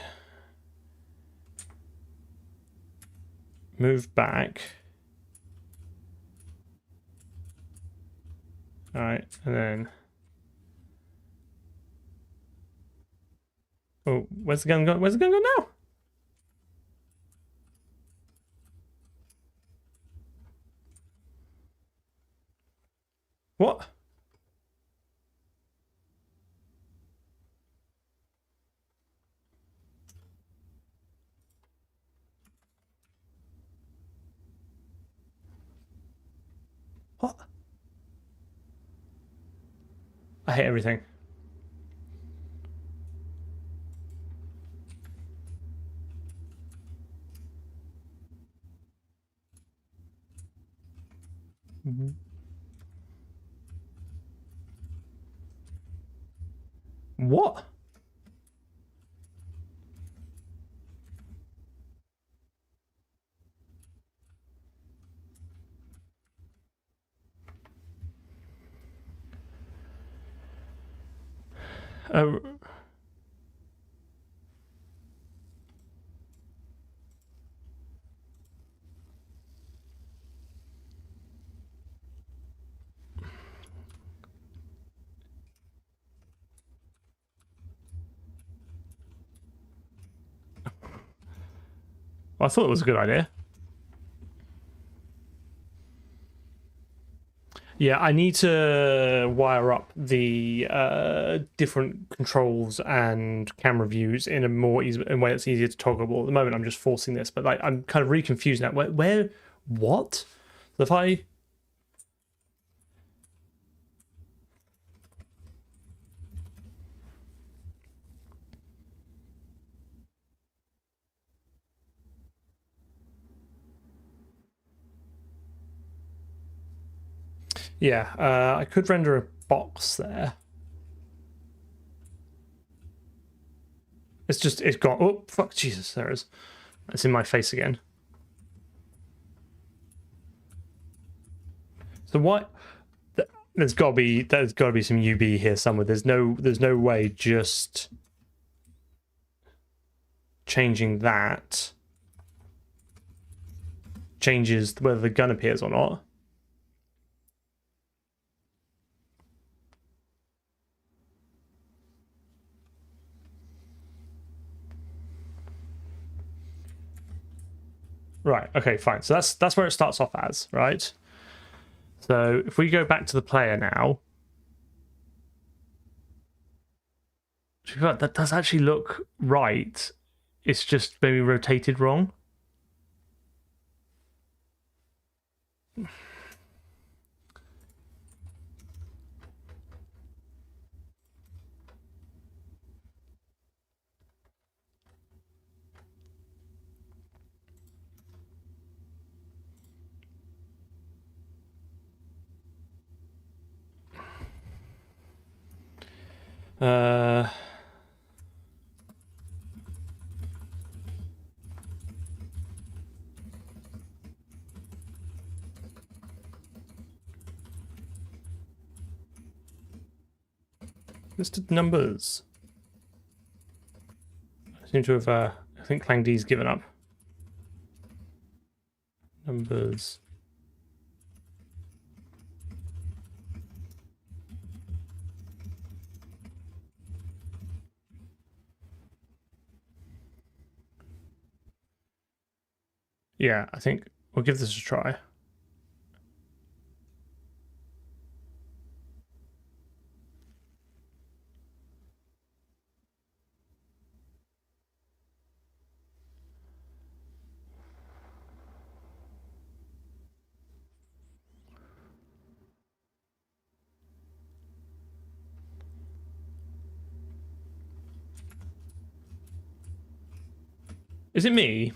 move back. Alright, and then... Oh, where's the gun gone? Where's the gun gone now? What? What? I hate everything. What? Uh, I thought it was a good idea. Yeah, I need to wire up the different controls and camera views in a more easy in a way that's easier to toggleable. At the moment, I'm just forcing this, but like I'm kind of really confused now. Where what? So if I... Yeah, I could render a box there. It's gone. Oh, fuck, Jesus, there it is. It's in my face again. So what? There's got to be some UB here somewhere. There's no way just changing that changes whether the gun appears or not. Right, okay, fine. So that's where it starts off as, right? So if we go back to the player now, that does actually look right. It's just maybe rotated wrong. Uh, listed numbers. I seem to have, I think Clang D's given up. Numbers. Yeah, I think we'll give this a try. Is it me?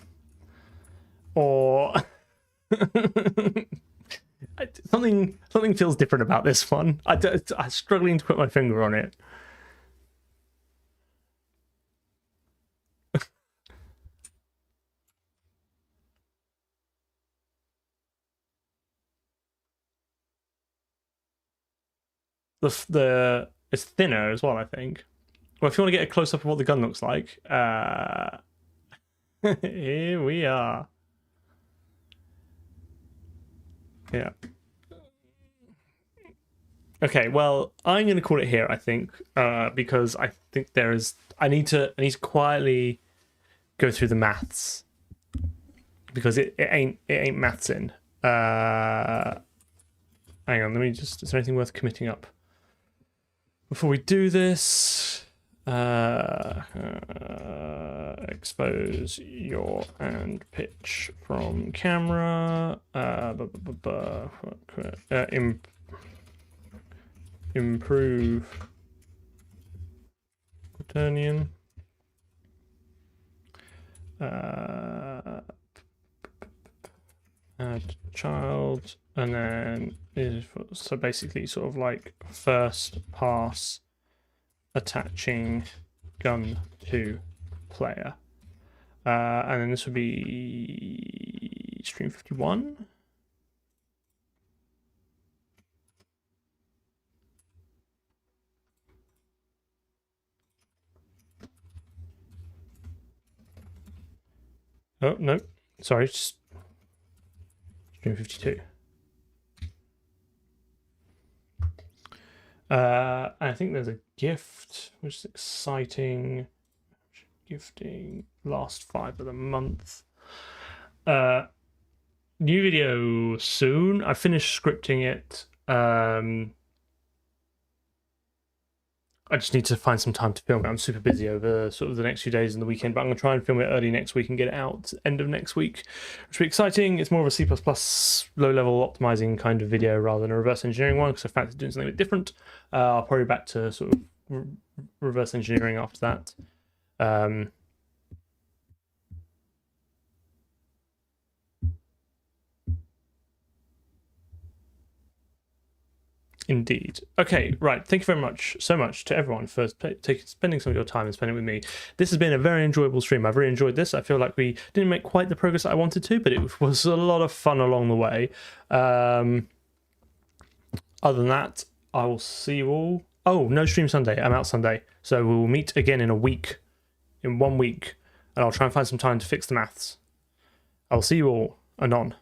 Or something feels different about this one. I'm struggling to put my finger on it. It's thinner as well, I think. Well, if you want to get a close up of what the gun looks like, here we are. Yeah. Okay, well, I'm going to call it here, I think, because I think I need to quietly go through the maths because it ain't maths in. Hang on, let me just. Is there anything worth committing up before we do this? Expose yaw and pitch from camera. Improve quaternion. Add child, and then so basically sort of like first pass attaching gun to player, and then this would be stream 51. Oh no, sorry, just stream 52. I think there's a gift, which is exciting. Gifting last 5 of the month. New video soon. I finished scripting it. I just need to find some time to film it. I'm super busy over sort of the next few days and the weekend, but I'm going to try and film it early next week and get it out end of next week, which will be exciting. It's more of a C++ low-level optimizing kind of video rather than a reverse engineering one, because I fancied doing something a bit different. I'll probably back to sort of reverse engineering after that. Indeed. Okay, right. Thank you very much, so much to everyone for spending some of your time and spending it with me. This has been a very enjoyable stream. I've really enjoyed this. I feel like we didn't make quite the progress that I wanted to, but it was a lot of fun along the way. Other than that, I will see you all. Oh, no stream Sunday. I'm out Sunday. So we will meet again in 1 week, and I'll try and find some time to fix the maths. I'll see you all anon.